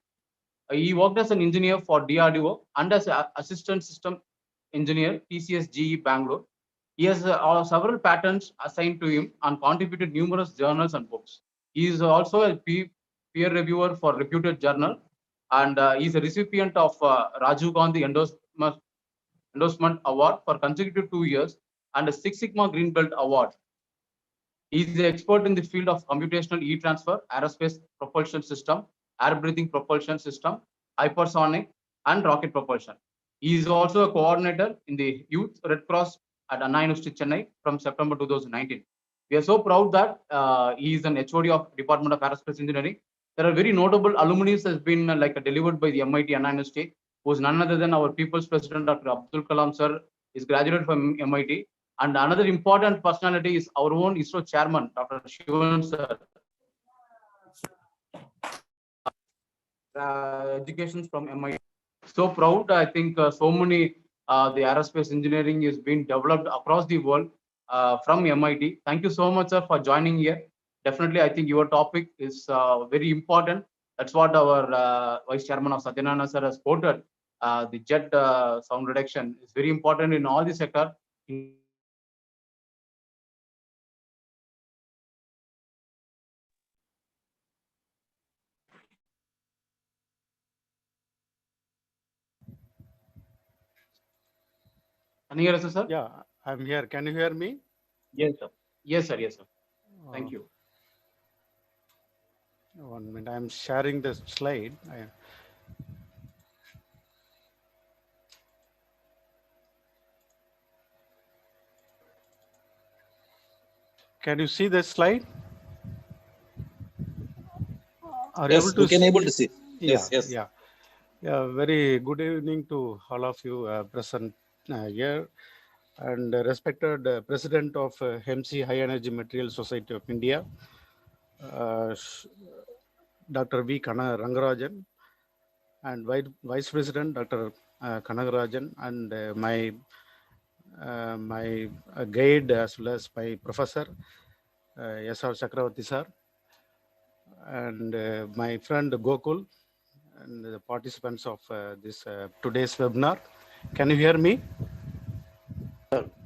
[SPEAKER 8] He worked as an engineer for DRDO and as an assistant system engineer, TCS GE Bangalore. He has several patents assigned to him and contributed numerous journals and books. He is also a peer reviewer for reputed journal, and he is a recipient of Rajiv Gandhi Endorsement Award for consecutive 2 years and a Six Sigma Green Belt Award. He is an expert in the field of computational e-transfer, aerospace propulsion system, air breathing propulsion system, hypersonic, and rocket propulsion. He is also a coordinator in the Youth Red Cross at Anna University, Chennai from September 2019. We are so proud that he is an HOD of Department of Aerospace Engineering. There are very notable alumni has been delivered by the MIT Anna University, who is none other than our People's President, Dr. Abdul Kalam sir, is graduated from MIT. And another important personality is our own ISRO chairman, Dr. Shivan sir. Educations from MIT. So proud, I think so many the aerospace engineering is being developed across the world from MIT. Thank you so much, sir, for joining here. Definitely, I think your topic is very important. That's what our Vice Chairman of Satyanarayana sir has quoted. The jet sound reduction is very important in all the sector. Can you hear us, sir?
[SPEAKER 14] Yeah, I'm here. Can you hear me?
[SPEAKER 8] Yes, sir. Yes, sir. Yes, sir. Thank you.
[SPEAKER 14] 1 minute. I'm sharing the slide. Can you see the slide? Are
[SPEAKER 12] Yes,
[SPEAKER 14] able to
[SPEAKER 12] we can able to see. Yes,
[SPEAKER 14] Yeah,
[SPEAKER 12] yes.
[SPEAKER 14] yeah. Yeah, very good evening to all of you present here, and respected President of HEMSI High Energy Material Society of India, Dr. V. Rangarajan, and Vice President Dr. Kanagarajan, and my guide as well as my professor, S.R. Chakravarti sir, and my friend Gokul, and the participants of this today's webinar. Can you hear me?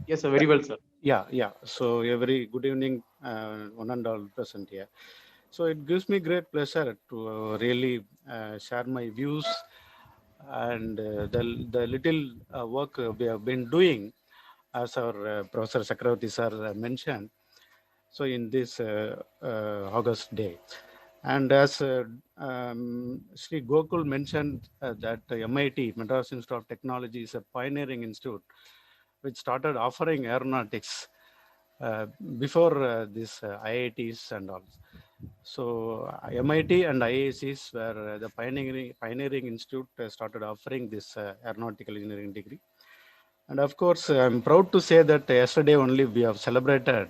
[SPEAKER 8] Yes, sir. Very well, sir.
[SPEAKER 14] Yeah, yeah. So a very good evening, one and all present here. So it gives me great pleasure to really share my views and the little work we have been doing, as our Professor Chakravarti sir mentioned. So in this August day. And as Sri Gokul mentioned that MIT, Madras Institute of Technology, is a pioneering institute which started offering aeronautics before this IITs and all. So MIT and IICs were the pioneering institute started offering this aeronautical engineering degree. And of course, I'm proud to say that yesterday only we have celebrated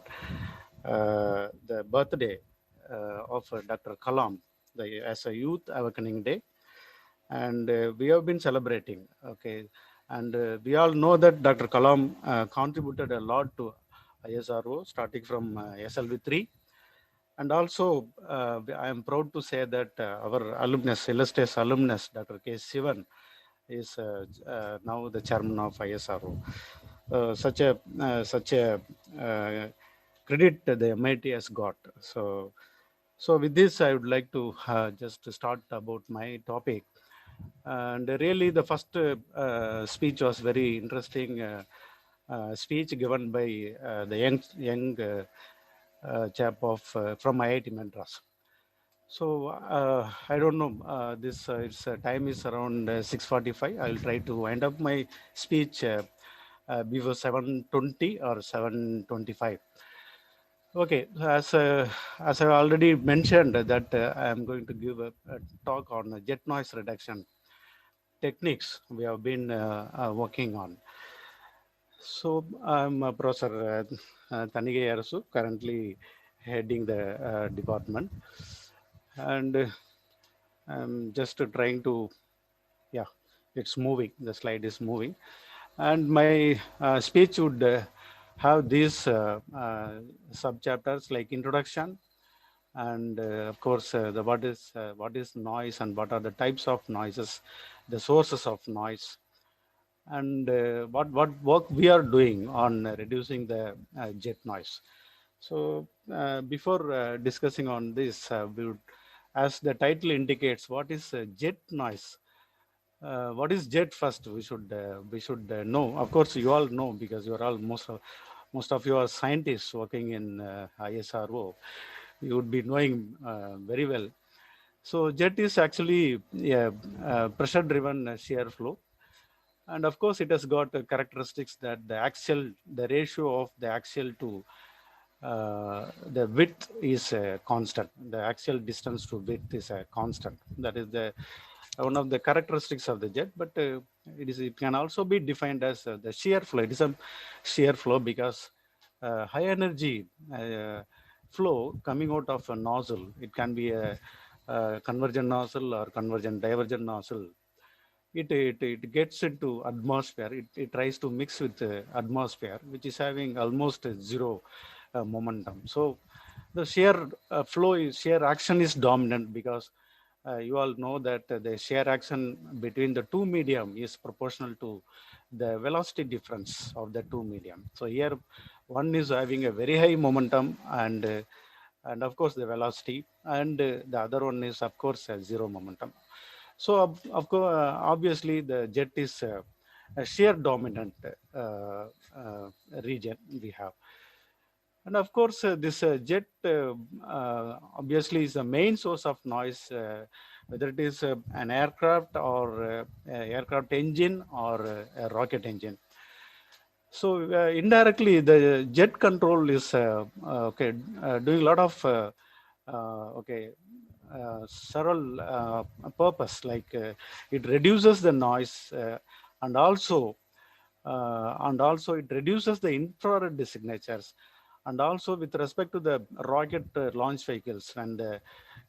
[SPEAKER 14] the birthday of Dr. Kalam as a Youth Awakening Day. And we have been celebrating, okay. And we all know that Dr. Kalam contributed a lot to ISRO, starting from SLV3. And also, I am proud to say that our alumnus, illustrious alumnus, Dr. K. Sivan, is now the chairman of ISRO. Such a credit the MIT has got. So with this, I would like to just start about my topic. And really, the first speech was very interesting speech given by the young chap of from IIT Madras. So I don't know. This its time is around 6:45. I will try to wind up my speech before 7:20 or 7:25. Okay, as I already mentioned that I am going to give a talk on jet noise reduction techniques we have been working on. So I'm Professor Tanige Arasu, currently heading the department, and I'm just trying to, yeah, it's moving. The slide is moving, and my speech would have these sub chapters like introduction, and of course the what is noise and what are the types of noises, the sources of noise, and what work we are doing on reducing the jet noise. So before discussing on this, we would, as the title indicates, what is jet noise? What is jet first? We should know. Of course, you all know because you are all most of you are scientists working in ISRO. You would be knowing very well. So jet is actually a pressure-driven shear flow, and of course, it has got characteristics that the ratio of the axial to the width is constant. The axial distance to width is a constant. That is the one of the characteristics of the jet. But it can also be defined as the shear flow. It is a shear flow because high energy flow coming out of a nozzle. It can be a convergent nozzle or convergent divergent nozzle. It gets into atmosphere. It tries to mix with the atmosphere, which is having almost zero momentum. So the shear shear action is dominant because you all know that the shear action between the two medium is proportional to the velocity difference of the two medium. So here one is having a very high momentum and of course the velocity, and the other one is of course zero momentum. So of course, obviously, the jet is a shear dominant region we have, and of course, this jet obviously is the main source of noise, whether it is an aircraft or aircraft engine or a rocket engine. So indirectly, the jet control is doing a lot of okay several purpose, like it reduces the noise and also it reduces the infrared signatures, and also with respect to the rocket launch vehicles when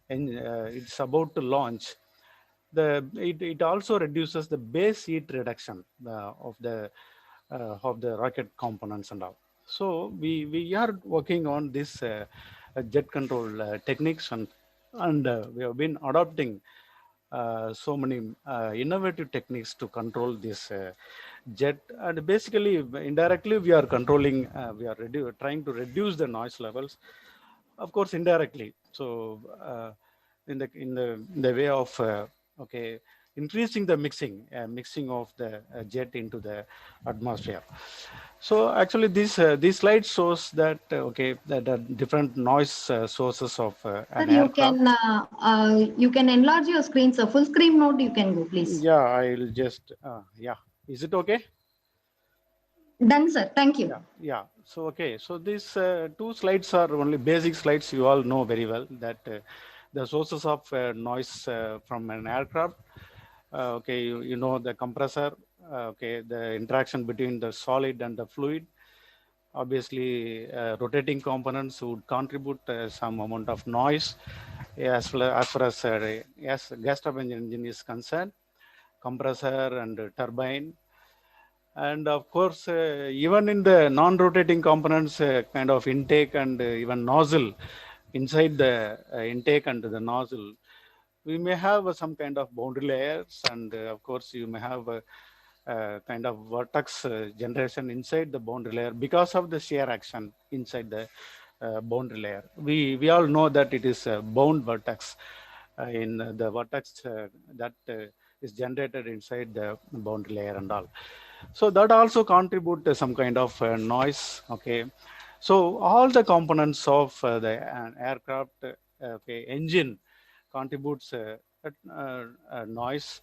[SPEAKER 14] it's about to launch, it also reduces the base heat reduction of the rocket components and all. So we are working on this jet control techniques, and we have been adopting so many innovative techniques to control this jet, and basically indirectly we are controlling, trying to reduce the noise levels, of course indirectly. So in the way of okay increasing the mixing of the jet into the atmosphere. So actually this slide shows that okay, that are different noise sources of
[SPEAKER 4] Sir,
[SPEAKER 14] an aircraft.
[SPEAKER 4] you can enlarge your screen. So full screen mode, you can go, please.
[SPEAKER 14] Yeah, I'll just yeah, is it okay?
[SPEAKER 4] Done, sir. Thank you.
[SPEAKER 14] Yeah. So okay, so these two slides are only basic slides. You all know very well that the sources of noise from an aircraft. Okay, you know the compressor. Okay, the interaction between the solid and the fluid. Obviously, rotating components would contribute some amount of noise, as far as gas turbine engine is concerned, compressor and turbine. And of course, even in the non-rotating components, kind of intake and even nozzle, inside the intake and the nozzle, we may have some kind of boundary layers, and of course, you may have kind of vortex generation inside the boundary layer because of the shear action inside the boundary layer. We all know that it is a bound vortex in the vortex that is generated inside the boundary layer and all. So that also contribute to some kind of noise. Okay, so all the components of the aircraft okay, engine contributes noise,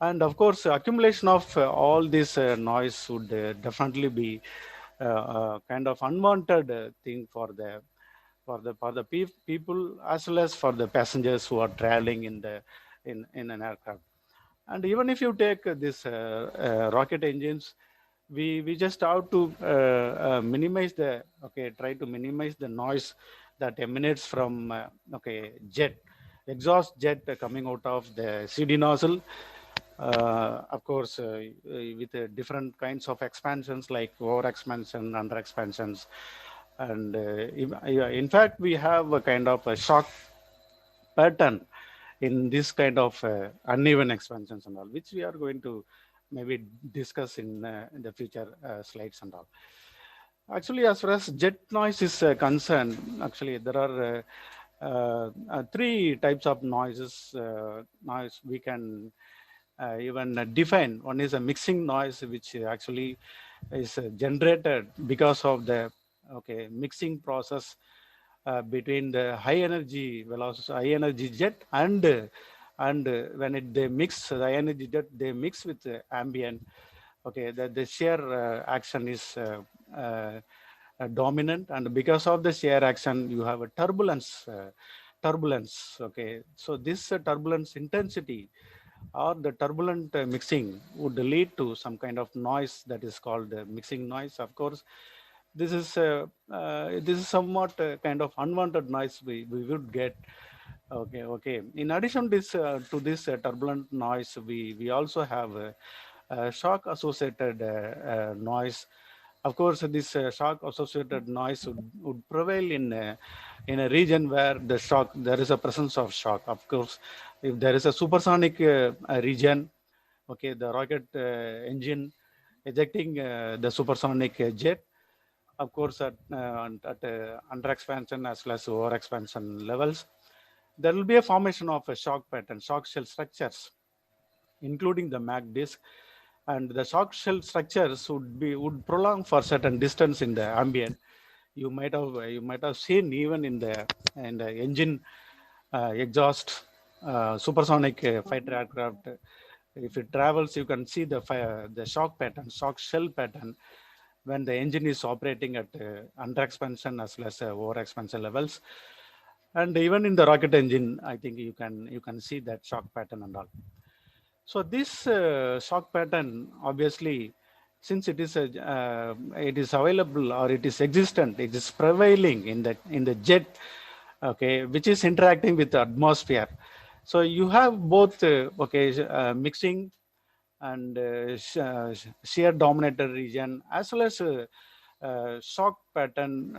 [SPEAKER 14] and of course accumulation of all this noise would definitely be kind of unwanted thing for the people as well as for the passengers who are traveling in an aircraft. And even if you take this rocket engines, we just have to minimize the, try to minimize the noise that emanates from jet, exhaust jet coming out of the CD nozzle. Of course, with different kinds of expansions like over expansion, under expansions, and in fact, we have a kind of a shock pattern in this kind of uneven expansions and all, which we are going to maybe discuss in the future slides and all. Actually, as far as jet noise is concerned, actually there are three types of noises. Noise we can even define. One is a mixing noise, which actually is generated because of the mixing process between the high energy velocity, high energy jet, and when they mix the high energy jet, they mix with the ambient. The shear action is dominant, and because of the shear action, you have a turbulence. So this turbulence intensity or the turbulent mixing would lead to some kind of noise that is called mixing noise. Of course, this is somewhat kind of unwanted noise we would get. In addition to this turbulent noise, we also have shock associated noise. Of course, this shock associated noise would prevail in a region where there is a presence of shock. Of course, if there is a supersonic region, the rocket engine ejecting the supersonic jet, of course, at under expansion as well as over expansion levels, there will be a formation of a shock pattern, shock shell structures, including the mag disk, and the shock shell structures would prolong for certain distance in the ambient. You might have seen even in the engine exhaust supersonic fighter aircraft. If it travels, you can see the shock pattern, shock shell pattern, when the engine is operating at under expansion as well as over expansion levels. And even in the rocket engine, I think you can see that shock pattern and all. So this shock pattern, obviously, since it is available or it is existent, it is prevailing in the jet, which is interacting with the atmosphere. So you have both mixing and shear dominated region, as well as shock pattern,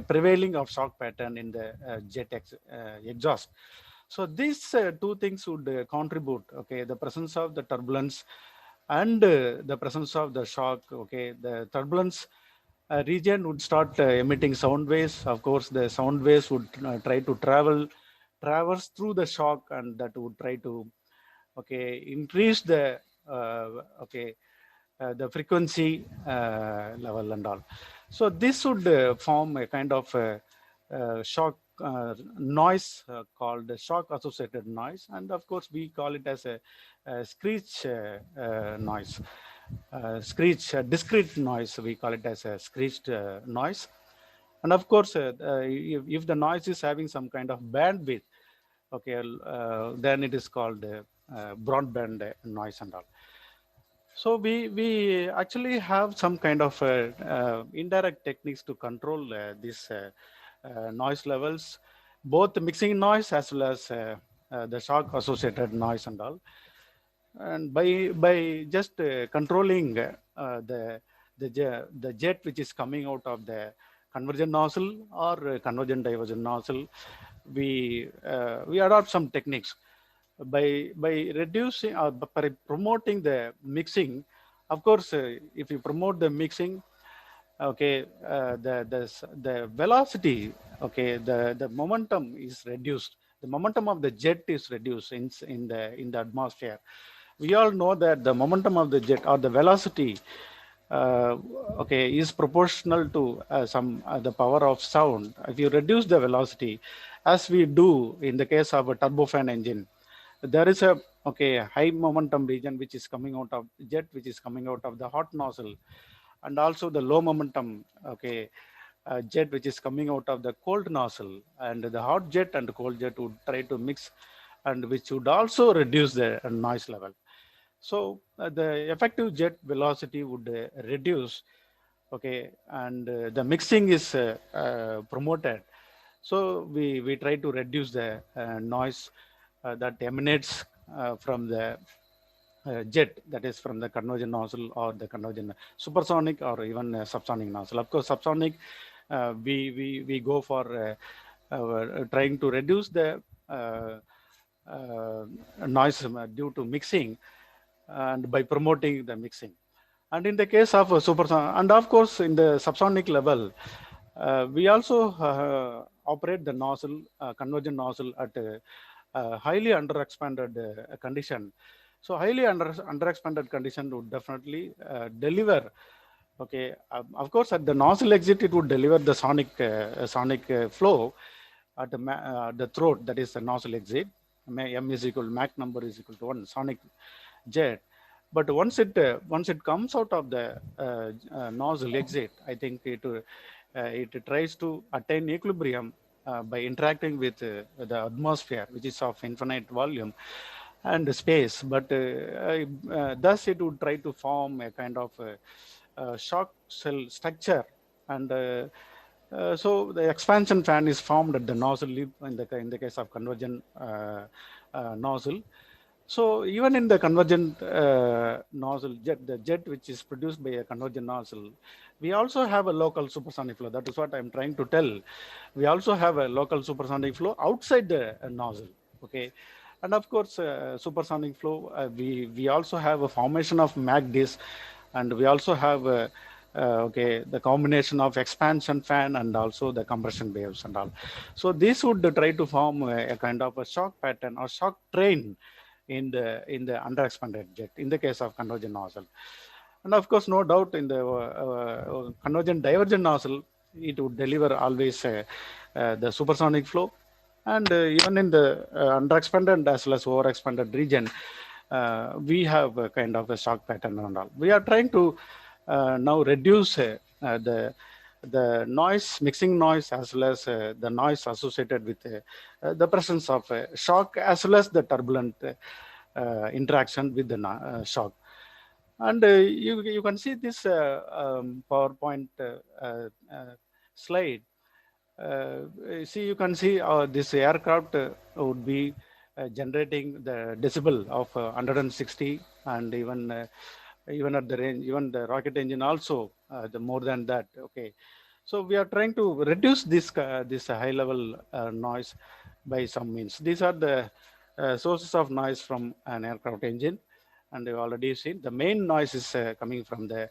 [SPEAKER 14] prevailing of shock pattern in the jet exhaust. So these two things would contribute, the presence of the turbulence and the presence of the shock. The turbulence region would start emitting sound waves. Of course, the sound waves would try to traverse through the shock, and that would try to increase the the frequency level and all. So this would form a kind of shock noise called shock associated noise, and of course we call it as a screech noise, screech discrete noise. We call it as a screeched noise. And of course, if the noise is having some kind of bandwidth, then it is called broadband noise and all. So we actually have some kind of indirect techniques to control these noise levels, both the mixing noise as well as the shock associated noise and all. And by just controlling the jet which is coming out of the convergent nozzle or convergent divergent nozzle, we adopt some techniques by reducing or by promoting the mixing. Of course, if you promote the mixing, the velocity, the momentum is reduced. The momentum of the jet is reduced in the atmosphere. We all know that the momentum of the jet or the velocity is proportional to the power of sound. If you reduce the velocity, as we do in the case of a turbofan engine, there is a high momentum region which is coming out of jet, which is coming out of the hot nozzle, and also the low momentum jet which is coming out of the cold nozzle. And the hot jet and cold jet would try to mix, and which would also reduce the noise level. So the effective jet velocity would reduce, okay, and the mixing is promoted. So we try to reduce the noise that emanates from the jet, that is from the conversion nozzle or the conversion supersonic or even subsonic nozzle. Of course, subsonic, we go for trying to reduce the uh, noise due to mixing and by promoting the mixing. And in the case of supersonic, and of course in the subsonic level, we also operate the nozzle, conversion nozzle at highly underexpanded condition. So highly underexpanded condition would definitely deliver. Okay, of course at the nozzle exit it would deliver the sonic flow at the throat, that is the nozzle exit. M is equal, Mach number is equal to 1 sonic jet. But once it comes out of the nozzle exit, I think it tries to attain equilibrium by interacting with the atmosphere, which is of infinite volume and space. But thus it would try to form a kind of shock cell structure, and so the expansion fan is formed at the nozzle lip in the case of conversion nozzle. So even in the convergent nozzle jet, the jet which is produced by a convergent nozzle, we also have a local supersonic flow. That is what I'm trying to tell. We also have a local supersonic flow outside the nozzle. Okay, and of course, supersonic flow. We also have a formation of Mach disk, and we also have okay, the combination of expansion fan and also the compression waves and all. So this would try to form a kind of a shock pattern or shock train in the underexpanded jet in the case of convergent nozzle. And of course, no doubt in the convergent divergent nozzle, it would deliver always the supersonic flow. And even in the underexpanded as well as overexpanded region, we have a kind of a shock pattern and all. We are trying to now reduce the noise, mixing noise, as well as the noise associated with the presence of shock, as well as the turbulent interaction with the shock. And you can see this PowerPoint slide. See, you can see this aircraft would be generating the decibel of 160, and even at the range, even the rocket engine also the more than that. Okay, so we are trying to reduce this high level noise by some means. These are the sources of noise from an aircraft engine, and you've already seen the main noise is coming from the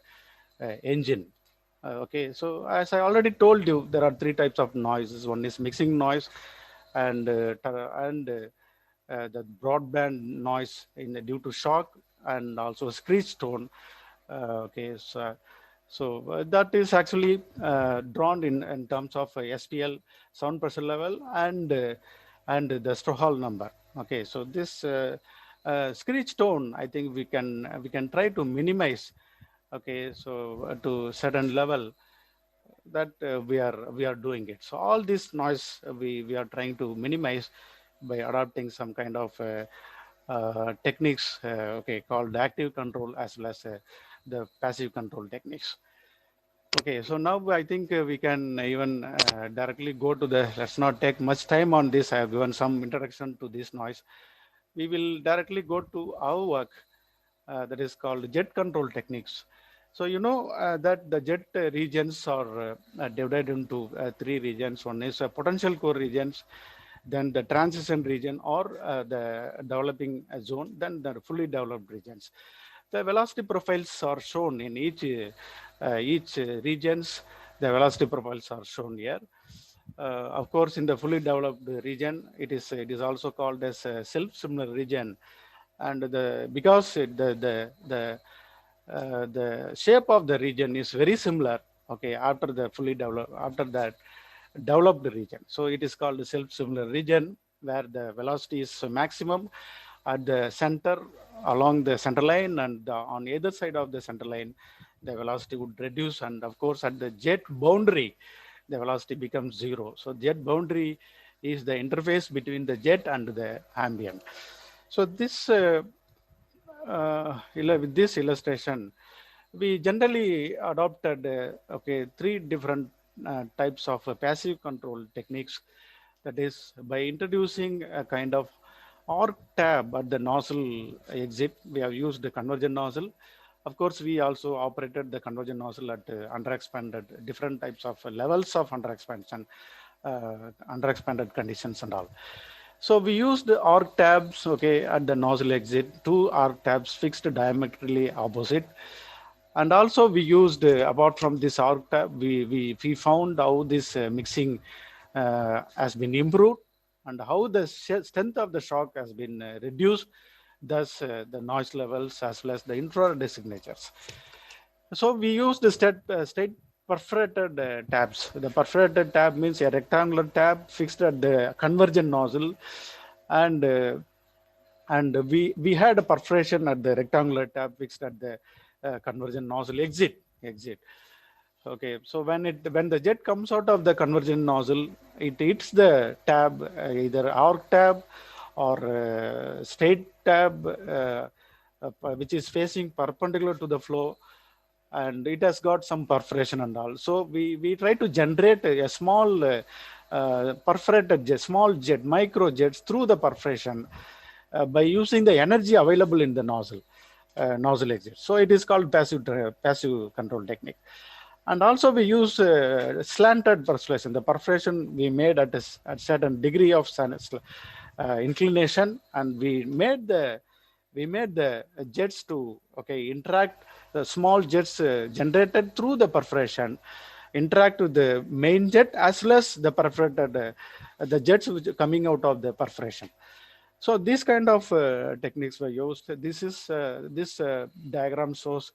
[SPEAKER 14] engine. Okay, so as I already told you, there are three types of noises. One is mixing noise, and the broadband noise due to shock, and also screech tone. Okay, so that is actually drawn in terms of SPL, sound pressure level, and the Strohal number. Okay, so this screech tone, I think we can try to minimize. Okay, so to certain level that we are doing it. So all this noise we are trying to minimize by adopting some kind of techniques, okay, called active control as well as the passive control techniques. Okay, so now I think we can even directly go to the, let's not take much time on this. I have given some introduction to this noise. We will directly go to our work that is called jet control techniques. So you know that the jet regions are divided into three regions. One is potential core regions, then the transition region or the developing zone, then the fully developed regions. The velocity profiles are shown in each regions. The velocity profiles are shown here. Of course, in the fully developed region, it is also called as a self-similar region, and because the shape of the region is very similar. Okay, after that developed region, so it is called a self-similar region where the velocity is maximum at the center along the center line, and on either side of the center line the velocity would reduce, and of course at the jet boundary the velocity becomes zero. So jet boundary is the interface between the jet and the ambient. So this with this illustration, we generally adopted three different types of passive control techniques. That is, by introducing a kind of arc tab at the nozzle exit, we have used the convergent nozzle. Of course, we also operated the convergent nozzle at underexpanded, different types of levels of underexpansion, underexpanded conditions and all. So we used arc tabs, at the nozzle exit, two arc tabs fixed diametrically opposite. And also we used, apart from this arc tab, we found how this mixing has been improved and how the strength of the shock has been reduced, thus the noise levels as well as the infrared signatures. So we use the state perforated tabs. The perforated tab means a rectangular tab fixed at the convergent nozzle, and we had a perforation at the rectangular tab fixed at the convergent nozzle exit. Okay, so when the jet comes out of the convergent nozzle, it hits the tab, either arc tab or straight tab, which is facing perpendicular to the flow, and it has got some perforation and all. So we try to generate a small perforated jet, small jet, micro jets through the perforation by using the energy available in the nozzle exit. So it is called passive control technique. And also we use slanted perforation. The perforation we made at a certain degree of inclination, and we made the jets to interact. The small jets generated through the perforation interact with the main jet as well as the perforated the jets which are coming out of the perforation. So these kind of techniques were used. This diagram shows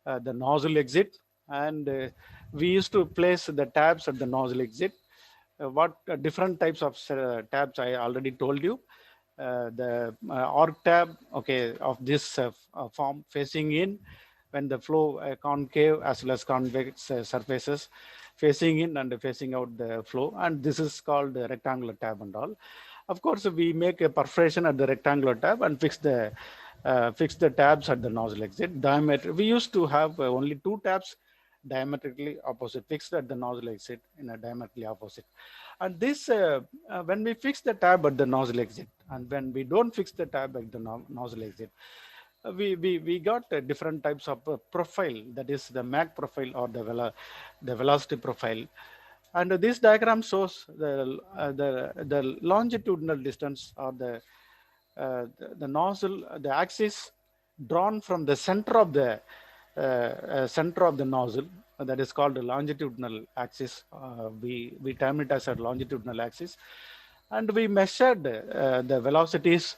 [SPEAKER 14] the nozzle exit, and we used to place the tabs at the nozzle exit. What different types of tabs I already told you. The arc tab, of this form facing in when the flow concave as well as convex surfaces facing in and facing out the flow, and this is called the rectangular tab and all. Of course, we make a perforation at the rectangular tab and fix the tabs at the nozzle exit. Diameter, we used to have only two tabs diametrically opposite, fixed at the nozzle exit in a diametrically opposite. And this, when we fix the tab at the nozzle exit, and when we don't fix the tab at the nozzle exit, we got different types of profile, that is the Mach profile or the velocity profile. And this diagram shows the longitudinal distance or the nozzle, the axis drawn from the center of the nozzle, that is called the longitudinal axis. We term it as a longitudinal axis, and we measured the velocities.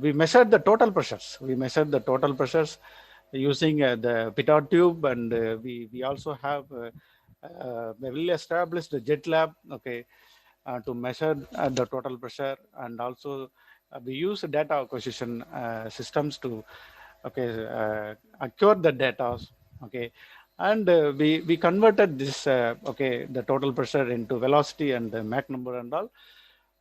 [SPEAKER 14] We measured the total pressures. We measured the total pressures using the pitot tube, and we also have a well-established jet lab, to measure the total pressure, and also we use data acquisition systems to acquire the data, and we converted this the total pressure into velocity and the Mach number and all.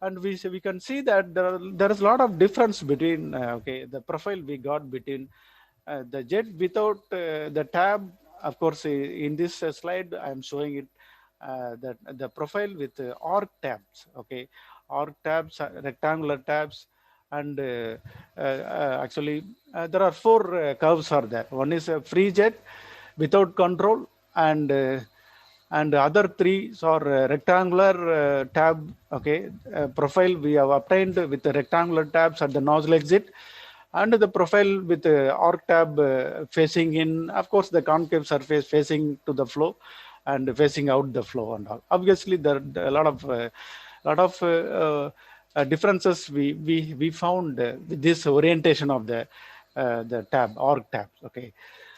[SPEAKER 14] And we can see that there is a lot of difference between the profile we got between the jet without the tab. Of course, in this slide I am showing it, that the profile with arc tabs, arc tabs, rectangular tabs, and actually there are four curves are there. One is a free jet without control, and the other three are rectangular tab profile we have obtained with the rectangular tabs at the nozzle exit, and the profile with the arc tab facing in, of course, the concave surface facing to the flow and facing out the flow and all. Obviously, there are a lot of differences we found with this orientation of the tab, arc tabs.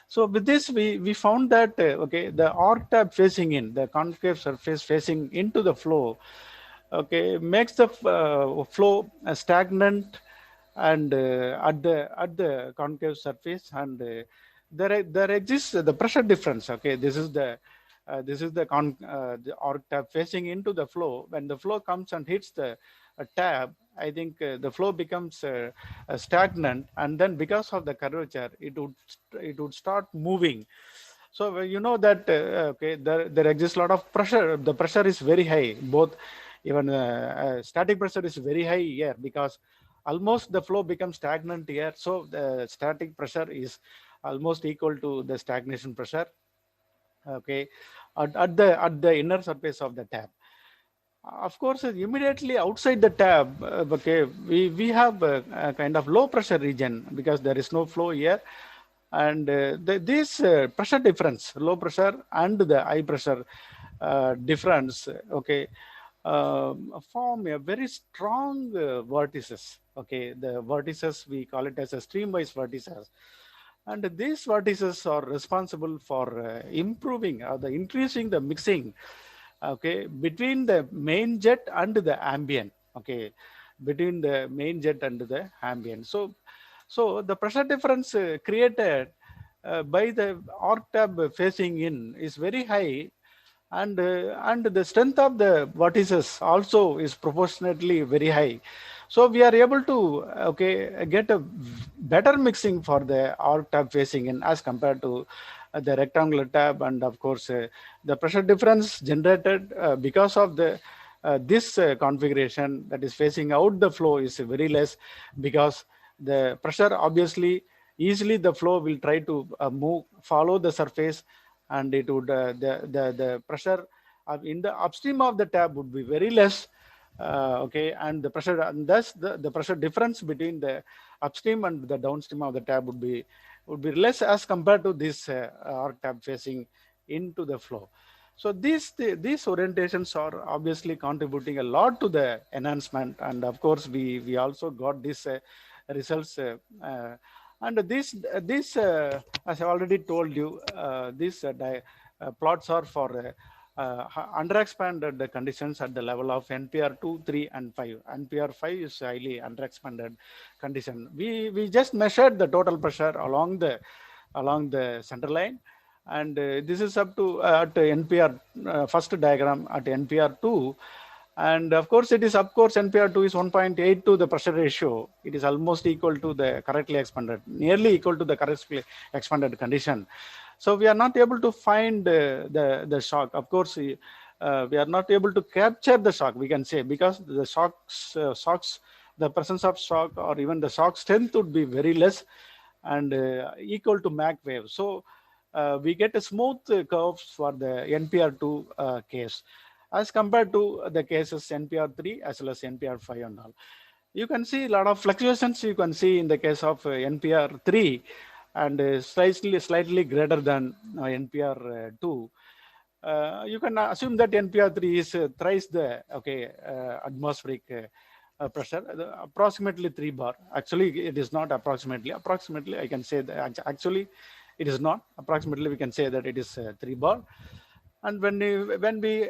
[SPEAKER 14] So with this, we found that the arc tab facing in, the concave surface facing into the flow, makes the flow stagnant and at the concave surface, and there exists the pressure difference. This is the This is the arc tab facing into the flow. When the flow comes and hits the tab, I think the flow becomes stagnant, and then because of the curvature, it would start moving. So you know that okay, there exists a lot of pressure. The pressure is very high. Both even static pressure is very high here because almost the flow becomes stagnant here. So the static pressure is almost equal to the stagnation pressure. Okay, at the inner surface of the tab. Of course, immediately outside the tab, okay, we have a kind of low pressure region because there is no flow here, and this pressure difference, low pressure and the high pressure difference, okay, form a very strong vortices. Okay, the vortices we call it as a streamwise vortices, and these vortices are responsible for improving or the increasing the mixing, okay, between the main jet and the ambient. Okay, between the main jet and the ambient. So the pressure difference created by the arc tab facing in is very high, and the strength of the vortices also is proportionately very high. So we are able to okay get a better mixing for the arc tab facing in as compared to the rectangular tab, and of course the pressure difference generated because of the this configuration that is facing out the flow is very less, because the pressure obviously easily the flow will try to move follow the surface, and it would the pressure in the upstream of the tab would be very less. Okay, and the pressure, and thus the pressure difference between the upstream and the downstream of the tab would be less as compared to this arc tab facing into the flow. So these orientations are obviously contributing a lot to the enhancement, and of course we also got these results. And this as I already told you, these plots are for underexpanded conditions at the level of NPR 2, 3, and 5. NPR 5 is highly underexpanded condition. We just measured the total pressure along the center line, and this is up to at NPR first diagram at NPR 2. And of course, NPR 2 is 1.8 to the pressure ratio. It is almost equal to the correctly expanded, nearly equal to the correctly expanded condition. So we are not able to find the shock. Of course, we are not able to capture the shock, we can say, because the shocks, the presence of shock or even the shock strength would be very less and equal to Mach wave. So we get a smooth curves for the NPR2 case as compared to the cases NPR3 as well as NPR5 and all. You can see a lot of fluctuations you can see in the case of NPR3, and slightly greater than NPR2. You can assume that NPR3 is thrice the atmospheric pressure, approximately 3 bar. Actually, it is not approximately. Approximately, I can say that actually it is not. Approximately, we can say that it is 3 bar. And when we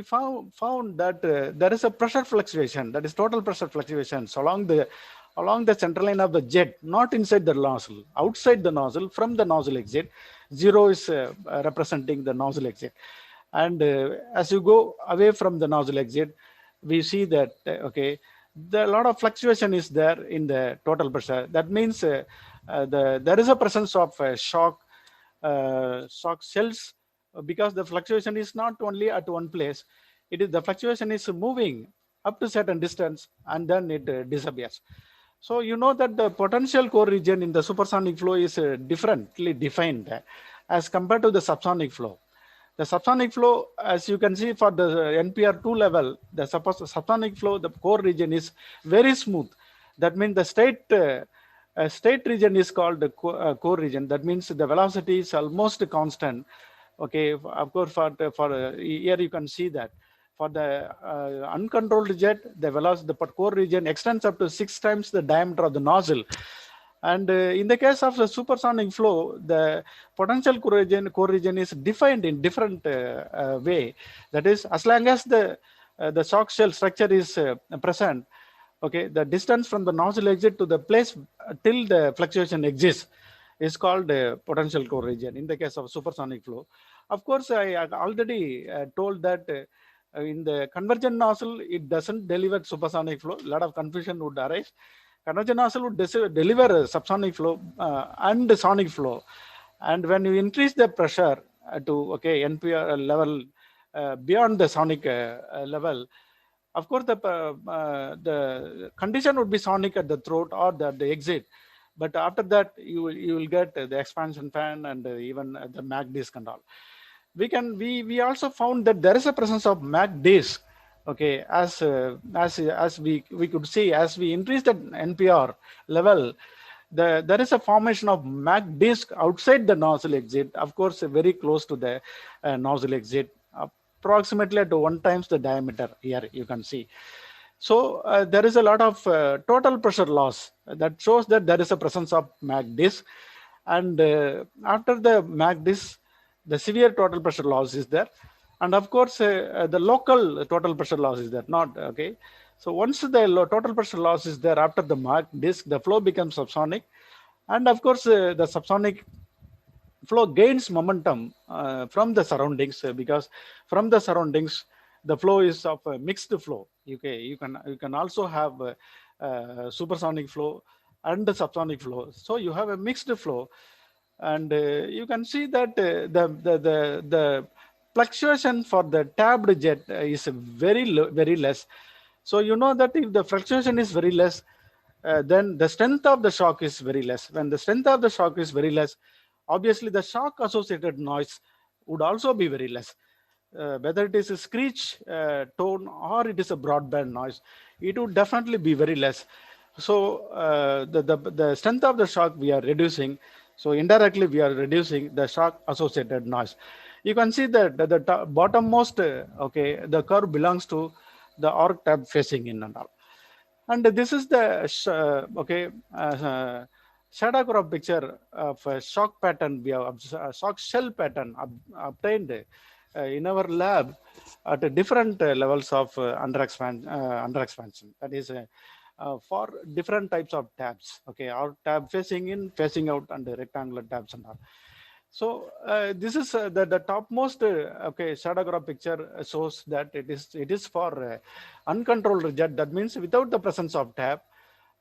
[SPEAKER 14] found that there is a pressure fluctuation, that is total pressure fluctuations along the central line of the jet, not inside the nozzle, outside the nozzle, from the nozzle exit. 0 is representing the nozzle exit, and as you go away from the nozzle exit, we see that a lot of fluctuation is there in the total pressure. That means there is a presence of shock shells, because the fluctuation is not only at one place. The fluctuation is moving up to certain distance and then it disappears. So you know that the potential core region in the supersonic flow is differently defined as compared to the subsonic flow. The subsonic flow, as you can see for the NPR2 level, the subsonic flow, the core region is very smooth. That means the state region is called the core region. That means the velocity is almost constant. Okay, of course, for here you can see that for the uncontrolled jet, the velocity, the core region extends up to 6 times the diameter of the nozzle. And in the case of the supersonic flow, the potential core region is defined in different way. That is, as long as the shock shell structure is present, okay, the distance from the nozzle exit to the place till the fluctuation exists is called potential core region in the case of supersonic flow. Of course, I already told that in the convergent nozzle, it doesn't deliver supersonic flow. A lot of confusion would arise. Convergent nozzle would deliver subsonic flow and sonic flow. And when you increase the pressure to NPR level beyond the sonic level, of course, the condition would be sonic at the throat or the exit. But after that, you will get the expansion fan and even the Mac disk and all. We also found that there is a presence of Mac disk. Okay, as we could see, as we increase the NPR level, there is a formation of Mac disk outside the nozzle exit. Of course, very close to the nozzle exit, approximately at 1 times the diameter. Here you can see. So there is a lot of total pressure loss that shows that there is a presence of Mac disk. And after the Mac disk, the severe total pressure loss is there. And of course, the local total pressure loss is there, not okay. So once the total pressure loss is there after the Mac disk, the flow becomes subsonic. And of course, the subsonic flow gains momentum from the surroundings because from the surroundings, the flow is of a mixed flow. Okay, you can also have supersonic flow and the subsonic flow. So you have a mixed flow, and you can see that the fluctuation for the tabbed jet is very less. So you know that if the fluctuation is very less, then the strength of the shock is very less. When the strength of the shock is very less, obviously the shock associated noise would also be very less. Whether it is a screech tone or it is a broadband noise, it would definitely be very less. So the strength of the shock we are reducing. So indirectly we are reducing the shock associated noise. You can see that the bottommost, the curve belongs to the arc tab facing in and out. And this is the shadow crop picture of a shock pattern. We have a shock shell pattern obtained in our lab at different levels of under expansion. That is for different types of tabs. Okay, our tab facing in, facing out, and the rectangular tabs and all. So this is the topmost shadow graph picture shows that it is for uncontrolled jet. That means without the presence of tab,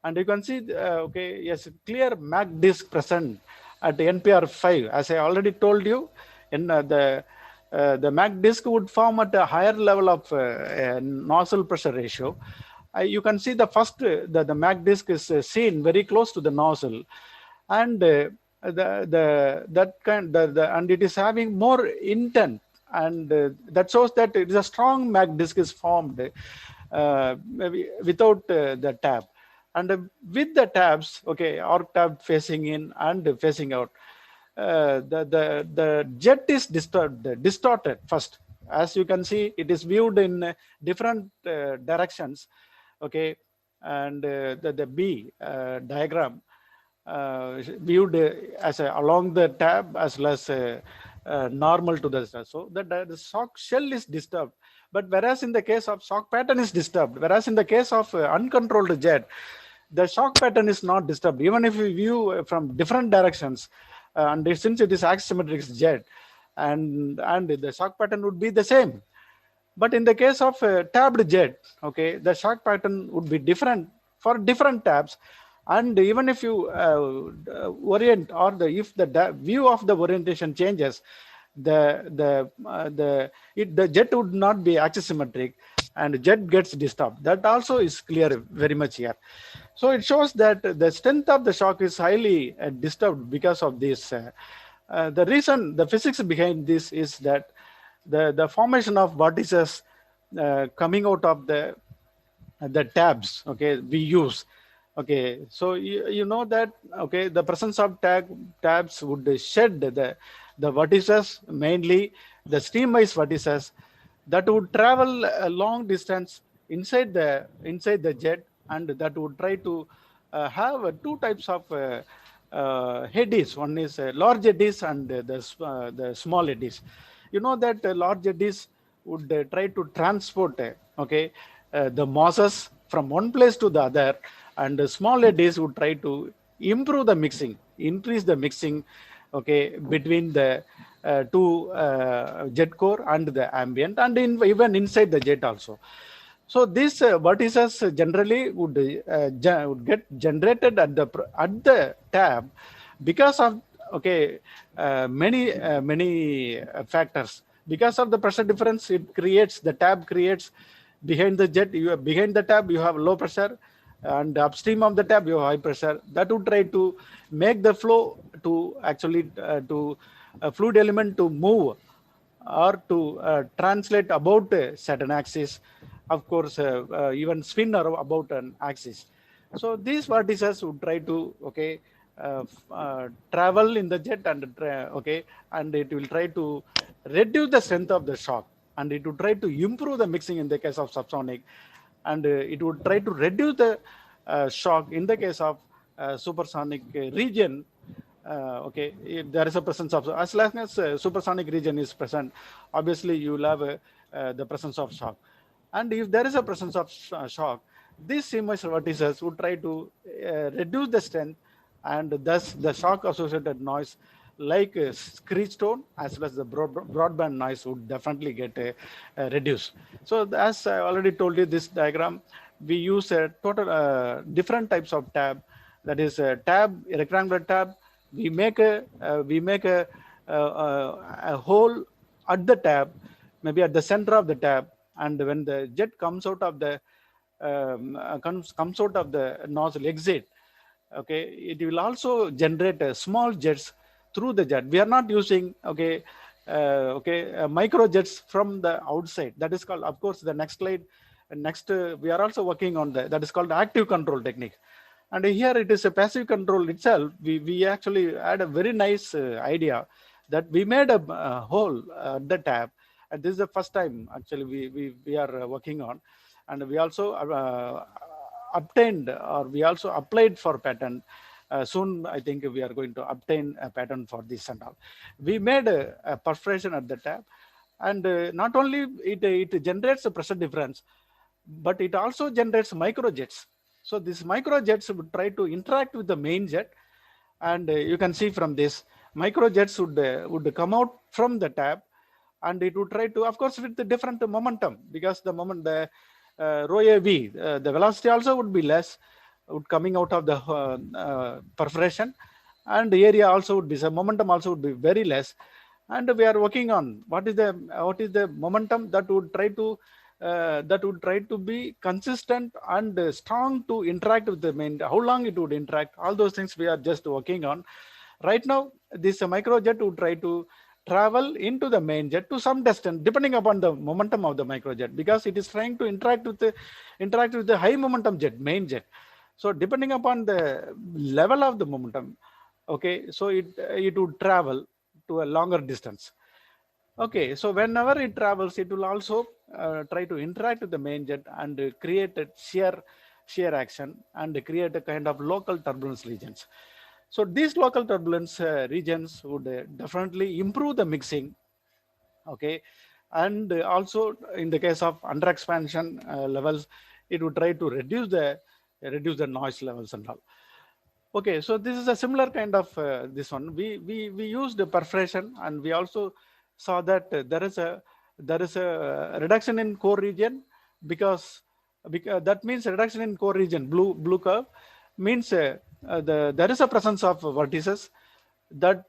[SPEAKER 14] and you can see yes, clear Mac disk present at NPR 5. As I already told you, in the Mac disk would form at a higher level of nozzle pressure ratio. You can see the first the Mac disk is seen very close to the nozzle, and and it is having more intent, and that shows that it is a strong Mac disk is formed without the tab. And with the tabs, arc tab facing in and facing out, the jet is distorted first. As you can see, it is viewed in different directions. Okay, and the B diagram viewed as along the tab as well as normal to the so the shock shell is disturbed. But whereas in the case of shock pattern is disturbed, whereas in the case of uncontrolled jet, the shock pattern is not disturbed. Even if we view from different directions, and since it is axisymmetric jet, and the shock pattern would be the same. But in the case of tabbed jet, the shock pattern would be different for different tabs. And even if you orient, or if the view of the orientation changes, the jet would not be axisymmetric, and jet gets disturbed. That also is clear very much here. So it shows that the strength of the shock is highly disturbed because of this. The reason, the physics behind this is that the formation of vortices coming out of the tabs, we use. So you know that the presence of tabs would shed the vortices, mainly the streamwise vortices, that would travel a long distance inside the jet, and that would try to have two types of eddies. One is large eddies and the small eddies. You know that large eddies would try to transport the masses from one place to the other, and the small eddies would try to improve the mixing, increase the mixing okay, between the two jet core and the ambient, and even inside the jet also. So these vortices generally would get generated at the tab because of, okay, many factors. Because of the pressure difference, the tab creates behind the jet. Behind the tab you have low pressure, and upstream of the tab you have high pressure. That would try to make the flow to actually to a fluid element to move or to translate about a certain axis, of course, even spin about an axis. So these vortices would try to, okay, travel in the jet, and okay, and it will try to reduce the strength of the shock, and it would try to improve the mixing in the case of subsonic, and it would try to reduce the shock in the case of supersonic region. Okay, if there is a presence of, as long as supersonic region is present, obviously you will have the presence of shock. And if there is a presence of shock, these CMOS vortices would try to reduce the strength, and thus the shock associated noise like screech tone as well as the broadband noise would definitely get reduced. So as I already told you, this diagram, we use a total different types of tab. That is a rectangular tab. We make a hole at the tab, maybe at the center of the tab, and when the jet comes out of the comes out of the nozzle exit, okay, it will also generate small jets through the jet. We are not using, okay, micro jets from the outside. That is called, of course, the next slide. Next, we are also working on that is called active control technique. And here it is a passive control itself. We actually had a very nice idea that we made a hole at the tab. And this is the first time actually we are working on. And we also obtained, or we also applied for patent. Soon, I think we are going to obtain a patent for this and all. We made a perforation at the tab, and not only it generates a pressure difference, but it also generates microjets. So these microjets would try to interact with the main jet, and you can see from this, microjets would come out from the tab, and it would try to, of course, with the different momentum, because the moment the rho AV, the velocity also would be less, would coming out of the perforation, and the area also would be, so momentum also would be very less. And we are working on what is the momentum that would try to be consistent and strong to interact with the main, how long it would interact, all those things we are just working on. Right now, this microjet would try to travel into the main jet to some distance, depending upon the momentum of the microjet, because it is trying to interact with the high momentum jet, main jet. So depending upon the level of the momentum, okay, so it would travel to a longer distance. Okay, so whenever it travels, it will also try to interact with the main jet and create a shear action and create a kind of local turbulence regions. So these local turbulence regions would definitely improve the mixing. Okay, and also in the case of under expansion levels, it would try to reduce the noise levels and all. Okay, so this is a similar kind of this one. We used the perforation, and we also saw that there is a reduction in core region, because that means reduction in core region. Blue curve means there is a presence of vortices that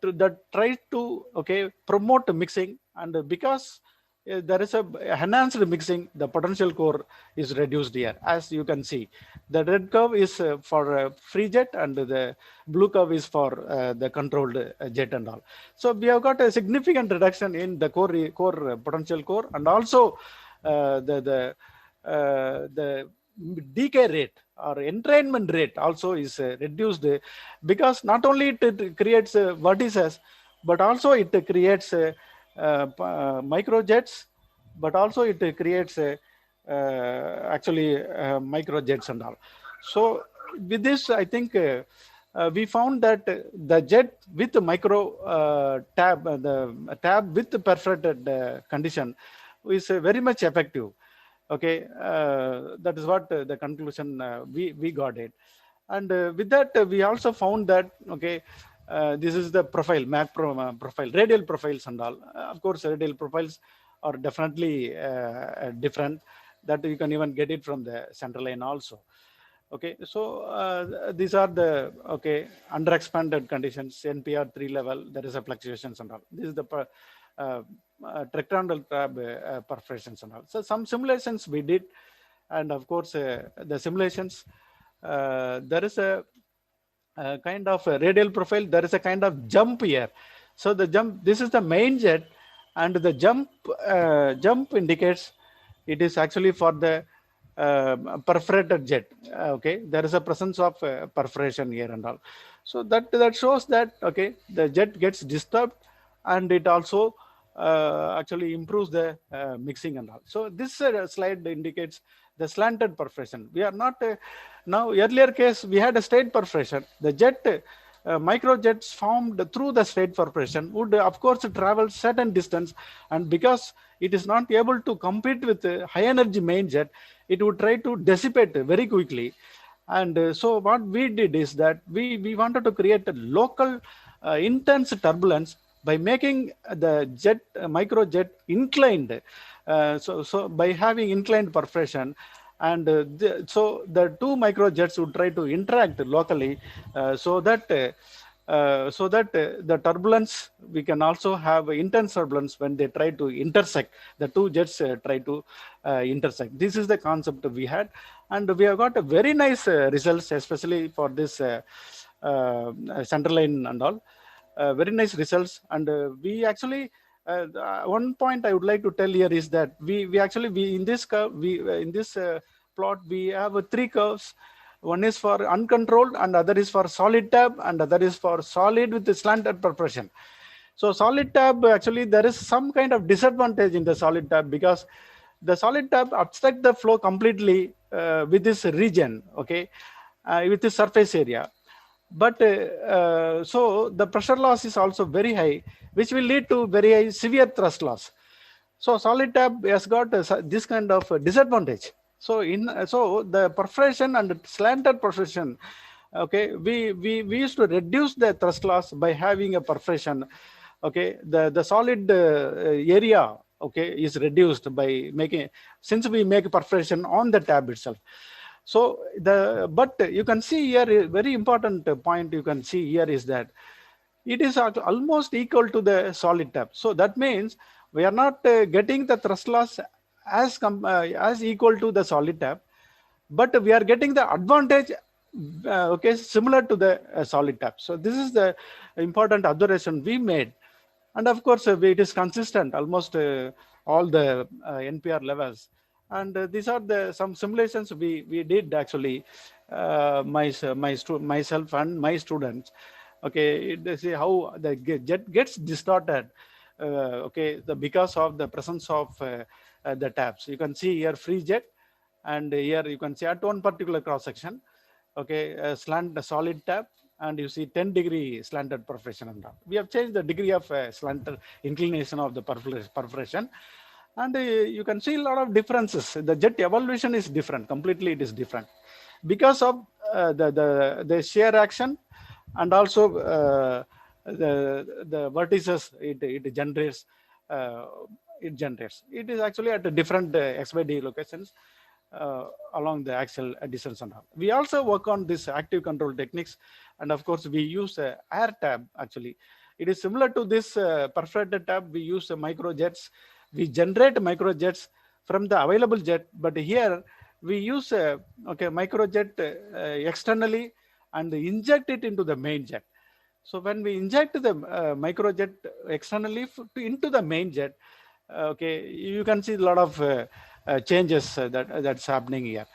[SPEAKER 14] tries to, okay, promote mixing, and because there is a enhanced mixing, the potential core is reduced here. As you can see, the red curve is for free jet, and the blue curve is for the controlled jet and all. So we have got a significant reduction in the core potential core, and also the decay rate or entrainment rate also is reduced, because not only it creates vortices, but also it creates microjets, but also it creates actually microjets and all. So with this, I think we found that the jet with the micro the tab with the perforated condition is very much effective. Okay, that is what the conclusion we got it. And with that, we also found that, okay, This is the profile, profile, radial profiles and all. Of course, radial profiles are definitely different. That you can even get it from the center line also. Okay, so these are the under expanded conditions, NPR 3 level. There is a fluctuations and all. This is the tetrahedral tab perforations and all. So some simulations we did, and of course the simulations there is a kind of a radial profile. There is a kind of jump here. So the jump. This is the main jet, and the jump indicates it is actually for the perforated jet. Okay, there is a presence of perforation here and all. So that shows that the jet gets disturbed, and it also actually improves the mixing and all. So this slide indicates the slanted perforation. We are not now, earlier case we had a straight perforation. The jet microjets formed through the straight perforation would of course travel certain distance, and because it is not able to compete with high energy main jet, it would try to dissipate very quickly. And so what we did is that we wanted to create a local intense turbulence by making the jet microjet inclined. So by having inclined perforation, and so the two microjets would try to interact locally, so that the turbulence, we can also have intense turbulence when they try to intersect. The two jets try to intersect. This is the concept we had, and we have got a very nice results, especially for this center line and all. Very nice results. And we actually one point I would like to tell here is that we actually in this curve, in this plot we have three curves. One is for uncontrolled, and other is for solid tab, and other is for solid with the slanted perforation. So solid tab, actually there is some kind of disadvantage in the solid tab, because the solid tab obstruct the flow completely with this region, with the surface area. But so the pressure loss is also very high, which will lead to very high severe thrust loss. So solid tab has got this kind of disadvantage. So so the perforation and slanted perforation, we used to reduce the thrust loss by having a perforation. The solid area is reduced by making, since we make perforation on the tab itself. So but you can see here a very important point you can see here is that it is almost equal to the solid tab. So that means we are not getting the thrust loss as equal to the solid tab, but we are getting the advantage similar to the solid tab. So this is the important observation we made. And of course it is consistent almost all the NPR levels. And these are the some simulations we did actually, myself and my students. They see how the jet gets distorted because of the presence of the tabs. You can see here free jet, and here you can see at one particular cross section, slant solid tab, and you see 10-degree slanted perforation and all. We have changed the degree of slanted inclination of the perforation, and you can see a lot of differences. The jet evolution is different, completely it is different, because of the shear action, and also the vertices it generates. It is actually at a different X by D locations along the axial distance and all. We also work on this active control techniques, and of course we use air tab. Actually it is similar to this perforated tab. We use microjets. We generate microjets from the available jet, but here we use microjet externally and inject it into the main jet. So when we inject the microjet externally into the main jet, you can see a lot of changes that's happening here.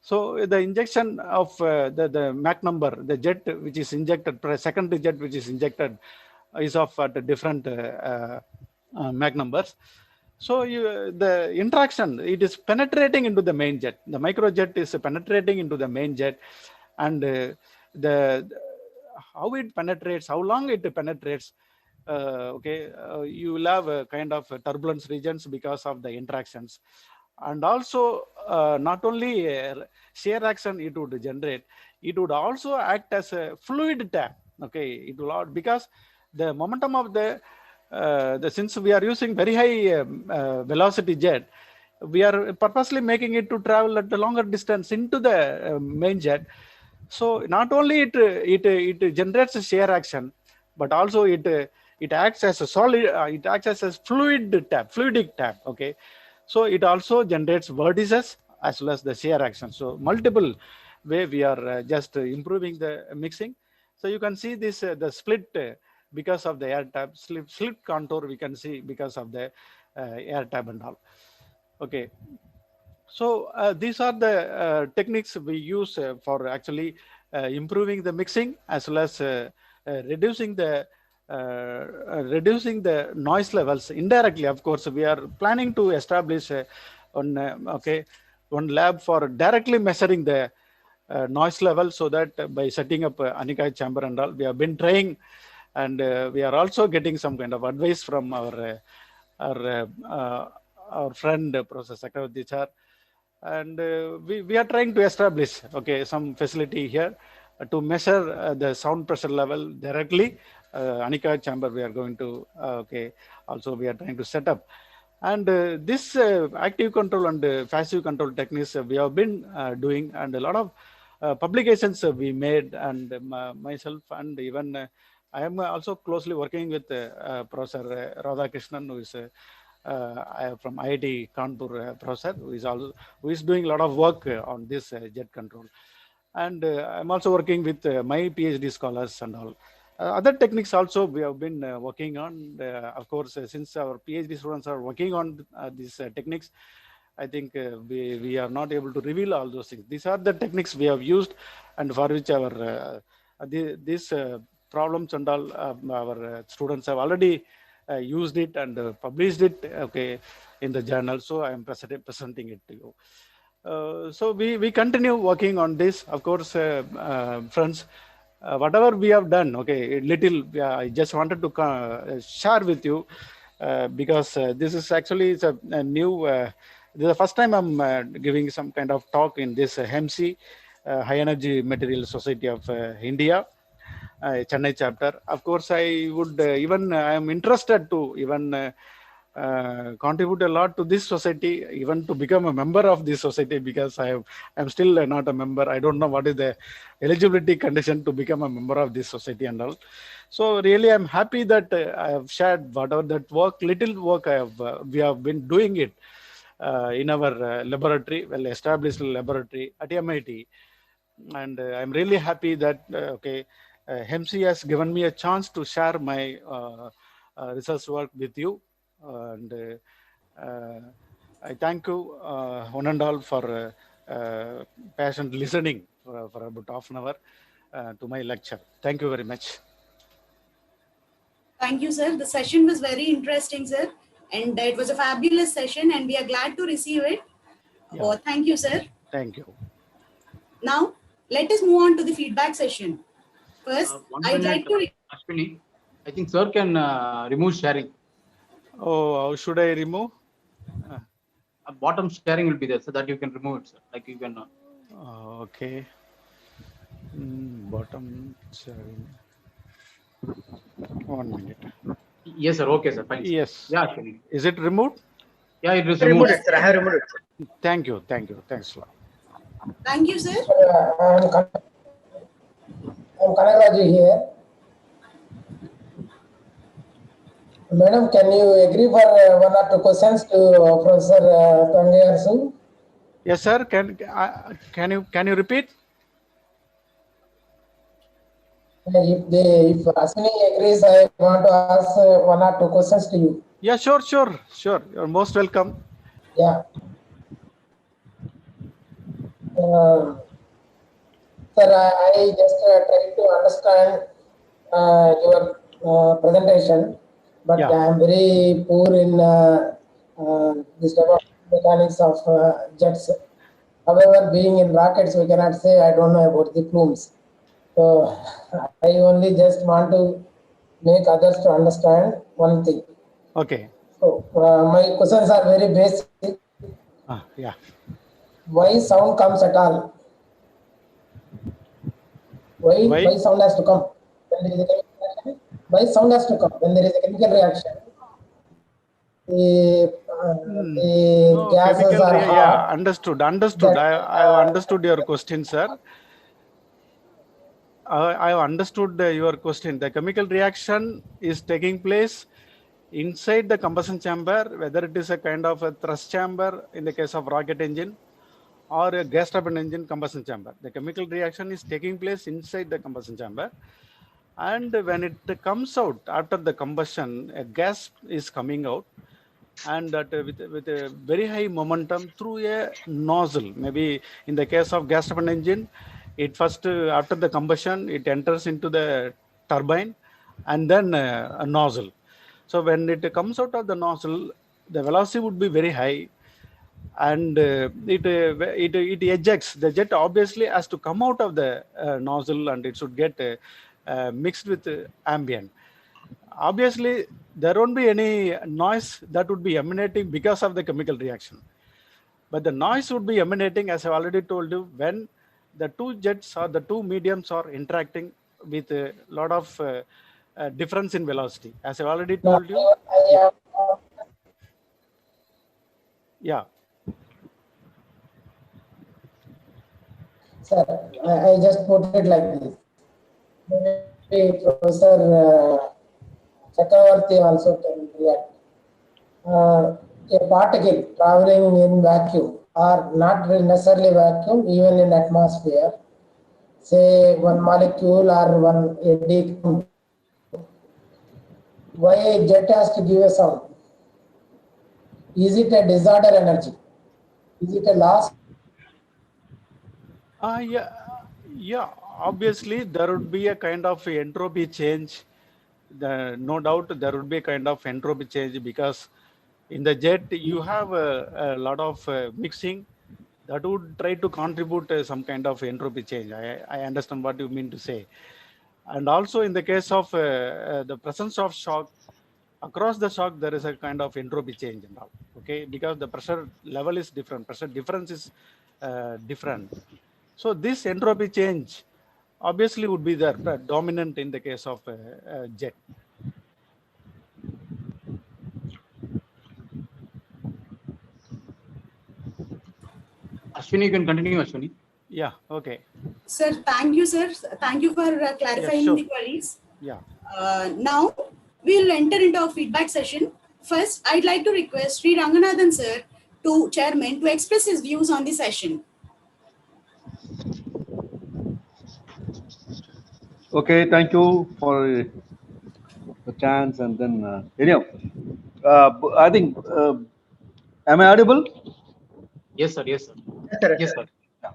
[SPEAKER 14] So the injection of the Mach number, the jet which is injected, secondary jet which is injected, is of at different Mach numbers. So the interaction, it is penetrating into the main jet. The microjet is penetrating into the main jet, and how it penetrates, how long it penetrates, you will have a kind of turbulence regions because of the interactions. And also not only shear action it would generate, it would also act as a fluid tab. Okay, it will not, because the momentum of the since we are using very high velocity jet, we are purposely making it to travel at the longer distance into the main jet. So not only it generates a shear action, but also it acts as a solid, it acts as a fluidic tap. Okay, so it also generates vortices as well as the shear action. So multiple way we are just improving the mixing. So you can see this the split because of the air tap, slit contour we can see because of the air tap and all. Okay, so these are the techniques we use for actually improving the mixing as well as reducing the noise levels indirectly. Of course, we are planning to establish one lab for directly measuring the noise level, so that by setting up anechoic chamber and all, we have been trying, and we are also getting some kind of advice from our friend Professor Chakravarti sir, and we are trying to establish some facility here to measure the sound pressure level directly. Anechoic chamber we are going to also we are trying to set up. And this active control and passive control techniques we have been doing, and a lot of publications we made, and myself, and even I am also closely working with Professor Radhakrishnan, who is from IIT Kanpur, professor, who is doing a lot of work on this jet control. And I'm also working with my PhD scholars and all. Other techniques also we have been working on. Of course, since our PhD students are working on these techniques, I think we are not able to reveal all those things. These are the techniques we have used, and for which our these problems and all our students have already used it and published it in the journal. So I am presenting it to you. So we continue working on this, of course, friends. Whatever we have done, little, I just wanted to share with you, because this is actually a new, this is the first time I'm giving some kind of talk in this HEMSI, High Energy Material Society of India, Chennai chapter. Of course, I would I am interested to even contribute a lot to this society, even to become a member of this society, because I'm still not a member. I don't know what is the eligibility condition to become a member of this society and all. So really, I'm happy that I have shared whatever that little work we have been doing it in our laboratory, well-established laboratory at MIT. And I'm really happy that HEMSI has given me a chance to share my research work with you. And I thank you one and all for patient listening for about half an hour to my lecture. Thank you very much.
[SPEAKER 1] Thank you, sir. The session was very interesting, sir. And it was a fabulous session, and we are glad to receive it.
[SPEAKER 14] Yeah.
[SPEAKER 1] Oh, thank you, sir.
[SPEAKER 14] Thank you.
[SPEAKER 1] Now, let us move on to the feedback session. First, I'd like to...
[SPEAKER 8] Ashwini, I think sir can remove sharing.
[SPEAKER 14] Oh, how should I remove?
[SPEAKER 8] Bottom sharing will be there, so that you can remove it, sir. Like you can...
[SPEAKER 14] okay. Bottom sharing. 1 minute.
[SPEAKER 8] Yes, sir. Okay, sir. Fine.
[SPEAKER 14] Yes.
[SPEAKER 8] Yeah, Ashwini.
[SPEAKER 14] Is it removed?
[SPEAKER 8] Yeah, it was removed.
[SPEAKER 2] Sir. I have removed it.
[SPEAKER 14] Thank you. Thank you. Thanks a lot.
[SPEAKER 1] Thank you, sir.
[SPEAKER 9] I'm Kanagraji here. Madam, can you agree for one or two questions to Professor Tangayarsu?
[SPEAKER 14] Yes, sir. Can you repeat?
[SPEAKER 9] If Ashwini agrees, I want to ask one or two questions to you.
[SPEAKER 14] Yeah, sure. You're most welcome.
[SPEAKER 9] Yeah. Sir, I just tried to understand your presentation, but I am very poor in this type of mechanics of jets. However, being in rockets, we cannot say I don't know about the plumes. So I only just want to make others to understand one thing.
[SPEAKER 14] Okay.
[SPEAKER 9] So my questions are very basic.
[SPEAKER 14] Yeah.
[SPEAKER 9] Why sound comes at all? Why sound has to come? when there is a chemical reaction, by sound has to come. When there is a chemical reaction, the
[SPEAKER 14] No,
[SPEAKER 9] gases are
[SPEAKER 14] yeah,
[SPEAKER 9] hot.
[SPEAKER 14] understood. Understood.
[SPEAKER 9] That
[SPEAKER 14] I understood your question, sir. I have understood your question. The chemical reaction is taking place inside the combustion chamber, whether it is a kind of a thrust chamber in the case of rocket engine or a gas turbine engine combustion chamber. The chemical reaction is taking place inside the combustion chamber. And when it comes out after the combustion, a gas is coming out, and that with a very high momentum through a nozzle. Maybe in the case of gas turbine engine, it first after the combustion it enters into the turbine and then a nozzle. So when it comes out of the nozzle, the velocity would be very high, and it ejects. The jet obviously has to come out of the nozzle, and it should get mixed with ambient. Obviously there won't be any noise that would be emanating because of the chemical reaction, but the noise would be emanating, as I already told you, when the two jets or the two mediums are interacting with a lot of difference in velocity, as I already told you. Yeah, yeah.
[SPEAKER 9] Sir, I just put it like this. Maybe Professor Chakravarti also can react. A particle traveling in vacuum or not necessarily vacuum, even in atmosphere, say one molecule or one eddy, why a jet has to give a sound? Is it a disorder energy? Is it a loss?
[SPEAKER 14] Yeah. Obviously, there would be a kind of entropy change. No doubt, there would be a kind of entropy change, because in the jet you have a lot of mixing that would try to contribute some kind of entropy change. I understand what you mean to say. And also in the case of the presence of shock, across the shock there is a kind of entropy change and all. Okay, because the pressure level is different, pressure difference is different. So this entropy change obviously would be there, dominant in the case of jet.
[SPEAKER 8] Ashwini, you can continue, Ashwini.
[SPEAKER 14] Yeah, okay.
[SPEAKER 1] Sir, thank you, sir. Thank you for clarifying
[SPEAKER 14] sure.
[SPEAKER 1] the queries.
[SPEAKER 14] Yeah.
[SPEAKER 1] Now, we'll enter into our feedback session. First, I'd like to request Sri Ranganathan, sir, to chairman, to express his views on the session.
[SPEAKER 11] Okay, thank you for the chance. And then, anyhow, I think, am I audible?
[SPEAKER 8] Yes, sir. Yes, sir. Yes, sir.
[SPEAKER 11] Yeah.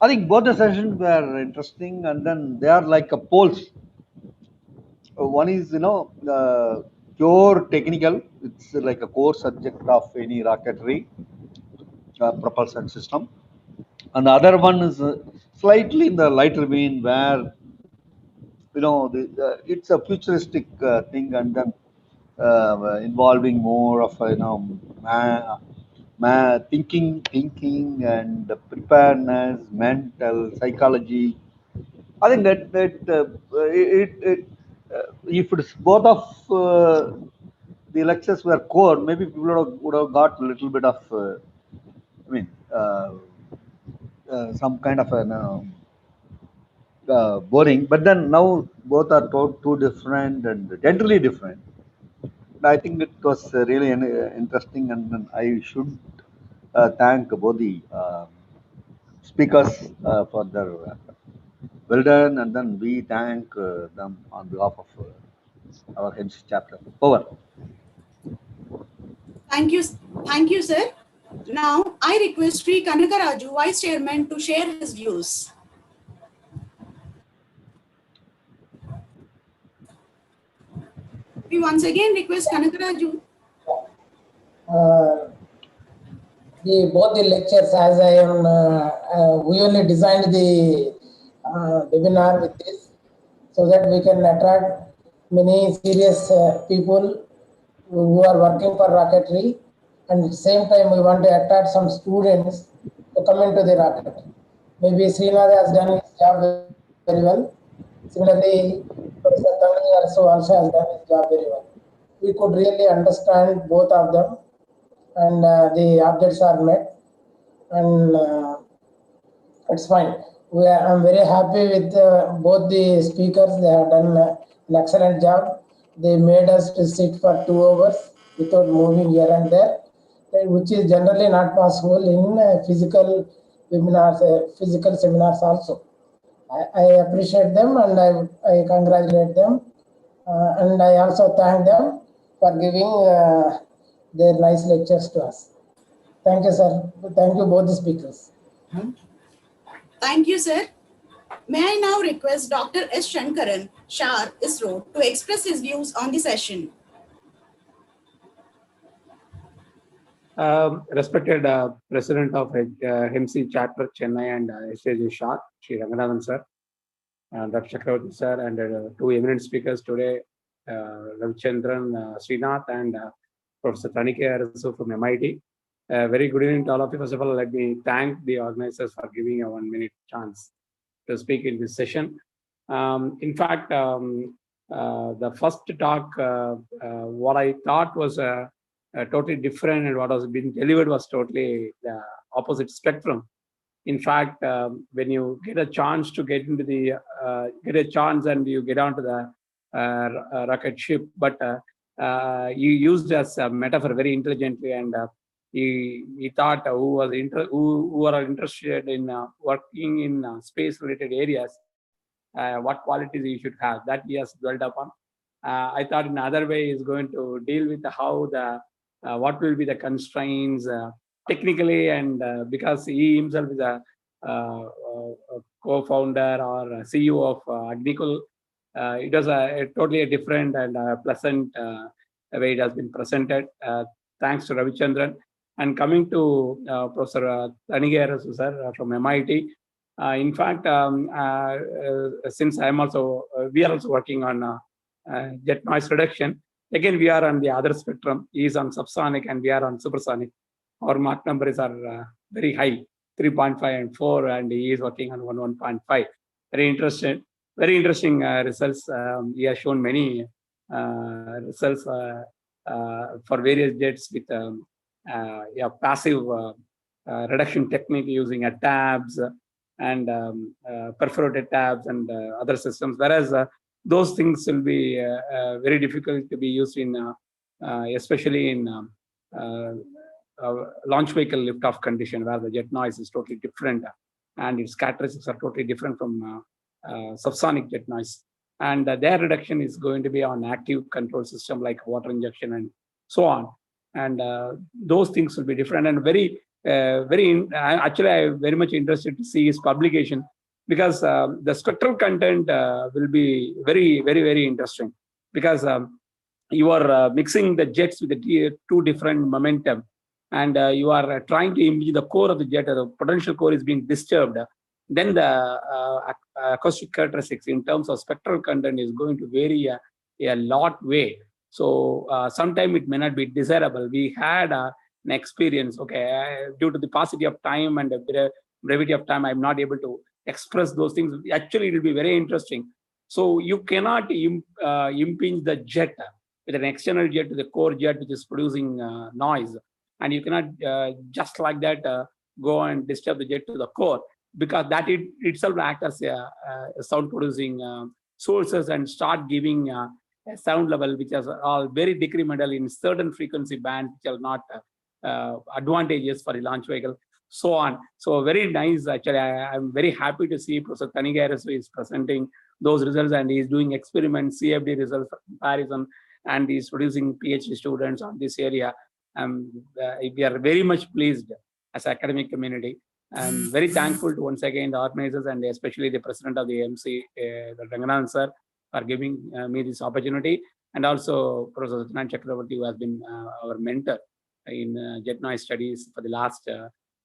[SPEAKER 11] I think both the sessions were interesting, and then they are like a poles. One is, pure technical. It's like a core subject of any rocketry propulsion system. And the other one is slightly in the lighter vein, where it's a futuristic thing, and then involving more of thinking and preparedness, mental psychology. I think if it's both of the lectures were core, maybe people would have got a little bit of, some kind of boring. But then now both are too different and generally different. I think it was really interesting, and then I should thank both the speakers for their well done, and then we thank them on behalf of our HEMSI chapter. Over.
[SPEAKER 1] Thank you, sir. Now, I request Sri Kanakaraju, Vice Chairman, to share his views. We once again request Kanakaraju.
[SPEAKER 9] Both the lectures, as I am, we only designed the webinar with this, so that we can attract many serious people who are working for rocketry, and at the same time we want to attract some students to come into the rocket. Maybe Srinath has done his job very well. Similarly, Professor Tangi also has done his job very well. We could really understand both of them, and the objects are met, and it's fine. I'm very happy with both the speakers. They have done an excellent job. They made us to sit for 2 hours without moving here and there, which is generally not possible in physical webinars, physical seminars also. I appreciate them, and I congratulate them, and I also thank them for giving their nice lectures to us. Thank you, sir. Thank you, both the speakers.
[SPEAKER 1] Thank you, sir. May I now request Dr. S. Shankaran, SHAR, ISRO, to express his views on the session.
[SPEAKER 15] Respected President of HEMSI Chapter Chennai and SHAR, Sri Ranganathan sir, Dr. Chakravarti sir, and two eminent speakers today, Ravichandran Srinath and Professor Tanika Arasu from MIT. Very good evening to all of you. First of all, let me thank the organizers for giving a 1 minute chance to speak in this session. In fact, the first talk, what I thought was totally different, and what was being delivered was totally the opposite spectrum. In fact, when you get a chance to get into the and you get onto the rocket ship, but you used as a metaphor very intelligently, and he thought who are interested in working in space-related areas, what qualities he should have. That he has dwelled upon. I thought in another way is going to deal with how the what will be the constraints technically, and because he himself is a co-founder or a CEO of Agnikul, it was a totally different and pleasant way it has been presented. Thanks to Ravichandran. And coming to Professor Tanigarasu sir from MIT, in fact, since I'm also, we are also working on jet noise reduction. Again, we are on the other spectrum. He is on subsonic and we are on supersonic. Our Mach numbers are very high, 3.5 and 4, and he is working on 1.5. Very interesting results. He has shown many results for various jets with passive reduction technique using tabs and perforated tabs and other systems, whereas those things will be very difficult to be used in, especially in launch vehicle lift-off condition, where the jet noise is totally different and its characteristics are totally different from subsonic jet noise. And their reduction is going to be on active control system like water injection and so on. And those things will be different, and actually I'm very much interested to see his publication, because the spectral content will be very interesting, because you are mixing the jets with the two different momentum, and you are trying to image the core of the jet. The potential core is being disturbed. Then the acoustic characteristics in terms of spectral content is going to vary a lot way. So sometimes it may not be desirable. We had an experience, okay, due to the paucity of time and the brevity of time, I'm not able to express those things. Actually, it will be very interesting. So you cannot impinge the jet with an external jet to the core jet, which is producing noise. And you cannot just like that go and disturb the jet to the core, because that itself acts as a sound producing sources and start giving a sound level which is all very decremental in certain frequency bands, which are not advantageous for the launch vehicle, so on. So very nice. Actually, I'm very happy to see Professor Tanigarasu is presenting those results, and he's doing experiments, CFD results comparison, and he's producing PhD students on this area. We are very much pleased as academic community. I'm very thankful to once again the organizers, and especially the president of the HEMSI, Ranganathan sir, for giving me this opportunity, and also Professor Chakravarti, who has been our mentor in jet noise studies for the last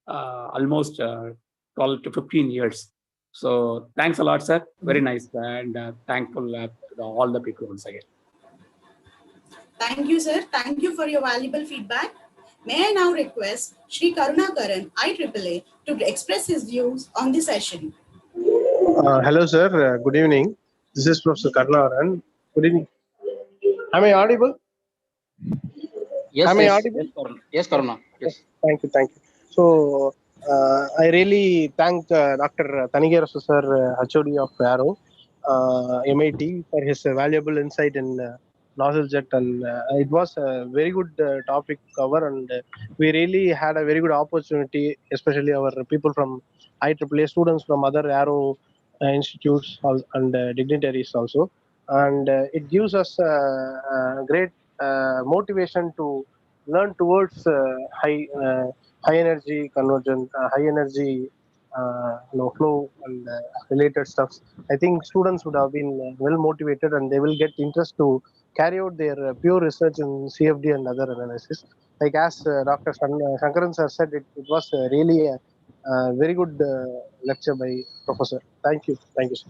[SPEAKER 15] almost 12 to 15 years. So thanks a lot, sir. Very nice, and thankful to all the people once again.
[SPEAKER 1] Thank you, sir. Thank you for your valuable feedback. May I now request Shri Karunakaran, IAAA, to express his views on the session.
[SPEAKER 16] Hello, sir. Good evening. This is Professor Karnavaran. Good evening. Am I audible?
[SPEAKER 8] Yes,
[SPEAKER 16] Am I
[SPEAKER 8] yes,
[SPEAKER 16] audible?
[SPEAKER 8] yes, Karuna. Yes, Karuna. Yes.
[SPEAKER 16] Thank you, thank you. So I really thank Dr. Tanigarasu sir, HOD of Arrow, MIT, for his valuable insight in nozzle jet, and it was a very good topic cover, and we really had a very good opportunity, especially our people from IEEE, students from other Arrow institutes and dignitaries also, and it gives us great motivation to learn towards high energy convergent, high energy flow and related stuffs. I think students would have been well motivated and they will get interest to carry out their pure research in CFD and other analysis. Like as Dr. Shankaran sir said, it was really a very good lecture by Professor. Thank you, sir.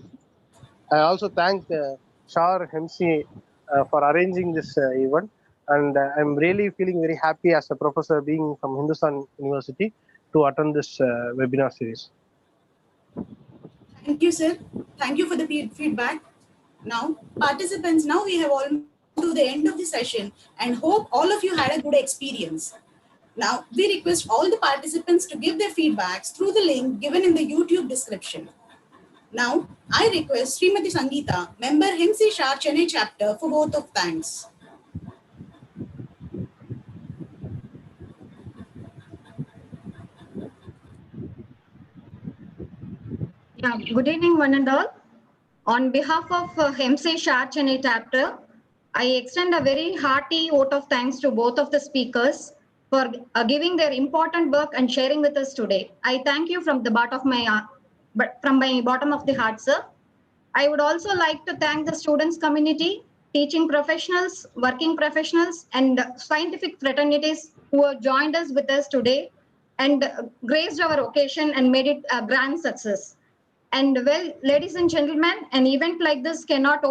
[SPEAKER 16] I also thank SHAR HEMSI for arranging this event, and I'm really feeling very happy as a professor being from Hindustan University to attend this webinar series.
[SPEAKER 1] Thank you, sir. Thank you for the feedback. Now, participants, now we have almost come to the end of the session and hope all of you had a good experience. Now, we request all the participants to give their feedbacks through the link given in the YouTube description. Now, I request Srimati Sangeeta, member HEMSI SHAR Chennai chapter, for vote of thanks.
[SPEAKER 4] Yeah, good evening, one and all. On behalf of HEMSI SHAR Chennai chapter, I extend a very hearty vote of thanks to both of the speakers for giving their important work and sharing with us today. I thank you from the bottom of my bottom of the heart, sir. I would also like to thank the students community, teaching professionals, working professionals, and scientific fraternities who have joined us with us today and graced our occasion and made it a grand success. And well, ladies and gentlemen, an event like this cannot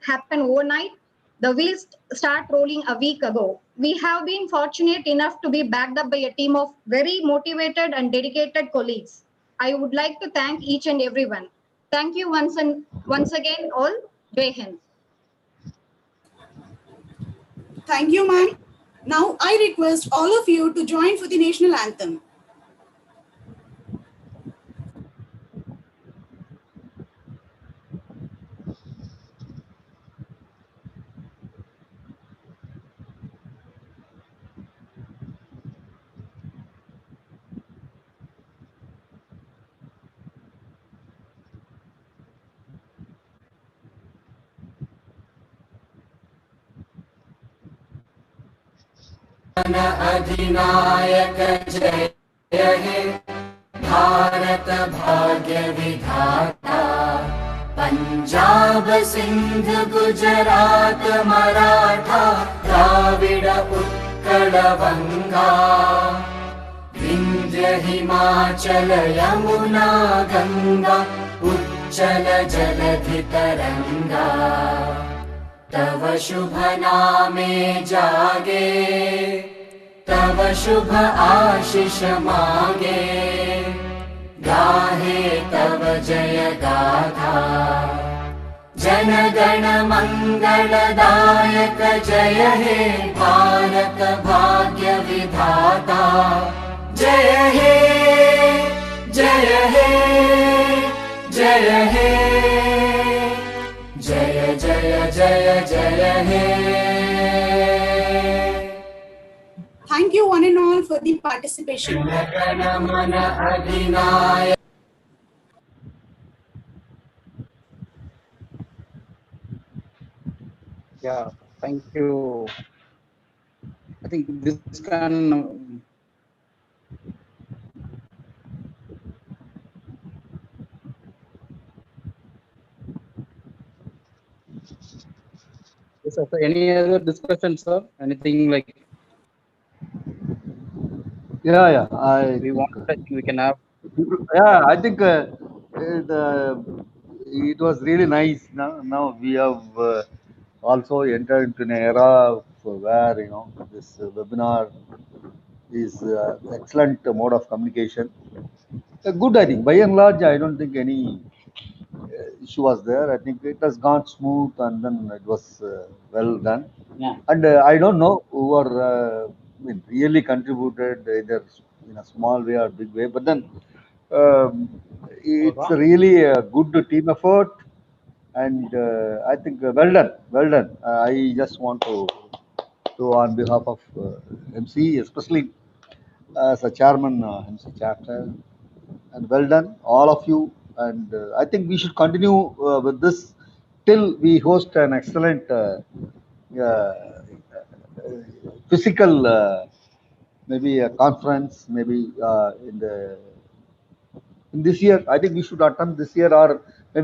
[SPEAKER 4] happen overnight. The wheels start rolling a week ago. We have been fortunate enough to be backed up by a team of very motivated and dedicated colleagues. I would like to thank each and everyone. Thank you once again all. Jai Hind.
[SPEAKER 1] Thank you, ma'am. Now, I request all of you to join for the national anthem.
[SPEAKER 17] अधिनायक जय हे भारत भाग्य विधाता पंजाब सिंध गुजरात मराठा द्राविड उत्कल बंगा विंध्य हिमाचल यमुना गंगा उच्चल जलधि तरंगा तव शुभ नामे जागे तव शुभ आशीष मागे गाहे तव जय गाथा जन गण मंगलदायक जय हे भारत भाग्य विधाता जय हे जय हे जय हे जय जय जय जय हे.
[SPEAKER 1] Thank you one and all for the participation.
[SPEAKER 8] Yeah, thank you. I think this can. Yes, sir. So any other discussion, sir? Anything like?
[SPEAKER 11] Yeah.
[SPEAKER 8] We want. I think we can have.
[SPEAKER 11] Yeah, I think it was really nice. Now we have also entered into an era where this webinar is excellent mode of communication. Good, I think. By and large, I don't think any issue was there. I think it has gone smooth and then it was well done.
[SPEAKER 18] Yeah.
[SPEAKER 11] And I don't know who are really contributed either in a small way or big way, but then it's really a good team effort. And I think well done, well done. I just want to on behalf of MC, especially as a chairman, MC chapter, and well done, all of you. And I think we should continue with this till we host an excellent physical, maybe a conference, maybe in this year. I think we should attempt this year or